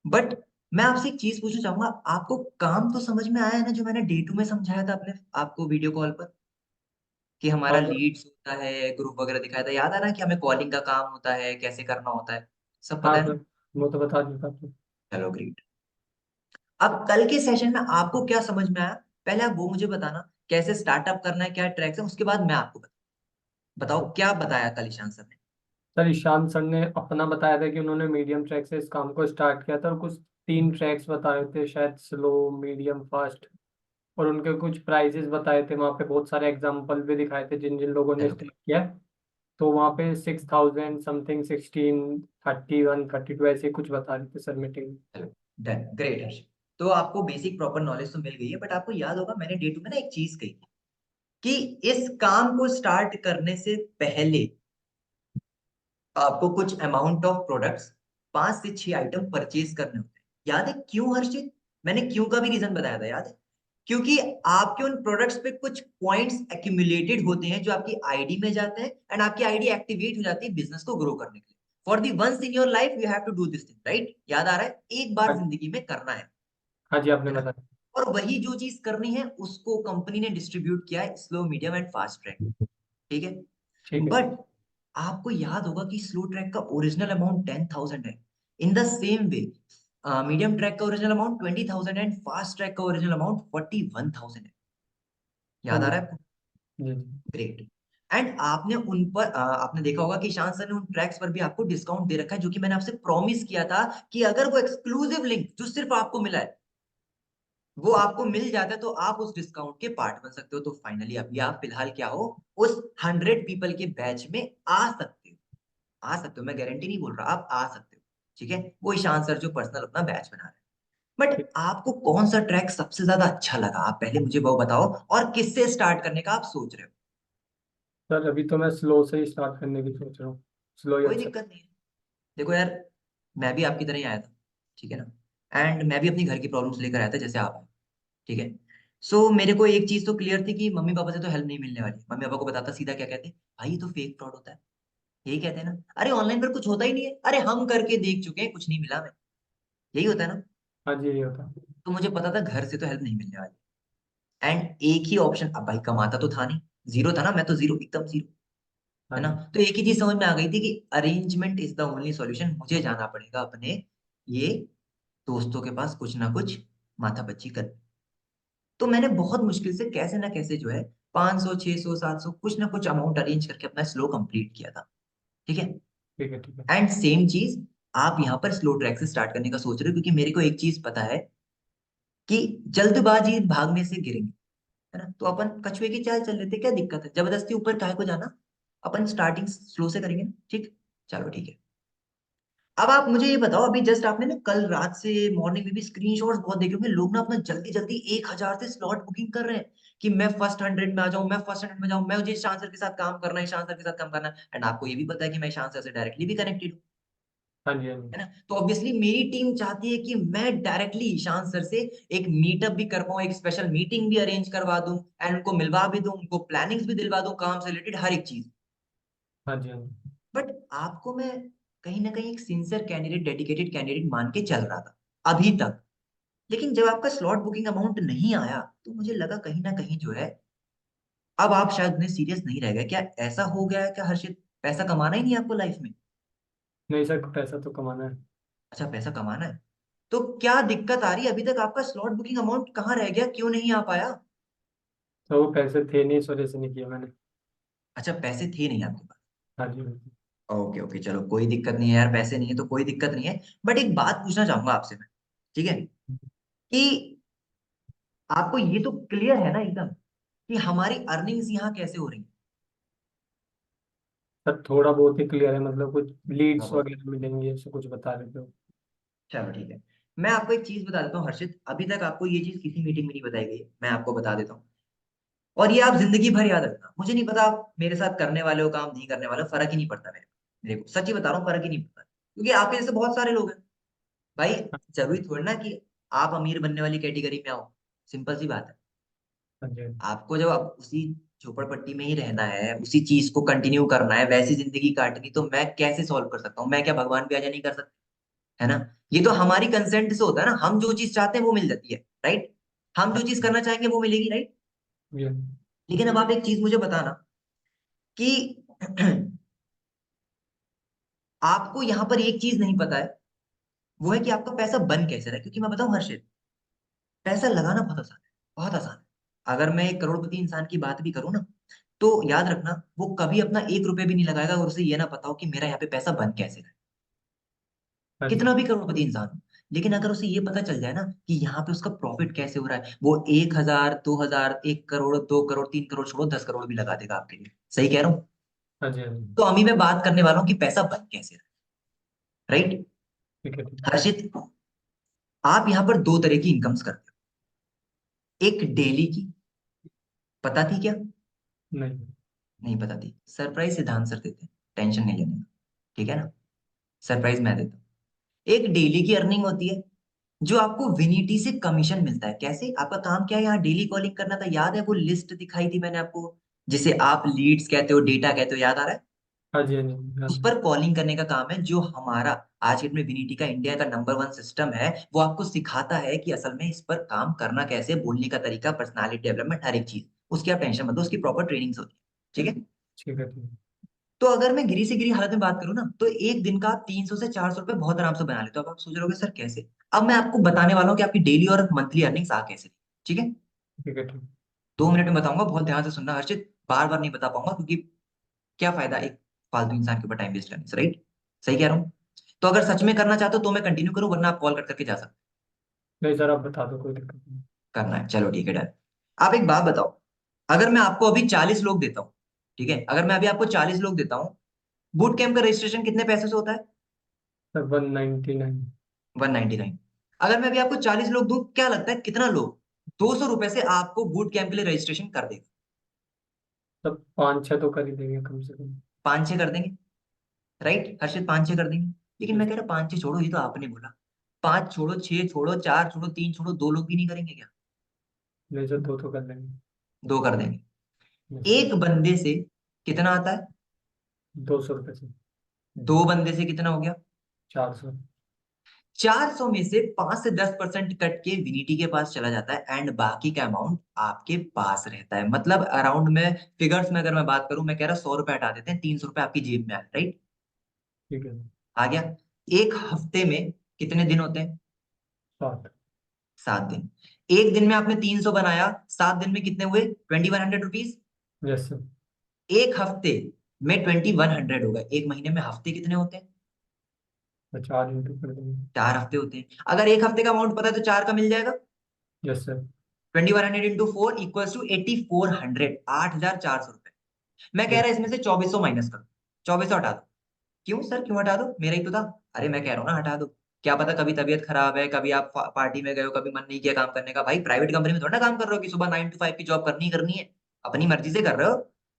बट मैं आपसे एक चीज पूछना चाहूंगा, आपको काम तो समझ में आया है ना, जो मैंने डे 2 में समझाया था अपने आपको वीडियो कॉल पर, कि हमारा हाँ सर। लीड्स होता है, ग्रुप वगैरह दिखाया था, याद है ना, कि हमें कॉलिंग का काम होता है, कैसे करना होता है, सब हाँ पता है ना? सर, वो तो बता दिया था आपको। चलो ग्रेट। अब कल के सेशन में आपको क्या समझ में आया, पहले आप वो मुझे बताना, कैसे स्टार्टअप करना है, क्या ट्रैक्स है, उसके बाद मैं आपको बताओ क्या बताया कल ईशान सर ने। सर ईशान सर ने अपना बताया था कि उन्होंने मीडियम ट्रैक से इस काम को स्टार्ट किया था, और कुछ 3 ट्रैक्स बताए थे शायद, स्लो, मीडियम, फास्ट। और उनके कुछ प्राइजेस बताए थे, वहाँ पे बहुत सारे एग्जांपल भी दिखाए थे जिन जिन लोगों ने चलो स्टार्ट किया है। तो वहाँ पे 6,000 समथिंग, 16, 31, 32 ऐसे कुछ बता रहे थे सर मीटिंग में। चलो डन, ग्रेट हर्ष। तो आपको बेसिक प्रॉपर नॉलेज तो मिल गई है, बट आपको याद होगा मैंने डे 2 में ना एक चीज कही थी कि इस काम को स्टार्ट करने से पहले आपको कुछ अमाउंट ऑफ प्रोडक्ट्स 5 से 6 आइटम परचेज करने होते हैं। याद है क्यों हर्षित? मैंने क्यों का भी रीजन बताया था, याद है? क्योंकि आपके उन प्रोडक्ट्स पे कुछ पॉइंट्स एक्यूमुलेटेड होते हैं जो आपकी आईडी में जाते हैं, एंड आपकी आईडी एक्टिवेट हो जाती है बिजनेस को ग्रो करने के लिए। For the once in your life you have to do this thing, right? याद आ रहा है? एक बार हाँ, जिंदगी में करना हाँ जी, आपने है ना? बताया। और वही जो चीज करनी है उसको कंपनी ने डिस्ट्रीब्यूट किया है slow, medium and fast track, ठीक है? ठीक है। बट आपको याद होगा कि स्लो ट्रैक का ओरिजिनल अमाउंट 10,000 है। In the same way medium track का original amount 20,000 and fast track का ओरिजिनल अमाउंट 41,000 है। हाँ याद आ जी। रहा है आपको? जी। ग्रेट। एंड आपने उन पर आपने देखा होगा कि ईशान सर ने उन ट्रैक्स पर भी आपको डिस्काउंट दे रखा है, जो कि मैंने आपसे प्रॉमिस किया था कि अगर वो एक्सक्लूसिव लिंक जो सिर्फ आपको मिला है वो आपको मिल जाता है तो आप उस डिस्काउंट के पार्ट बन सकते हो। तो फाइनली अभी आप फिलहाल क्या हो, उस 100 पीपल के बैच में आ सकते हो। आ सकते हो, मैं गारंटी नहीं बोल रहा, आप आ सकते हो, ठीक है? वो ईशान सर जो पर्सनल अपना बैच बना रहे हैं। ठीक। बट आपको कौन सा ट्रैक सबसे ज्यादा अच्छा लगा, आप पहले मुझे वो बताओ, और किससे स्टार्ट करने का आप सोच रहे हो? सर अभी तो मैं स्लो से ही स्टार्ट करने की सोच रहा हूँ। स्लो ही कोई अच्छा। दिक्कत नहीं है। देखो यार, मैं भी आपकी तरह ही आया था, ठीक है ना? एंड मैं भी अपनी घर की प्रॉब्लम्स लेकर आया था जैसे आप आए, ठीक है? सो मेरे को एक चीज तो क्लियर थी कि मम्मी पापा से तो हेल्प नहीं मिलने वाली। मम्मी पापा को बताता सीधा क्या कहते, भाई ये तो फेक फ्रॉड होता है। यही कहते हैं ना, अरे ऑनलाइन पर कुछ होता ही नहीं है, अरे हम करके देख चुके हैं, कुछ नहीं मिला हमें। यही होता है ना? हाँ जी, यही होता है। तो मुझे पता था घर से तो हेल्प नहीं मिलने वाली। एंड एक ही ऑप्शन, अब भाई कमाता तो था नहीं, जीरो था ना, मैं तो जीरो, एकदम जीरो, हाँ है ना? जी। तो एक ही चीज समझ में आ गई थी कि arrangement is the only solution. मुझे जाना पड़ेगा अपने ये दोस्तों के पास कुछ ना कुछ माथापच्ची कर। तो मैंने बहुत मुश्किल से कैसे ना कैसे जो है 500, 600, 700 कुछ ना कुछ अमाउंट अरेंज करके अपना स्लो कंप्लीट किया था, ठीक है? ठीक है। ठीक है। एंड सेम चीज आप यहाँ पर स्लो ट्रैक से स्टार्ट करने का सोच रहे हो, क्योंकि मेरे को एक चीज पता है कि जल्दबाजी भागने से गिरेंगे, है ना? तो अपन कछुए की चाल चल लेते, क्या दिक्कत है जबरदस्ती ऊपर काहे को जाना? अपन स्टार्टिंग स्लो से करेंगे ना, ठीक? चलो ठीक है। अब आप मुझे ये बताओ, अभी जस्ट आपने ना कल रात से मॉर्निंग में भी स्क्रीनशॉट्स बहुत देखे होंगे, लोग ना अपना जल्दी जल्दी 1,000 से स्लॉट बुकिंग कर रहे हैं कि मैं फर्स्ट 100 में आ जाऊं, मैं फर्स्ट 100 में जाऊं, मैं मुझे शान सर के साथ काम करना है, शान सर के साथ काम करना है। एंड आपको ये भी पता है कि मैं शान सर से डायरेक्टली भी कनेक्टेड हूँ, हाँ जी। हाँ जी। है ना? तो ऑब्वियसली मेरी टीम चाहती है कि मैं डायरेक्टली ईशान सर से एक मीटअप भी कर पाऊं, एक स्पेशल मीटिंग भी अरेंज करवा दूं, एंड उनको मिलवा भी दूं, उनको प्लानिंग्स भी दिलवा दूं, काम से रिलेटेड हर एक चीज। हाँ जी। हाँ जी। बट आपको मैं कहीं ना कहीं एक सिंसियर कैंडिडेट, डेडिकेटेड कैंडिडेट मान के चल रहा था अभी तक। लेकिन जब आपका स्लॉट बुकिंग अमाउंट नहीं आया तो मुझे लगा कहीं ना कहीं जो है अब आप शायद उन्हें सीरियस नहीं रह गए। क्या ऐसा हो गया है क्या हर्षित? पैसा कमाना ही नहीं है आपको लाइफ में? नहीं सर, पैसा तो कमाना है। अच्छा, पैसा कमाना है। तो क्या दिक्कत आ रही है? अभी तक आपका स्लॉट बुकिंग अमाउंट कहाँ रह गया, क्यों नहीं आ पाया? तो वो पैसे थे नहीं, इस वजह से नहीं किया मैंने। अच्छा, पैसे थे नहीं आपके पास? हाँ जी। हाँ जी। ओके ओके, चलो कोई दिक्कत नहीं है यार, पैसे नहीं है तो कोई दिक्कत नहीं है। बट एक बात पूछना चाहूंगा आपसे मैं, ठीक है? कि आपको ये तो क्लियर है ना एकदम कि हमारी अर्निंग्स यहाँ कैसे हो रही है? सर थोड़ा बहुत ही क्लियर है, मतलब कुछ लीड्स बहुत। वगैरह मिलेंगे, ऐसे कुछ बता रहे थे वो। चलो ठीक है। मैं आपको एक चीज बता देता हूँ हर्षित, अभी तक आपको ये चीज किसी मीटिंग में नहीं बताई गई है, मैं आपको बता देता हूँ। और ये आप जिंदगी भर याद रखना, मुझे नहीं पता आप मेरे साथ करने वाले हो काम, नहीं करने वाले हो, फर्क ही नहीं पड़ता मेरे को सच्ची बता रहा हूँ, फर्क ही नहीं पड़ता, क्योंकि आपके जैसे बहुत सारे लोग हैं भाई। जरूरी थोड़ी ना कि आप अमीर बनने वाली कैटेगरी में आओ, सिंपल सी बात है। हाँ जी। आपको जब आप उसी झोपड़पट्टी में ही रहना है, उसी चीज को कंटिन्यू करना है, वैसी जिंदगी काटनी, तो मैं कैसे सॉल्व कर सकता हूँ? मैं क्या भगवान भी आजा नहीं कर सकता, है ना? ये तो हमारी कंसेंट से होता है ना, हम जो चीज चाहते हैं वो मिल जाती है, राइट? हम जो चीज करना चाहेंगे वो मिलेगी, राइट? ये। लेकिन अब आप एक चीज मुझे बताना कि आपको यहाँ पर एक चीज नहीं पता है, वो है कि आपका पैसा बन कैसे रहा है। क्योंकि मैं बताऊं हर्षित, पैसा लगाना बहुत आसान है, बहुत आसान है। अगर मैं एक करोड़पति इंसान की बात भी करूं ना, तो याद रखना, वो कभी अपना 1 रुपए भी नहीं लगाएगा और उसे ये ना पता हो कि मेरा यहाँ पे पैसा बन कैसे रहा है, हाँ जी। कितना भी करोड़पति इंसान हो। लेकिन अगर उसे ये पता चल जाए ना कि यहाँ पे उसका प्रॉफिट कैसे हो रहा है, वो 1,000, 2,000, 1 करोड़, 2 करोड़, 3 करोड़ छोड़ो, 10 करोड़ भी लगा देगा आपके लिए। सही कह रहा हूँ? हाँ जी। हाँ जी। तो अभी मैं बात करने वाला हूँ कि पैसा बन कैसे रहा है, राइट? ठीक है, ठीक हर्षित, आप यहाँ पर 2 तरह की इनकम्स करते हो। एक डेली की, पता थी क्या? है। नहीं। नहीं पता थी। सरप्राइज सिद्धांत सर देते हैं, टेंशन नहीं लेने का, ठीक है ना? सरप्राइज मैं देता हूँ। एक डेली की अर्निंग होती है जो आपको विनिटी से कमीशन मिलता है। कैसे? आपका काम क्या है? यहाँ डेली कॉलिंग करना था, याद है? वो लिस्ट दिखाई थी मैंने आपको, जिसे आप लीड्स कहते हो, डेटा कहते हो, याद आ रहा है? हाँ जी। हाँ जी। हाँ उस जी। पर कॉलिंग करने का काम है, जो हमारा आज के डेट में विनिटी का इंडिया का नंबर 1 सिस्टम है। वो आपको सिखाता है कि असल में इस पर काम करना कैसे, बोलने का तरीका, पर्सनालिटी डेवलपमेंट, हर एक चीज। उसकी आप टेंशन मत लो, उसकी प्रॉपर ट्रेनिंग होती है, ठीक है? ठीक है, ठीक है। तो अगर मैं गिरी से गिरी हालत में बात करूं ना, तो एक दिन का आप 300 से 400 रुपए बहुत आराम से बना लेते हो। अब आप सोच रहे होगे सर कैसे? अब मैं आपको बताने वाला हूँ कि आपकी डेली और मंथली अर्निंग्स आ कैसे, ठीक है? ठीक है, ठीक 2 मिनट में बताऊंगा, बहुत ध्यान से सुनना हर्षित, बार बार नहीं बता पाऊंगा, क्योंकि क्या फायदा एक फालतू इंसान के ऊपर टाइम वेस्ट करने से, राइट? सही कह रहा हूँ? तो अगर सच में करना चाहते हो तो मैं कंटिन्यू करूं, वरना आप कॉल कट करके जा सकते नहीं सर, आप बता दो, कोई दिक्कत नहीं। हो। करना है, चलो ठीक है, डन। आप एक बात बताओ, अगर मैं आपको अभी 40 लोग देता हूँ, ठीक है? अगर मैं अभी आपको 40 लोग देता हूँ, बूट कैंप का रजिस्ट्रेशन कितने पैसे से होता है? सर 199। 199। अगर मैं अभी आपको 40 लोग दूं, क्या लगता है कितना लोग 200 रुपए से आपको बूट कैंप के लिए रजिस्ट्रेशन कर देगा? सर 5-6 तो कर ही देंगे कम से कम। 5-6 कर देंगे, राइट हर्षित? 5-6 कर देंगे। लेकिन मैं यस। कह रहा 5-6 छोड़ो, ये तो आपने बोला। 5 छोड़ो, 6 छोड़ो, 4 छोड़ो, 3 छोड़ो, 2 लोग भी नहीं करेंगे क्या? नहीं सर, 2 तो कर लेंगे। 2 कर देंगे। Yes sir. एक बंदे से कितना आता है? 200 रुपये से। 2 बंदे से कितना हो गया? 400। 400 में से 5 से 10% कट के विनिटी के पास चला जाता है, एंड बाकी का अमाउंट आपके पास रहता है। मतलब अराउंड में, फिगर्स में अगर मैं बात करूं, मैं कह रहा 100 रुपए हटा देते हैं, 300 रुपए आपकी जेब में आए, राइट? ठीक है। आ गया। एक हफ्ते में कितने दिन होते हैं? 60। 7 दिन। एक दिन में आपने 300 बनाया, 7 दिन में कितने हुए? 2100 रुपीज। Yes sir. एक हफ्ते में 2100 होगा। एक महीने में हफ्ते कितने होते हैं? तो 4 इंटू कर देंगे। 4 हफ्ते होते हैं। अगर एक हफ्ते का अमाउंट पता है तो 4 का मिल जाएगा। Yes sir. 2100 × 4 = 8400, 8,400 रुपए। मैं कह यस। रहा इसमें से 2400 माइनस कर दो, 2400 हटा दो। क्यों सर, क्यों हटा दो? मेरा ही तो था। अरे मैं कह रहा हूँ ना, हटा दो। क्या पता कभी तबीयत खराब है, कभी आप पार्टी में गए हो, कभी मन नहीं किया काम करने का। भाई प्राइवेट कंपनी में थोड़ा ना काम कर रहे हो कि सुबह 9 to 5 की जॉब करनी ही करनी है। अपनी मर्जी से कर रहे हो,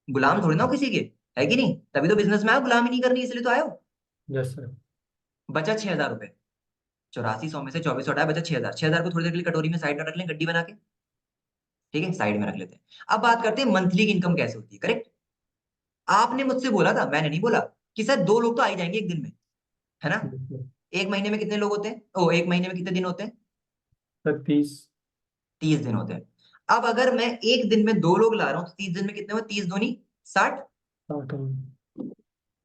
गुलाम यस थोड़ी ना सर। हो किसी के, है कि नहीं? तभी तो बिजनेस में आए, गुलामी नहीं करनी, इसलिए तो आए हो। Yes sir. बचा 6,000 रुपए। 8400 में से 2400 हटाया, बचा 6,000। 6,000 को थोड़ी देर के लिए कटोरी में साइड में रख लें, गड्डी बना के, ठीक है? साइड में रख लेते हैं। अब बात करते हैं मंथली की इनकम कैसे होती है, करेक्ट? आपने मुझसे बोला था, मैंने नहीं बोला, कि सर 2 लोग तो आ ही जाएंगे एक दिन में, है ना? Yes sir. एक महीने में कितने लोग होते हैं? ओ, एक महीने में कितने दिन होते हैं? सर 30। 30 दिन होते हैं। अब अगर मैं एक दिन में 2 लोग ला रहा हूँ तो 30 दिन में कितने हुए? 30 दूनी 60। 60 होंगे।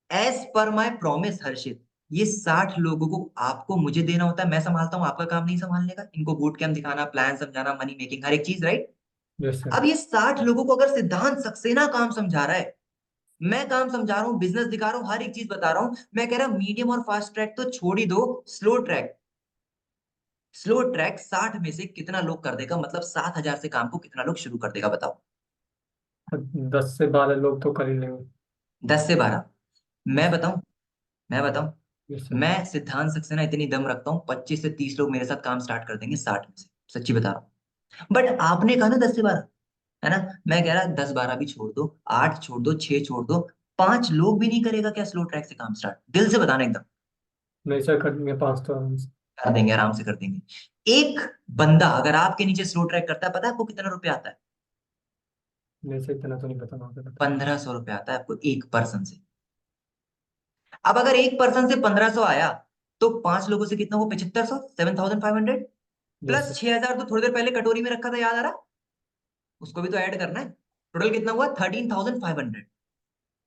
एज पर माय प्रॉमिस हर्षित, ये 60 लोगों को आपको मुझे देना होता है, मैं संभालता हूँ, आपका काम नहीं संभालने का। इनको बूट कैंप दिखाना, प्लान समझाना, मनी मेकिंग, हर एक चीज, राइट? Yes sir. अब ये 60 लोगों को अगर सिद्धांत सक्सेना काम समझा रहा है, मैं काम समझा रहा हूँ, बिजनेस दिखा रहा हूँ, हर एक चीज बता रहा हूँ, मैं कह रहा हूँ मीडियम और फास्ट ट्रैक तो छोड़ ही दो, स्लो ट्रैक। स्लो ट्रैक 60 में से कितना लोग कर देगा? मतलब 7,000 से काम को कितना लोग शुरू कर देगा, बताओ? 10 से 12 लोग तो कर ही लेंगे। 10 से 12। मैं यस। बताऊं, मैं बताऊं, यस सर। मैं सिद्धांत सक्सेना इतनी दम रखता हूँ, 25 से 30 लोग मेरे साथ काम स्टार्ट कर देंगे 60 में से, सच्ची बता रहा हूँ। बट आपने कहा ना 10 से 12, है ना? मैं कह रहा 10-12 भी छोड़ दो, 8 छोड़ दो, 6 छोड़ दो, 5 लोग भी नहीं करेगा क्या स्लो ट्रैक से काम स्टार्ट? दिल से बताना एकदम। नहीं सर, कर देंगे 5 तो आराम से। कर देंगे, आराम से कर देंगे। एक बंदा अगर आपके नीचे स्लो ट्रैक करता है, पता है आपको कितना रुपया आता है? नहीं सर, इतना तो नहीं पता, वहाँ पे बता। 1,500 रुपये आता है आपको एक पर्सन से। अब अगर एक पर्सन से 1,500 आया, तो 5 लोगों से कितना? वो 7,500, 7,500, यस प्लस सर। 6,000 तो थोड़ी देर पहले कटोरी में रखा था, याद आ रहा? उसको भी तो ऐड करना है। टोटल कितना हुआ? 13,500, यस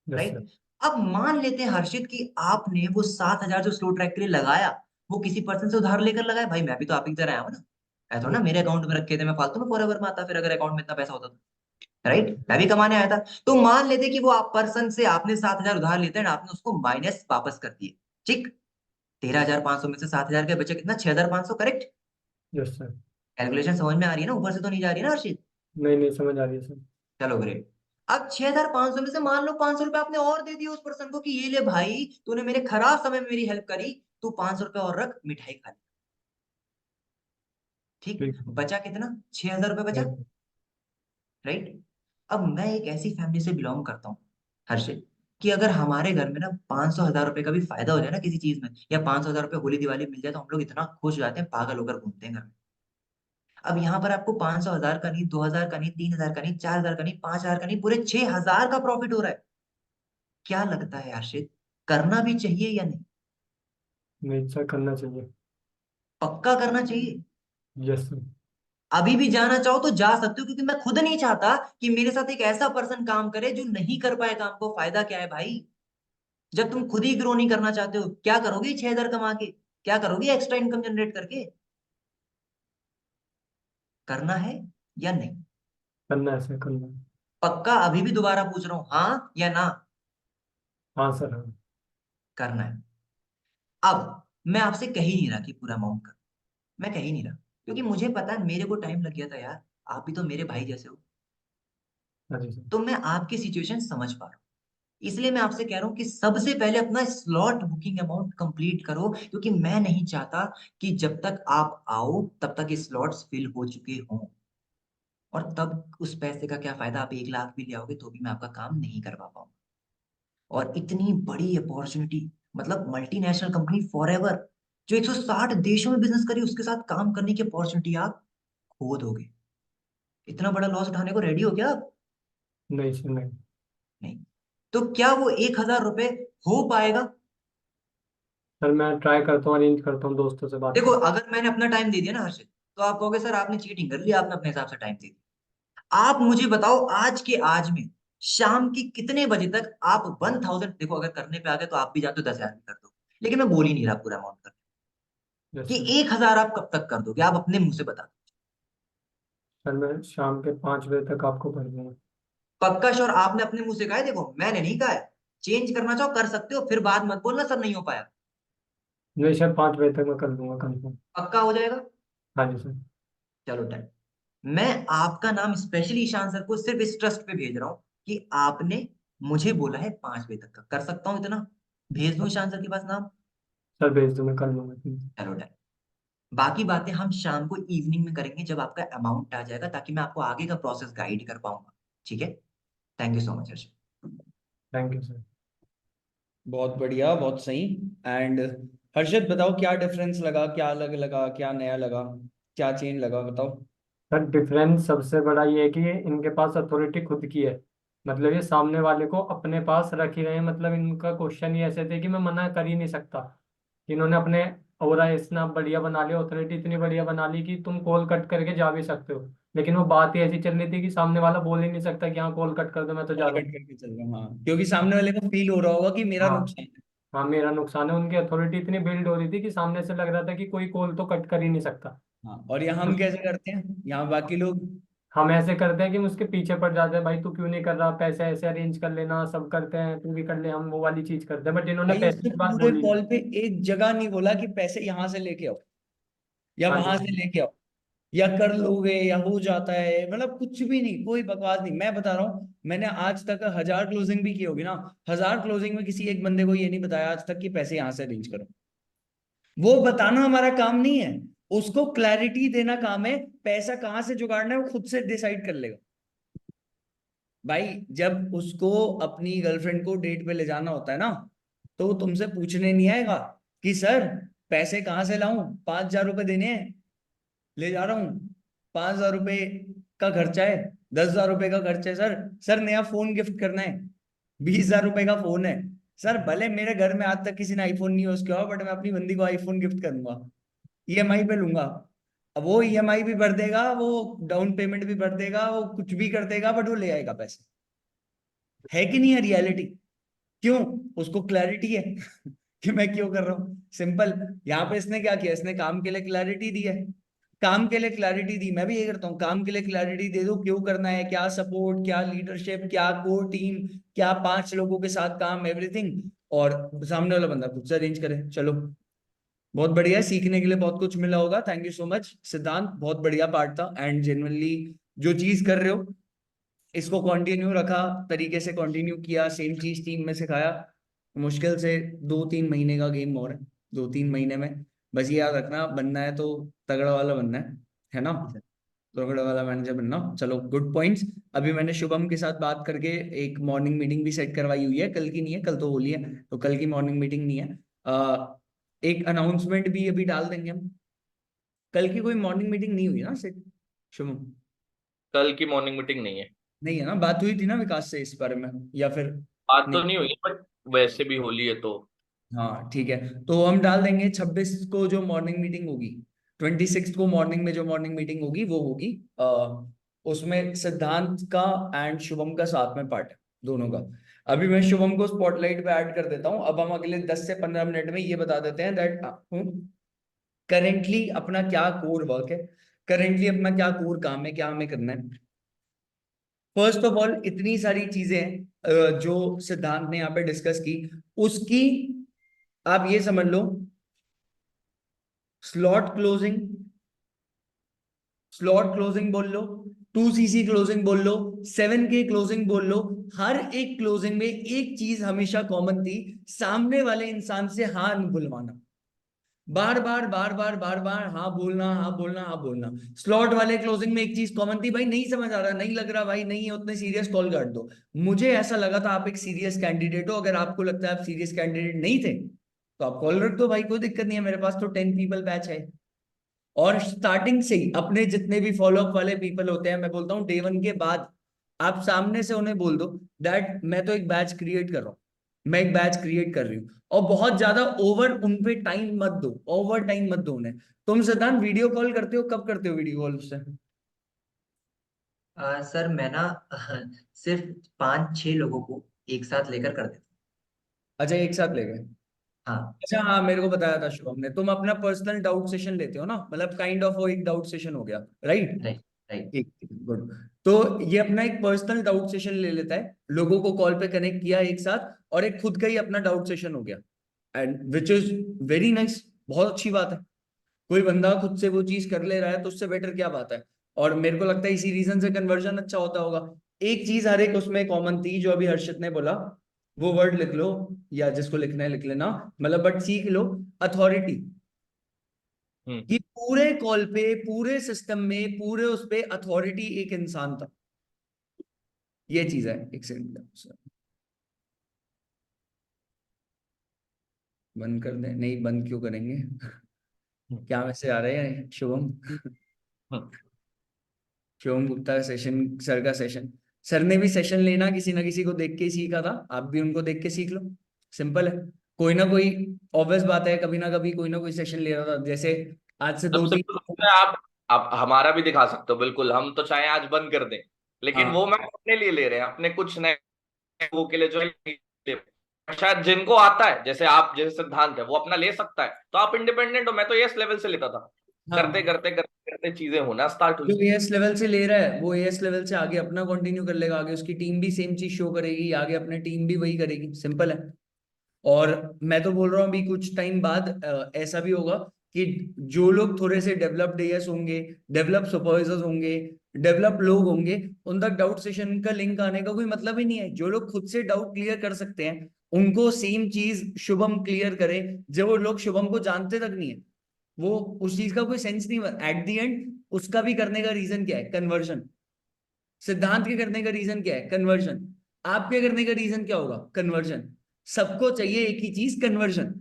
सर। राइट? अब मान लेते हैं हर्षित कि आपने वो 7,000 जो स्लो ट्रैक के लिए लगाया, वो किसी पर्सन से उधार लेकर लगाया। भाई मैं भी तो आप ही की तरह आया हूं ना, ऐसा ना यस। मेरे अकाउंट में रखे थे मैं फालतू में फॉरएवर में आता फिर, अगर अकाउंट में इतना पैसा होता तो, राइट, मैं भी कमाने आया था। तो मान लेते कि वो आप पर्सन से आपने 7,000 उधार लेते हैं, आपने उसको माइनस वापस कर दिए, ठीक। 13,500 में से 7,000 के बचे कितना, 6,500, करेक्ट। Yes sir. कैलकुलेशन समझ में आ रही है ना, ऊपर से तो नहीं जा रही है ना हर्षित? नहीं नहीं, समझ आ रही है सर। चलो ग्रेट। अब 6,500 में से मान लो 500 रुपए आपने और दे दिए उस पर्सन को कि ये ले भाई, तूने मेरे खराब समय में मेरी हेल्प करी, तू 500 रुपए और रख, मिठाई खा ले, ठीक। ठीक है। बचा कितना, 6,000 रुपए बचा, Right. राइट। अब मैं एक ऐसी फैमिली से बिलोंग करता हूँ हर्षित, कि अगर हमारे घर में ना 500,000 रुपए का भी फायदा हो जाए ना किसी चीज में, या 500,000 रुपए होली दिवाली मिल जाए, तो हम लोग इतना खुश हो जाते हैं, पागल होकर घूमते हैं घर में। अब यहाँ पर आपको 500,000 का नहीं, 2,000 का नहीं, 3,000 का नहीं, 4,000 का नहीं, 5,000 का नहीं, पूरे 6,000 का प्रॉफिट हो रहा है। क्या लगता है हर्षित, करना भी चाहिए या नहीं? नहीं सर, करना चाहिए। पक्का करना चाहिए। Yes sir. अभी भी जाना चाहो तो जा सकते हो, क्योंकि मैं खुद नहीं चाहता कि मेरे साथ एक ऐसा पर्सन काम करे जो नहीं कर पाए काम को। फायदा क्या है भाई, जब तुम खुद ही ग्रो नहीं करना चाहते हो, क्या करोगे 6,000 कमा के, क्या करोगे एक्स्ट्रा इनकम जनरेट करके? करना है या नहीं? करना है सर, करना है। पक्का, अभी भी दोबारा पूछ रहा हूं, हाँ या ना? हाँ सर, हाँ। करना है। अब मैं आपसे कह ही नहीं रहा कि पूरा अमाउंट कर, मैं कह ही नहीं रहा, क्योंकि मुझे पता है मेरे को टाइम लग गया था यार, आप भी तो मेरे भाई जैसे हो, हाँ जी सर। तो मैं आपकी सिचुएशन समझ पा रहा हूँ। इसलिए मैं आपसे कह रहा हूँ कि सबसे पहले अपना स्लॉट बुकिंग अमाउंट कंप्लीट करो, क्योंकि मैं नहीं चाहता कि जब तक आप आओ तब तक ये स्लॉट्स फिल हो चुके हों, और तब उस पैसे का क्या फायदा, आप 1 लाख भी ले आओगे तो भी मैं आपका काम नहीं करवा पाऊंगा। और इतनी बड़ी अपॉर्चुनिटी, मतलब मल्टीनेशनल कंपनी फॉरएवर, जो 160 देशों में बिजनेस करी, उसके साथ काम करने की अपॉर्चुनिटी आप खो दोगे। इतना बड़ा लॉस उठाने को रेडी हो क्या आप? नहीं सर, नहीं। नहीं। तो क्या वो 1,000 रुपए हो पाएगा? सर मैं ट्राई करता हूँ, अरेंज करता हूँ दोस्तों से बात देखो, कर। अगर मैंने अपना टाइम दे दिया ना हर्षित, तो आप कहोगे सर आपने चीटिंग कर ली, आपने अपने हिसाब से टाइम दे दिया। आप मुझे बताओ आज के आज में शाम की कितने बजे तक आप 1,000, देखो अगर करने पे आ गए तो आप भी जाते हो 10,000 भी कर दो, लेकिन मैं बोल ही नहीं रहा पूरा अमाउंट कर, यस कि सर। 1,000 आप कब तक कर दोगे, आप अपने मुंह से बता दो। सर मैं शाम के 5 बजे तक आपको कर दूंगा। पक्का श्योर? आपने अपने मुंह से कहा है? देखो मैंने नहीं कहा है, चेंज करना चाहो कर सकते हो, फिर बाद मत बोलना सर नहीं हो पाया। नहीं सर, 5 बजे तक मैं कर दूंगा कंफर्म। पक्का हो जाएगा? हाँ जी सर। चलो डन। मैं आपका नाम स्पेशली ईशान सर को सिर्फ इस ट्रस्ट पे भेज रहा हूँ कि आपने मुझे बोला है 5 बजे तक का, कर सकता हूँ इतना, भेज दूं ईशान सर के पास नाम? सर भेज दो, मैं कर लूंगा। चलो डन। बाकी बातें हम शाम को इवनिंग में करेंगे जब आपका अमाउंट आ जाएगा, ताकि मैं आपको आगे का प्रोसेस गाइड कर पाऊंगा, ठीक है? Thank you so much Harshit. Thank you sir. बहुत बढ़िया, बहुत सही। एंड हर्षित बताओ, क्या डिफरेंस लगा, क्या अलग लगा, क्या नया लगा, क्या चेंज लगा, बताओ। सर डिफरेंस सबसे बड़ा ये है कि इनके पास अथॉरिटी खुद की है। मतलब ये सामने वाले को अपने पास रख ही रहे हैं। मतलब इनका क्वेश्चन ही ऐसे थे कि मैं मना कर ही नहीं सकता। इन्होंने अपने ओरा इतना बढ़िया बना लिया, अथॉरिटी इतनी बढ़िया बना ली कि तुम कॉल कट करके जा भी सकते हो। लेकिन वो बात ही ऐसी चल रही थी कि सामने वाला बोल ही नहीं सकता कि हाँ कॉल कट कर दो, मैं तो जा कॉल रहा कट हूँ। करके चल रहा हूँ, हाँ, क्योंकि सामने वाले को फील हो रहा होगा कि मेरा हाँ। नुकसान है। हाँ, मेरा नुकसान है। उनकी अथॉरिटी इतनी बिल्ड हो रही थी कि सामने से लग रहा था कि कोई कॉल तो कट कर ही नहीं सकता। हाँ, और यहाँ हम कैसे करते हैं, यहाँ बाकी लोग, हम ऐसे करते हैं कि हम उसके पीछे पड़ जाते हैं, भाई तू क्यों नहीं कर रहा, पैसे ऐसे अरेंज कर लेना, सब करते हैं, तू भी कर ले, हम वो वाली चीज करते हैं। बट इन्होंने भाई पैसे उसने की बात पूरे बोली नहीं। कॉल पे एक जगह नहीं बोला कि पैसे यहाँ से लेके आओ या हाँ वहां जी। से लेके आओ या कर लोगे या हो जाता है, मतलब कुछ भी नहीं, कोई बकवास नहीं। मैं बता रहा हूँ, मैंने आज तक 1,000 क्लोजिंग भी की होगी ना, 1,000 क्लोजिंग में किसी एक बंदे को ये नहीं बताया आज तक कि पैसे यहाँ से अरेंज करो। वो बताना हमारा काम नहीं है, उसको क्लैरिटी देना काम है। पैसा कहाँ से जुगाड़ना है वो खुद से डिसाइड कर लेगा। भाई जब उसको अपनी गर्लफ्रेंड को डेट पे ले जाना होता है ना, तो वो तुमसे पूछने नहीं आएगा कि सर पैसे कहाँ से लाऊं, 5,000 रुपए देने हैं, ले जा रहा हूँ, 5,000 रुपए का खर्चा है, 10,000 रुपए का खर्चा है सर, सर नया फोन गिफ्ट करना है, 20,000 रुपए का फोन है, सर भले मेरे घर में आज तक किसी ने आईफोन नहीं यूज किया हो, बट मैं अपनी बंदी को आईफोन गिफ्ट करूंगा, ईएमआई पे लूंगा। अब वो ईएमआई भी भर देगा, वो डाउन पेमेंट भी भर देगा, वो कुछ भी कर देगा, बट वो ले आएगा पैसे। है कि नहीं है रियलिटी? क्यों? उसको क्लैरिटी है कि मैं क्यों कर रहा हूँ। सिंपल। यहाँ पे इसने क्या किया, इसने काम के लिए क्लैरिटी दी है। काम के लिए क्लैरिटी दी, मैं भी ये करता हूँ, काम के लिए क्लैरिटी दे दो, क्यों करना है, क्या सपोर्ट, क्या लीडरशिप, क्या कोर टीम, क्या 5 लोगों के साथ काम, एवरीथिंग, और सामने वाला बंदा खुद से अरेंज करे। चलो बहुत बढ़िया है, सीखने के लिए बहुत कुछ मिला होगा। थैंक यू सो मच सिद्धांत, बहुत बढ़िया पार्ट था, एंड जेन्युइनली जो चीज कर रहे हो इसको कंटिन्यू रखा, तरीके से कंटिन्यू किया, सेम चीज टीम में सिखाया। मुश्किल से 2-3 महीने का गेम और है, 2-3 महीने में बस ये याद रखना, बनना है तो तगड़ा वाला बनना है ना, तगड़ा वाला मैनेजर बनना। चलो गुड पॉइंट्स। अभी मैंने शुभम के साथ बात करके एक मॉर्निंग मीटिंग भी सेट करवाई हुई है, कल की नहीं है, कल तो होली है तो कल की मॉर्निंग मीटिंग नहीं है। एक अनाउंसमेंट भी अभी डाल देंगे हम। कल की कोई मॉर्निंग मीटिंग नहीं हुई ना सेट शुभम? कल की मॉर्निंग मीटिंग नहीं है, नहीं है ना, बात हुई थी ना विकास से इस बारे में, या फिर बात नहीं? तो नहीं हुई, बट वैसे भी होली है तो हाँ ठीक है, तो हम डाल देंगे 26 को जो मॉर्निंग मीटिंग होगी, 26 को मॉर्निंग में जो मॉर्निंग मीटिंग होगी वो होगी, उसमें सिद्धांत का एंड शुभम का साथ में पार्ट है, दोनों का। अभी मैं शुभम को स्पॉटलाइट पे ऐड कर देता हूँ। अब हम अगले 10 से 15 मिनट में ये बता देते हैं दैट करेंटली अपना क्या कोर वर्क है, करेंटली अपना क्या कोर काम है, क्या हमें करना है। फर्स्ट ऑफ ऑल इतनी सारी चीजें जो सिद्धांत ने यहाँ पे डिस्कस की, उसकी आप ये समझ लो, स्लॉट क्लोजिंग, स्लॉट क्लोजिंग बोल लो, 2cc क्लोजिंग बोल लो, 7K क्लोजिंग बोल लो, हर एक क्लोजिंग में एक चीज हमेशा कॉमन थी, सामने वाले इंसान से हाँ बुलवाना, बार बार बार बार बार बार हाँ बोलना, हाँ बोलना, हाँ बोलना। स्लॉट वाले क्लोजिंग में एक चीज कॉमन थी, भाई नहीं समझ आ रहा, नहीं लग रहा, भाई नहीं है उतने सीरियस, कॉल काट दो। मुझे ऐसा लगा था आप एक सीरियस कैंडिडेट हो, अगर आपको लगता है आप सीरियस कैंडिडेट नहीं थे तो आप कॉल रख दो भाई, कोई दिक्कत नहीं है, मेरे पास तो 10 पीपल बैच है। और स्टार्टिंग से ही अपने जितने भी फॉलोअप वाले पीपल होते हैं, मैं बोलता हूँ डे 1 के बाद आप सामने से उन्हें बोल दो दैट मैं तो एक बैच क्रिएट कर रहा हूँ, मैं एक बैच क्रिएट कर रही हूँ। और बहुत ज्यादा ओवर उन पे टाइम मत दो, ओवर टाइम मत दो उन्हें। तुम सिद्धांत वीडियो कॉल करते हो, कब करते हो वीडियो कॉल उससे? सर मैं ना सिर्फ 5-6 लोगों को एक साथ लेकर कर देता अच्छा एक साथ ले गए। हूँ। हाँ अच्छा हाँ, मेरे को बताया था शुभम ने, तुम अपना पर्सनल डाउट सेशन लेते हो ना, मतलब काइंड ऑफ वो एक डाउट सेशन हो गया, राइट? Right right. ठीक, गुड। तो ये अपना एक पर्सनल डाउट सेशन ले लेता है, लोगों को कॉल पे कनेक्ट किया एक साथ, और एक खुद का ही अपना डाउट सेशन हो गया, and which is very nice, बहुत अच्छी बात है। कोई बंदा खुद से वो चीज कर ले रहा है तो उससे बेटर क्या बात है। और मेरे को लगता है इसी रीजन से कन्वर्जन अच्छा होता होगा। एक चीज हर एक उसमें कॉमन थी जो अभी हर्षित ने बोला, वो वर्ड लिख लो, या जिसको लिखना है लिख लेना, मतलब बट सीख लो, अथॉरिटी। कि पूरे कॉल पे, पूरे सिस्टम में, पूरे उस पे अथॉरिटी एक इंसान था। ये चीज है। एक सेकंड बंद कर दे, नहीं बंद क्यों करेंगे? क्या मैसेज आ रहे हैं शुभम? शुभम गुप्ता का सेशन, सर का सेशन, सर ने भी सेशन लेना किसी ना किसी को देख के ही सीखा था, आप भी उनको देख के सीख लो, सिंपल है। कोई ना कोई, ऑब्वियस बात है, कभी ना कभी कोई ना कोई सेशन ले रहा था, जैसे आज से सबसे 2-3। पहले आप हमारा भी दिखा सकते हो, बिल्कुल, हम तो चाहे आज बंद कर दें, लेकिन हाँ वो मैं अपने लिए ले रहे हैं, अपने कुछ नए लोगों के लिए जो है, शायद जिनको आता है, जैसे आप, जैसे सिद्धांत है वो अपना ले सकता है, तो आप इंडिपेंडेंट हो। मैं तो एस लेवल से लेता था, करते हाँ, करते करते करते चीजें होना स्टार्ट जो हुई। एएस लेवल से ले रहा है वो एएस लेवल से आगे अपना कंटिन्यू कर लेगा, आगे उसकी टीम भी सेम चीज शो करेगी, आगे अपने टीम भी वही करेगी, सिंपल है। और मैं तो बोल रहा हूँ अभी कुछ टाइम बाद ऐसा भी होगा कि जो लोग थोड़े से डेवलप्ड एएस होंगे, डेवलप सुपरवाइजर्स होंगे, डेवलप लोग होंगे, उन तक डाउट सेशन का लिंक आने का कोई मतलब ही नहीं है। जो लोग खुद से डाउट क्लियर कर सकते हैं उनको सेम चीज शुभम क्लियर करे, जो लोग शुभम को जानते तक नहीं है, वो उस चीज का कोई सेंस नहीं। एट द एंड उसका भी करने का रीजन क्या है? कन्वर्जन। सिद्धांत के करने का रीजन क्या है? कन्वर्जन। आपके करने का रीजन क्या होगा? कन्वर्जन। सबको चाहिए एक ही चीज, कन्वर्जन।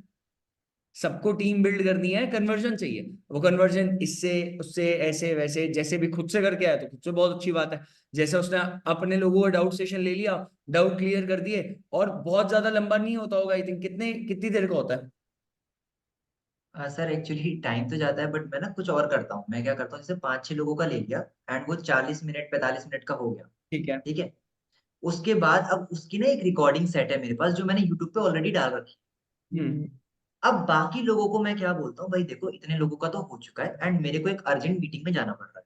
सबको टीम बिल्ड करनी है, कन्वर्जन चाहिए। वो कन्वर्जन इससे उससे ऐसे वैसे, जैसे भी खुद से करके आया तो खुद से बहुत अच्छी बात है। जैसे उसने अपने लोगों का डाउट सेशन ले लिया, डाउट क्लियर कर दिए, और बहुत ज्यादा लंबा नहीं होता होगा, आई थिंक कितनी देर का होता है? सर एक्चुअली टाइम तो जाता है, बट मैं ना कुछ और करता हूँ। मैं क्या करता हूँ, जैसे 5-6 लोगों का ले लिया एंड वो 40 मिनट 45 मिनट का हो गया। ठीक है। ठीक है। उसके बाद अब उसकी ना एक रिकॉर्डिंग सेट है मेरे पास, जो मैंने यूट्यूब पे ऑलरेडी डाल रखी है। हम्म। अब बाकी लोगों को मैं क्या बोलता हूँ, भाई देखो इतने लोगों का तो हो चुका है एंड मेरे को एक अर्जेंट मीटिंग में जाना पड़ रहा है।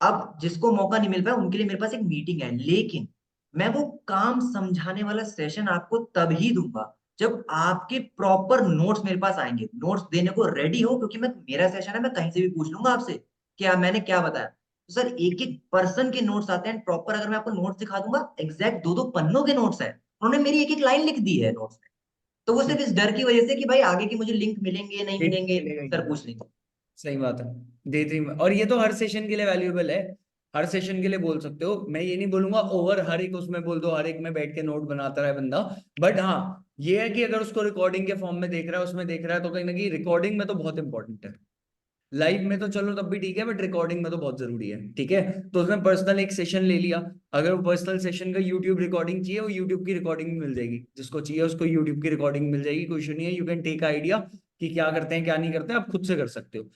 अब जिसको मौका नहीं मिल पाया उनके लिए मेरे पास एक मीटिंग है, लेकिन मैं वो काम समझाने वाला सेशन आपको तभी दूंगा जब आपके प्रॉपर नोट्स मेरे पास आएंगे। नोट्स देने को रेडी हो, क्योंकि मैं मेरा सेशन है, मैं कहीं से भी पूछ लूंगा आपसे क्या मैंने क्या बताया। तो सर एक एक पर्सन के नोट्स आते हैं प्रॉपर। अगर मैं आपको नोट्स दिखा दूंगा, एग्जैक्ट दो दो पन्नों के नोट्स हैं, उन्होंने मेरी एक एक लाइन लिख दी है नोट्स में। तो वो सिर्फ इस डर की वजह से कि भाई आगे की मुझे लिंक मिलेंगे नहीं मिलेंगे, सर पूछ लेंगे। सही बात है। डे ड्रीम, और ये तो हर सेशन के लिए वैल्यूएबल है, हर सेशन के लिए बोल सकते हो। मैं ये नहीं बोलूंगा ओवर हर एक उसमें बोल दो, हर एक में बैठ के नोट बनाता रहे बंदा। बट हाँ ये है कि अगर उसको रिकॉर्डिंग के फॉर्म में देख रहा है, उसमें देख रहा है, तो कहीं ना कहीं रिकॉर्डिंग में तो बहुत इंपॉर्टेंट है। लाइव में तो चलो तब भी ठीक है, बट रिकॉर्डिंग में तो बहुत जरूरी है। ठीक है, तो उसने पर्सनल एक सेशन ले लिया, अगर वो पर्सनल सेशन का यूट्यूब रिकॉर्डिंग चाहिए, वो यूट्यूब की रिकॉर्डिंग मिल जाएगी, जिसको चाहिए उसको यूट्यूब की रिकॉर्डिंग मिल जाएगी, कोई इशू नहीं है। यू कैन टेक आइडिया कि क्या करते हैं क्या नहीं करते हैं, आप खुद से कर सकते हो।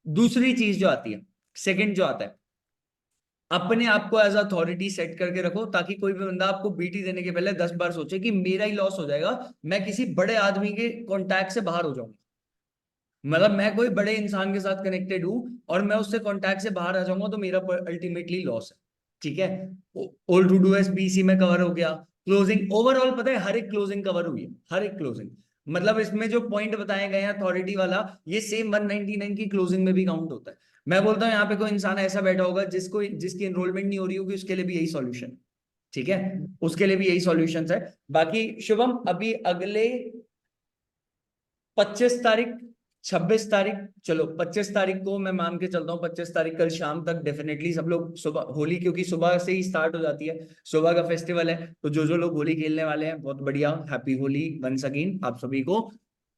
दूसरी चीज जो आती है, सेकंड जो आता है, अपने आप को एज अथॉरिटी सेट करके रखो, ताकि कोई भी बंदा आपको बीटी देने के पहले 10 बार सोचे कि मेरा ही लॉस हो जाएगा, मैं किसी बड़े आदमी के कॉन्टैक्ट से बाहर हो जाऊंगा। मतलब मैं कोई बड़े इंसान के साथ कनेक्टेड हूं और मैं उससे कॉन्टैक्ट से बाहर आ जाऊंगा, तो मेरा अल्टीमेटली लॉस है। ठीक है, old to dos BC में कवर हो गया, क्लोजिंग ओवरऑल पता है हर एक क्लोजिंग कवर हुई है, हर एक क्लोजिंग। मतलब इसमें जो पॉइंट बताए गए हैं अथॉरिटी वाला, ये सेम 199 की क्लोजिंग में भी काउंट होता है। मैं बोलता हूँ यहाँ पे कोई इंसान ऐसा बैठा होगा जिसको जिसकी एनरोलमेंट नहीं हो रही होगी, उसके लिए भी यही सॉल्यूशन। ठीक है, उसके लिए भी यही सॉल्यूशन है। बाकी शुभम अभी अगले 25 तारीख, 26 तारीख, चलो 25 तारीख को मैं मान के चलता हूँ, 25 तारीख कल शाम तक डेफिनेटली सब लोग सुबह, होली क्योंकि सुबह से ही स्टार्ट हो जाती है, सुबह का फेस्टिवल है, तो जो लोग होली खेलने वाले हैं बहुत बढ़िया, हैप्पी होली वंस अगेन आप सभी को।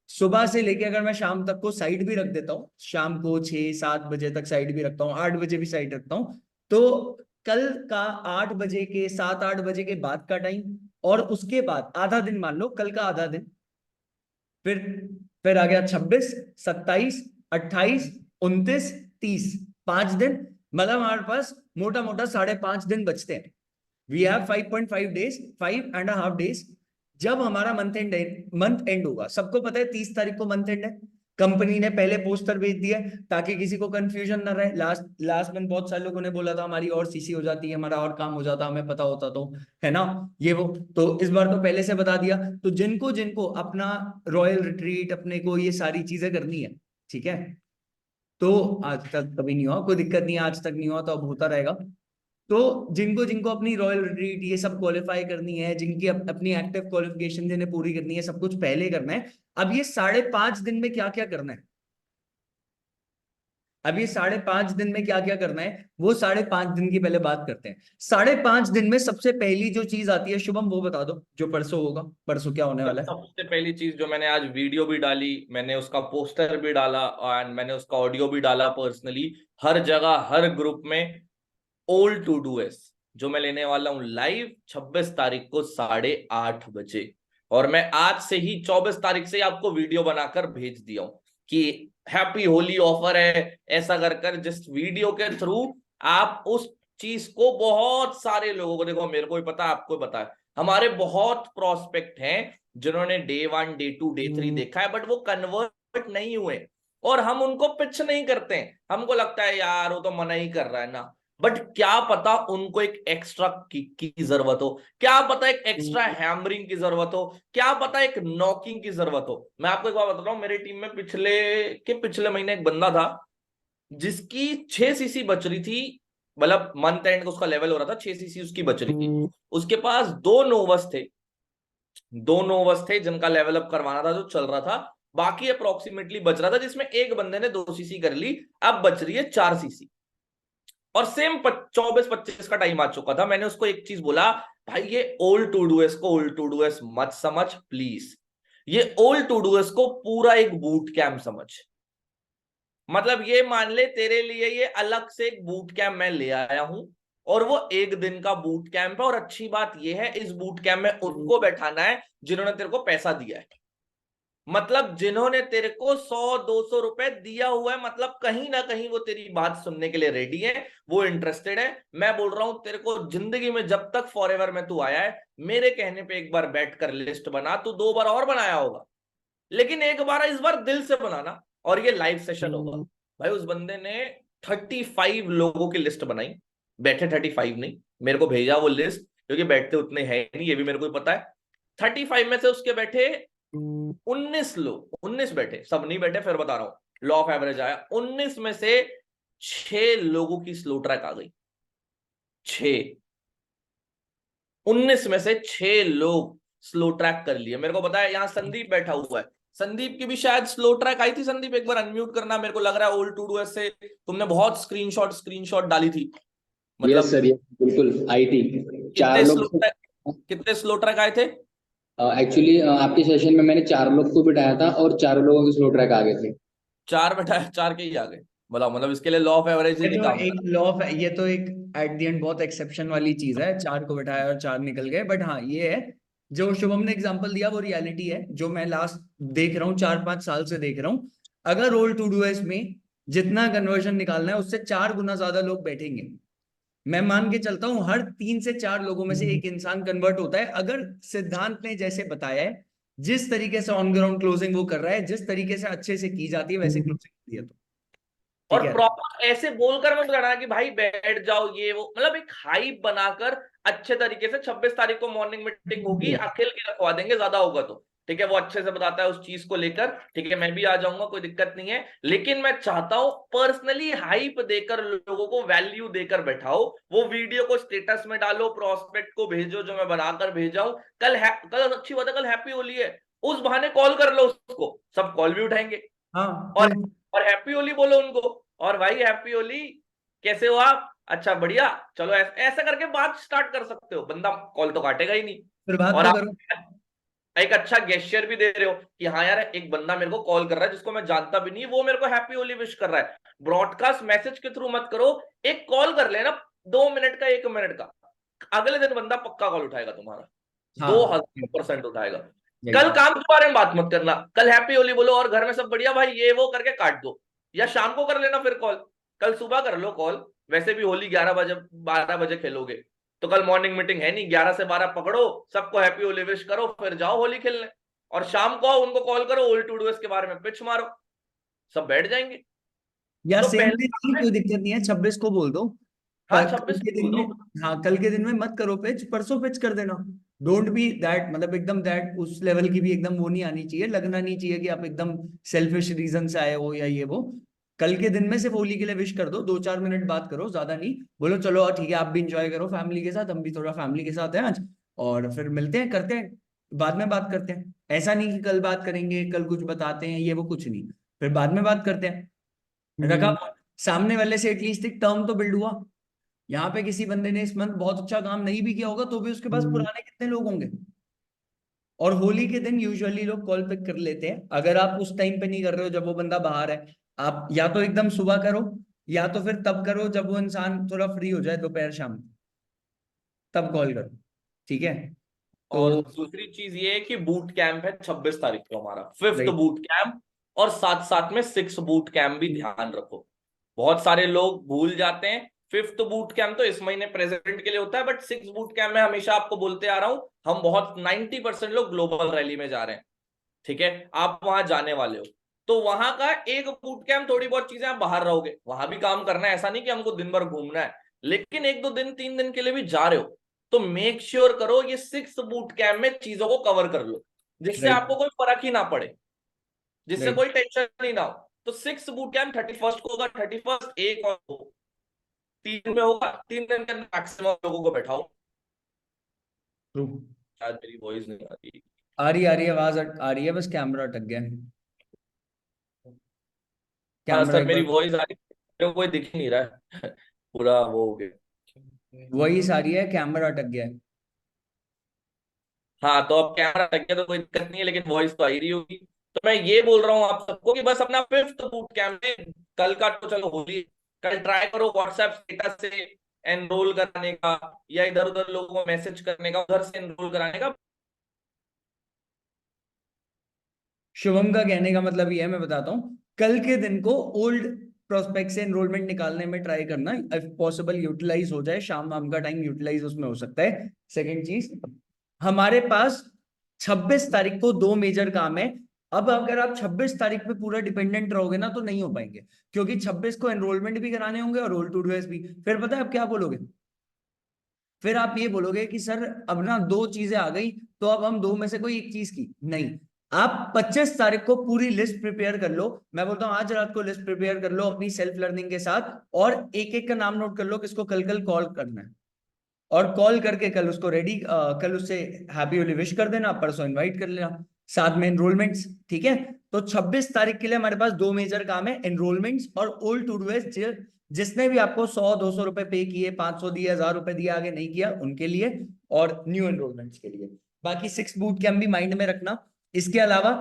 सुबह से लेके अगर मैं शाम तक को साइड भी रख देता हूँ, शाम को 6-7 बजे तक साइड भी रखता हूँ, 8 बजे भी साइड रखता हूँ, तो कल का 8 बजे के 7-8 बजे के बाद का टाइम, और उसके बाद आधा दिन मान लो, कल का आधा दिन, फिर फिर आ गया 26, 27, 28, 29, 30, 5 दिन। मतलब हमारे पास मोटा मोटा 5.5 दिन बचते हैं। We have 5.5 days, 5.5 days. जब हमारा मंथ एंड होगा, सबको पता है 30 तारीख को मंथ एंड है, कंपनी ने पहले पोस्टर भेज दिया है ताकि किसी को कंफ्यूजन ना रहे। लास्ट मंथ बहुत सारे लोगों ने बोला था हमारी और सीसी हो जाती है, हमारा और काम हो जाता, हमें पता होता तो, है ना, ये वो। तो इस बार तो पहले से बता दिया, तो जिनको जिनको अपना रॉयल रिट्रीट, अपने को ये सारी चीजें करनी है, ठीक है, तो आज तक कभी नहीं हुआ, कोई दिक्कत नहीं है, आज तक नहीं हुआ तो अब होता रहेगा। तो जिनको जिनको अपनी रॉयल रिट्रीट ये सब क्वालिफाई करनी है, जिनकी अपनी एक्टिव क्वालिफिकेशन जिन्हें पूरी करनी है, सब कुछ पहले करना है। अब ये 5.5 दिन में क्या क्या करना है, अब ये 5.5 दिन में क्या क्या करना है, वो 5.5 दिन की पहले बात करते हैं। 5.5 दिन में सबसे पहली जो चीज आती है शुभम, वो बता दो, जो परसों होगा, परसों क्या होने वाला है। सबसे पहली चीज जो मैंने आज वीडियो भी डाली, मैंने उसका पोस्टर भी डाला एंड मैंने उसका ऑडियो भी डाला पर्सनली, हर जगह हर ग्रुप में, ओल्ड टू डू एस जो मैं लेने वाला हूं लाइव 26 तारीख को 8:30 बजे। और मैं आज से ही 24 तारीख से ही आपको वीडियो बनाकर भेज दिया हूं कि हैप्पी होली ऑफर है, ऐसा कर कर जिस वीडियो के थ्रू आप उस चीज को बहुत सारे लोगों को, देखो मेरे को भी पता है, आपको भी पता है, हमारे बहुत प्रोस्पेक्ट हैं जिन्होंने डे 1 डे 2 डे 3 देखा है, बट वो कन्वर्ट नहीं हुए, और हम उनको पिच नहीं करते हैं। हमको लगता है यार वो तो मना ही कर रहा है ना, बट क्या पता उनको एक एक्स्ट्रा किक की जरूरत हो, क्या पता एक एक्स्ट्रा हैमरिंग की जरूरत हो, क्या पता एक नॉकिंग की जरूरत हो। मैं आपको एक बात बता रहा हूं, मेरी टीम में पिछले महीने एक बंदा था जिसकी 6 सीसी बच रही थी, मतलब मंथ एंड उसका लेवल हो रहा था, 6 सीसी उसकी बच रही थी। उसके पास 2 नोवस थे जिनका लेवल अप करवाना था, जो चल रहा था, बाकी अप्रोक्सीमेटली बच रहा था, जिसमें एक बंदे ने 2 सीसी कर ली, अब बच रही है 4 सीसी। और सेम 24-25 का टाइम आ चुका था। मैंने उसको एक चीज बोला, भाई ये ओल्ड टू डू एस को ओल्ड टू डू एस मत समझ प्लीज, ये ओल्ड टू डू एस को पूरा एक बूट कैंप समझ। मतलब ये मान ले तेरे लिए ये अलग से एक बूट कैंप मैं ले आया हूं, और वो एक दिन का बूट कैंप है। और अच्छी बात ये है, इस बूट कैंप में उनको बैठाना है जिन्होंने तेरे को पैसा दिया है, मतलब जिन्होंने तेरे को 100-200 रुपए दिया हुआ है, मतलब कहीं ना कहीं वो तेरी बात सुनने के लिए रेडी है, वो इंटरेस्टेड है। मैं बोल रहा हूं तेरे को, जिंदगी में जब तक फॉरएवर में तू आया है, मेरे कहने पे एक बार बैठ कर लिस्ट बना, तू 2 बार और बनाया होगा, लेकिन एक बार इस बार दिल से बनाना, और ये लाइव सेशन होगा। भाई उस बंदे ने 35 लोगों की लिस्ट बनाई, बैठे 35 नहीं, मेरे को भेजा वो लिस्ट, क्योंकि बैठते उतने हैं नहीं, ये भी मेरे को पता है। 35 में से उसके बैठे 19 लोग, 19 बैठे, सब नहीं बैठे, फिर बता रहा हूं, लॉ ऑफ एवरेज आया, 19 में से 6 लोगों की स्लो ट्रैक आ गई। 6, 19 में से 6 लोग स्लो ट्रैक कर लिए। मेरे को पता है यहाँ संदीप बैठा हुआ है, संदीप की भी शायद स्लो ट्रैक आई थी। संदीप एक बार अनम्यूट करना, मेरे को लग रहा है ओल्ड टू डू एस से तुमने बहुत स्क्रीनशॉट डाली थी, यस सर, बिल्कुल आई थी। चार लोग कितने स्लो ट्रैक आए थे? एक्चुअली आपके सेशन में मैंने 4 लोग को बिठाया था और 4 लोगों के स्लो ट्रैक आ गए थे। 4 बैठाया, 4 के ही आ गए, बोला मतलब इसके लिए लॉ ऑफ एवरेज ही ये नहीं तो काम एक करता। लॉ ऑफ, ये तो एक एट द एंड बहुत एक्सेप्शन वाली चीज है, 4 को बैठाया और 4 निकल गए। बट हाँ ये है, जो शुभम ने एग्जांपल दिया वो रियलिटी है, जो मैं लास्ट देख रहा हूँ, 4-5 साल से देख रहा हूँ। अगर रोल टू डू में जितना कन्वर्जन निकालना है उससे 4 गुना ज्यादा लोग बैठेंगे। मैं मान के चलता हूं हर 3 से 4 लोगों में से एक इंसान कन्वर्ट होता है, अगर सिद्धांत ने जैसे बताया है, जिस तरीके से ऑन ग्राउंड क्लोजिंग वो कर रहा है, जिस तरीके से अच्छे से की जाती है वैसे क्लोजिंग होती है। तो और ठीक है, प्रॉपर ऐसे बोलकर मत करना कि भाई बैठ जाओ ये वो, मतलब एक हाइप बनाकर अच्छे तरीके से 26 तारीख को मॉर्निंग मीटिंग होगी, अखिल की रखवा देंगे ज्यादा होगा तो, ठीक है, वो अच्छे से बताता है उस चीज को लेकर, ठीक है, मैं भी आ जाऊंगा, कोई दिक्कत नहीं है। लेकिन मैं चाहता हूं पर्सनली हाइप देकर लोगों को वैल्यू देकर बैठाओ, वो वीडियो को स्टेटस में डालो, प्रोस्पेक्ट को भेजो जो मैं बनाकर भेजा हूं। कल अच्छी बात है, कल हैप्पी होली है, उस बहाने कॉल कर लो उसको, सब कॉल भी उठाएंगे, हाँ और हैप्पी होली बोलो उनको, और भाई हैप्पी होली, कैसे हो आप, अच्छा बढ़िया, चलो ऐसा करके बात स्टार्ट कर सकते हो, बंदा कॉल तो काटेगा ही नहीं। फिर बात और तो आप करो। एक अच्छा गेस्चर भी दे रहे हो कि हाँ यार एक बंदा मेरे को कॉल कर रहा है जिसको मैं जानता भी नहीं, वो मेरे को हैप्पी होली विश कर रहा है। ब्रॉडकास्ट मैसेज के थ्रू मत करो, एक कॉल कर लेना, 2 मिनट का, 1 मिनट का, अगले दिन बंदा पक्का कॉल उठाएगा तुम्हारा, हाँ 2000% उठाएगा। कल काम के बारे में बात मत करना, कल हैप्पी होली बोलो और घर में सब बढ़िया भाई ये वो करके काट दो, या शाम को कर लेना फिर कॉल, कल सुबह कर लो कॉल, वैसे भी होली 11 बजे 12 बजे खेलोगे, तो कल मॉर्निंग मीटिंग है नहीं, 11 से 12 पकड़ो, सबको हैप्पी होली विश करो, फिर जाओ होली खेलने, और शाम को उनको कॉल करो, ओल्ड टू डू के बारे में पिच मारो, सब बैठ जाएंगे। या तो सेम डे नहीं, पहले कोई दिक्कत नहीं है, 26 को बोल दो। हाँ कल 26 के बोल दिन में, दो। हाँ कल के दिन में मत करो पिच, परसों पिच कर देना। डोंट बी दैट, मतलब एकदम दैट उस लेवल की भी एकदम वो नहीं आनी चाहिए, लगना नहीं चाहिए कि आप एकदम सेल्फिश रीजन से आए हो या ये वो। कल के दिन में सिर्फ होली के लिए विश कर दो, 2-4 मिनट बात करो, ज्यादा नहीं, बोलो चलो ठीक है आप भी इंजॉय करो फैमिली के साथ, हम भी थोड़ा फैमिली के साथ हैं आज, और फिर मिलते हैं, करते हैं, बाद में बात करते हैं। ऐसा नहीं कि कल बात करेंगे, कल कुछ बताते हैं ये वो, कुछ नहीं, फिर बाद में बात करते हैं। रखा सामने वाले से एटलीस्ट एक टर्म तो बिल्ड हुआ। यहाँ पे किसी बंदे ने इस मंथ बहुत अच्छा काम नहीं भी किया होगा तो भी उसके पास पुराने कितने लोग होंगे। और होली के दिन यूजुअली लोग कॉल पिक कर लेते हैं, अगर आप उस टाइम पे नहीं कर रहे हो जब वो बंदा बाहर है, आप या तो एकदम सुबह करो, या तो फिर तब करो जब वो इंसान थोड़ा फ्री हो जाए, दोपहर शाम, तब कॉल करो, ठीक है। और तो दूसरी चीज ये है कि बूट कैंप है 26 तारीख को हमारा 5th राइट, बूट कैंप, और साथ साथ में 6th बूट कैंप भी ध्यान रखो, बहुत सारे लोग भूल जाते हैं। 5th बूट कैंप तो इस महीने प्रेजेंट के लिए होता है, बट 6th बूट कैंप में हमेशा आपको बोलते आ रहा हूं, हम बहुत 90% लोग ग्लोबल रैली में जा रहे हैं, ठीक है, आप वहां जाने वाले हो, तो वहां का एक बूट कैंप, थोड़ी बहुत चीजें आप बाहर रहोगे, वहां भी काम करना है, ऐसा नहीं कि हमको दिन भर घूमना है, लेकिन 1-2 दिन 3 दिन के लिए भी जा रहे हो, तो मेक श्योर करो ये 6th बूट कैंप में चीजों को कवर कर लो, जिससे राइट, आपको कोई फर्क ही ना पड़े, जिससे राइट, कोई टेंशन ही ना हो। तो 6th बूट कैंप 31st को होगा, 31st 1 और 2 3 में होगा, 3 दिन के अंदर मैक्सिमम लोगों को बैठाओ। ट्रू। शायद मेरी वॉइस नहीं आ रही। आ रही है आवाज, आ रही है, बस कैमरा अटक गया है। हाँ कैमरा सर एक मेरी बार, वॉइस आ रही है, मेरे को कोई दिख ही नहीं रहा है पूरा वो हो गया। वही सारी है, कैमरा अटक गया है। हाँ तो अब कैमरा लग गया तो कोई दिक्कत नहीं है, लेकिन वॉइस तो आ ही रही होगी। तो मैं ये बोल रहा हूँ आप सबको कि बस अपना 5th बूट कैंप में, कल का तो चलो होली, कल ट्राई करो व्हाट्सएप स्टेटस से एनरोल कराने का, या इधर उधर लोगों को मैसेज करने का, उधर से एनरोल कराने का। शुभम का कहने का मतलब ये है, मैं बताता हूँ, कल के दिन को ओल्ड प्रोस्पेक्ट से एनरोलमेंट निकालने में ट्राई करना, इफ पॉसिबल यूटिलाइज हो जाए, शाम वाम का टाइम यूटिलाइज उसमें हो सकता है। सेकंड चीज, हमारे पास 26 तारीख को 2 मेजर काम है, अब अगर आप 26 तारीख पे पूरा डिपेंडेंट रहोगे ना तो नहीं हो पाएंगे, क्योंकि 26 को एनरोलमेंट भी कराने होंगे और रोल टू डूएस भी। फिर पता है आप क्या बोलोगे? फिर आप ये बोलोगे कि सर अब ना 2 चीजें आ गई, तो अब हम 2 में से कोई एक चीज की नहीं। आप 25 तारीख को पूरी लिस्ट प्रिपेयर कर लो, मैं बोलता हूँ आज रात को लिस्ट प्रिपेयर कर लो अपनी सेल्फ लर्निंग के साथ, और एक एक का नाम नोट कर लो किसको कल कल कॉल करना है, और कॉल करके कल उसको रेडी, कल उससे हैप्पी होली विश कर देना, परसों इनवाइट कर लेना, साथ में एनरोलमेंट्स। ठीक है, तो 26 तारीख के लिए हमारे पास 2 मेजर काम है, एनरोलमेंट्स और ओल्ड टू डू। जिसने भी आपको 100-200 रुपए पे किए, 500 दिए, 1000 रुपए दिए, आगे नहीं किया उनके लिए, और न्यू एनरोलमेंट्स के लिए। बाकी 6 बूट कैंप भी माइंड में रखना। इसके अलावा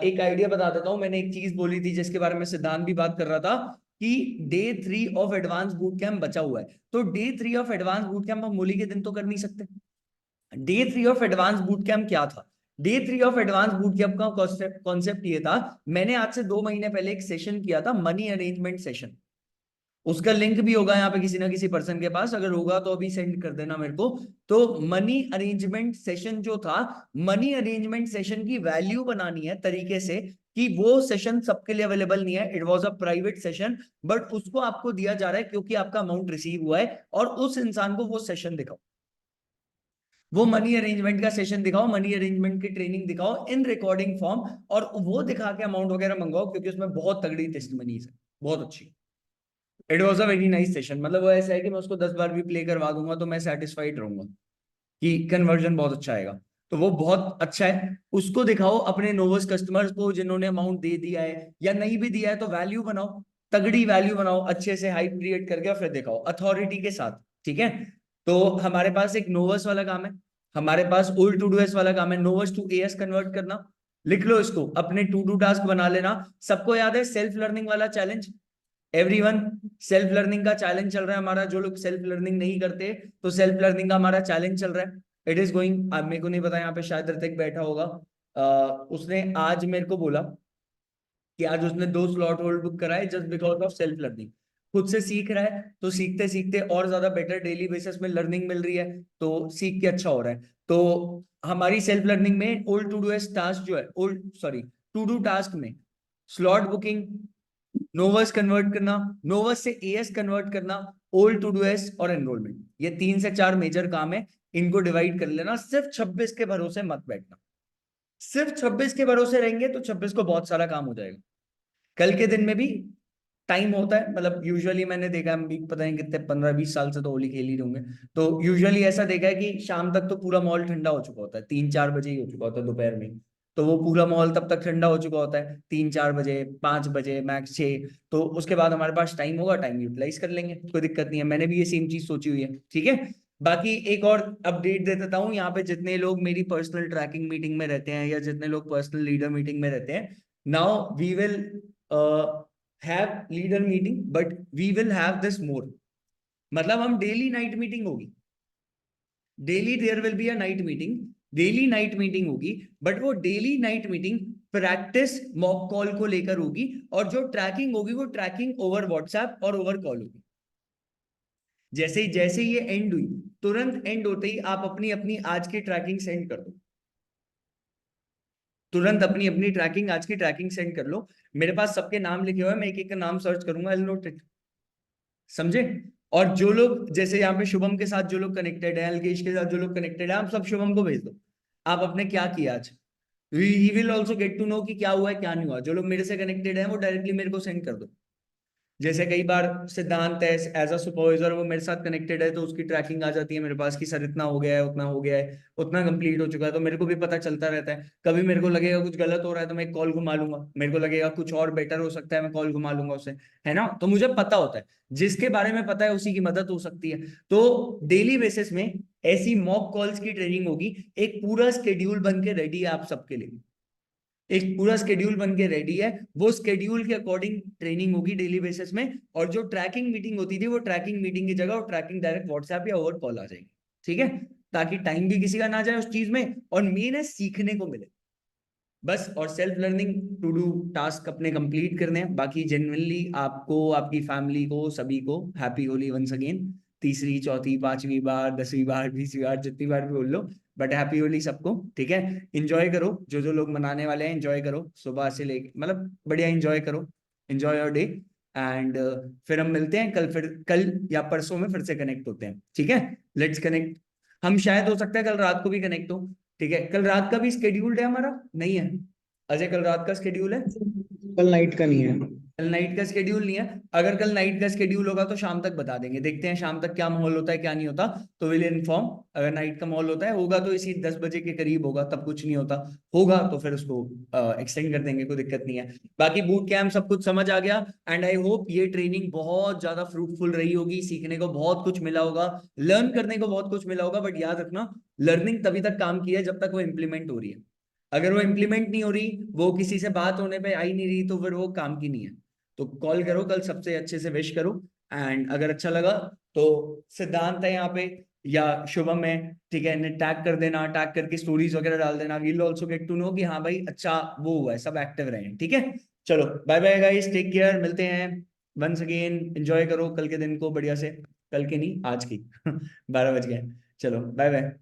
एक आइडिया बता देता हूं, मैंने एक चीज बोली थी जिसके बारे में सिद्धांत भी बात कर रहा था कि day 3 of advance boot camp बचा हुआ है। तो day 3 of advance boot camp हम होली के दिन तो कर नहीं सकते। Day 3 of advance boot camp क्या था? Day 3 of advance boot camp का कॉन्सेप्ट ये था, मैंने आज से 2 महीने पहले एक सेशन किया था, मनी अरेंजमेंट सेशन। उसका लिंक भी होगा यहाँ पे किसी ना किसी पर्सन के पास, अगर होगा तो अभी सेंड कर देना मेरे को। तो मनी अरेंजमेंट सेशन जो था, मनी अरेंजमेंट सेशन की वैल्यू बनानी है तरीके से कि वो सेशन सबके लिए अवेलेबल नहीं है, it was a private session, but उसको आपको दिया जा रहा है क्योंकि आपका अमाउंट रिसीव हुआ है, और उस इंसान को वो सेशन दिखाओ, वो मनी अरेंजमेंट का सेशन दिखाओ, मनी अरेंजमेंट की ट्रेनिंग दिखाओ इन रिकॉर्डिंग फॉर्म, और वो दिखा के अमाउंट वगैरह मंगवाओ, क्योंकि उसमें बहुत तगड़ी टेस्टिमनीज है, बहुत अच्छी। It was a very nice session, मतलब वो ऐसा है कि मैं उसको 10 बार भी प्ले करवा दूंगा तो मैं सेटिस्फाइड रहूंगा कि कन्वर्जन बहुत अच्छा आएगा। तो वो बहुत अच्छा है, उसको दिखाओ अपने नोवस कस्टमर्स को जिन्होंने अमाउंट दे दिया है या नहीं भी दिया है, तो वैल्यू बनाओ, तगड़ी वैल्यू बनाओ, अच्छे से हाइप क्रिएट करके फिर दिखाओ अथॉरिटी के साथ। ठीक है, तो हमारे पास एक नोवस वाला काम है, हमारे पास ओल्ड टू डू एस वाला काम है, नोवस टू एएस कन्वर्ट करना। लिख लो इसको, अपने टू डू टास्क बना लेना। सबको याद है सेल्फ लर्निंग वाला चैलेंज? एवरीवन, सेल्फ लर्निंग का चैलेंज चल रहा है हमारा, जो लोग सेल्फ लर्निंग नहीं करते तो सेल्फ लर्निंग का हमारा चैलेंज चल रहा है। इट इज गोइंग, मेरे को नहीं पता, यहाँ पे शायद ऋतिक बैठा होगा, उसने आज मेरे को बोला कि आज उसने 2 स्लॉट होल्ड बुक कराए just because of self learning. खुद से सीख रहा है, तो सीखते सीखते और ज्यादा बेटर डेली बेसिस में लर्निंग मिल रही है, तो सीख के अच्छा हो रहा है। तो हमारी सेल्फ लर्निंग में ओल्ड टू डू टास्क जो है, old sorry to do task में स्लॉट बुकिंग, नोवस कन्वर्ट करना, नोवस से एएस कन्वर्ट करना, ओल्ड टू डू एस और एनरोलमेंट, ये 3 से 4 मेजर काम है, इनको डिवाइड कर लेना। सिर्फ 26 के भरोसे मत बैठना, सिर्फ 26 के भरोसे रहेंगे तो 26 को बहुत सारा काम हो जाएगा। कल के दिन में भी टाइम होता है, मतलब यूजुअली मैंने देखा है, हम भी पता नहीं कितने 15-20 साल से तो होली खेल ही होंगे, तो यूजुअली ऐसा देखा है कि शाम तक तो पूरा मॉल ठंडा हो चुका होता है, 3-4 बजे ही हो चुका होता है दोपहर में, तो वो पूरा मॉल तब तक ठंडा हो चुका होता है 3-4 बजे, 5 बजे मैक्स 6, तो उसके बाद हमारे पास टाइम होगा, टाइम यूटिलाइज कर लेंगे, कोई दिक्कत नहीं है। मैंने भी ये सेम चीज सोची हुई है। ठीक है, बाकी एक और अपडेट दे देता हूँ, यहाँ पे जितने लोग मेरी पर्सनल ट्रैकिंग मीटिंग में रहते हैं या जितने लोग पर्सनल लीडर मीटिंग में रहते हैं, now we will have leader meeting but we will have this more, मतलब हम डेली नाइट मीटिंग होगी, daily there will be a night meeting, daily night meeting होगी, बट वो daily night meeting practice mock call को लेकर होगी, और जो ट्रैकिंग होगी वो ट्रैकिंग ओवर व्हाट्सएप और ओवर कॉल होगी। जैसे ही ये एंड हुई, तुरंत एंड होते ही आप अपनी अपनी आज की ट्रैकिंग सेंड कर दो, तुरंत अपनी अपनी ट्रैकिंग आज की ट्रैकिंग सेंड कर लो। मेरे पास सबके नाम लिखे हुए हैं, मैं एक एक का नाम सर्च करूंगा, आई विल नोट इट, समझे? और जो लोग जैसे यहाँ पे शुभम के साथ जो लोग कनेक्टेड है, अलकेश के साथ जो लोग कनेक्टेड है, आप सब शुभम को भेज दो, आप अपने क्या किया आज, he will also get to know कि क्या हुआ है क्या नहीं हुआ। जो लोग मेरे से कनेक्टेड है वो डायरेक्टली मेरे को सेंड कर दो। जैसे कई बार सिद्धांत है एज अ सुपरवाइजर, वो मेरे साथ कनेक्टेड है, तो उसकी ट्रैकिंग आ जाती है मेरे पास कि सर इतना हो गया है, उतना हो गया है, उतना कंप्लीट हो चुका है, तो मेरे को भी पता चलता रहता है। कभी मेरे को लगेगा कुछ गलत हो रहा है तो मैं एक कॉल घुमा लूंगा, मेरे को लगेगा कुछ और बेटर हो सकता है, मैं कॉल घुमा लूंगा उसे, है ना? तो मुझे पता होता है, जिसके बारे में पता है उसी की मदद हो सकती है। तो डेली बेसिस में ऐसी मॉक कॉल्स की ट्रेनिंग होगी, एक पूरा स्केड्यूल बन के रेडी है आप सबके लिए, एक पूरा स्केड्यूल बन के रेडी है, वो स्केड्यूल के अकॉर्डिंग ट्रेनिंग होगी डेली बेसिस में। और जो ट्रैकिंग मीटिंग होती थी वो ट्रैकिंग मीटिंग की जगह वो ट्रैकिंग डायरेक्ट व्हाट्सएप या ओवर कॉल आ जाएगी। ठीक है, ताकि टाइम भी किसी का ना जाए उस चीज में, और मेन है सीखने को मिले बस। और self learning to do task अपने कंप्लीट करने हैं। बाकी जेन्युइनली आपको, आपकी फैमिली को, सभी को हैप्पी होली वंस अगेन, तीसरी, चौथी, 5वीं बार, 10वीं बार, 20वीं बार, जितनी बार भी बोल लो, बट हैप्पी होली सबको, ठीक है। एंजॉय करो, जो जो लोग मनाने वाले हैं एंजॉय करो, सुबह से लेके मतलब बढ़िया एंजॉय करो, एंजॉय योर डे। एंड फिर हम मिलते हैं कल, फिर कल या परसों में फिर से कनेक्ट होते हैं, ठीक है। Let's connect. हम शायद हो सकता है कल रात को भी कनेक्ट हो, ठीक है। कल रात का भी स्केड्यूल्ड है हमारा, नहीं है अजय? कल रात का स्केड्यूल है? कल नाइट का नहीं है। कल नाइट का स्केड्यूल नहीं है। अगर कल नाइट का स्केड्यूल होगा तो शाम तक बता देंगे, देखते हैं शाम तक क्या माहौल होता है क्या नहीं होता, तो विल इन्फॉर्म। अगर नाइट का माहौल होता है होगा तो इसी 10 बजे के करीब होगा, तब कुछ नहीं होता, होगा तो फिर उसको एक्सटेंड कर देंगे, कोई दिक्कत नहीं है। बाकी बूट कैंप सब कुछ समझ आ गया, एंड आई होप ये ट्रेनिंग बहुत ज्यादा फ्रूटफुल रही होगी, सीखने को बहुत कुछ मिला होगा, लर्न करने को बहुत कुछ मिला होगा। बट याद रखना, लर्निंग तभी तक काम की है जब तक वो इम्प्लीमेंट हो रही है। अगर वो इम्प्लीमेंट नहीं हो रही, वो किसी से बात होने पे आई नहीं रही, तो फिर वो काम की नहीं है। तो कॉल करो कल, सबसे अच्छे से विश करो। एंड अगर अच्छा लगा तो सिद्धांत है यहाँ पे या शुभम है, ठीक है, इन्हें टैग कर देना, टैग करके स्टोरीज वगैरह डाल देना। We'll also get to know कि हाँ भाई अच्छा वो हुआ है, सब एक्टिव रहे, ठीक है। चलो bye bye guys, take care, मिलते हैं वंस अगेन। एंजॉय करो कल के दिन को बढ़िया से, कल के नहीं आज की 12 बज गए, चलो बाय बाय।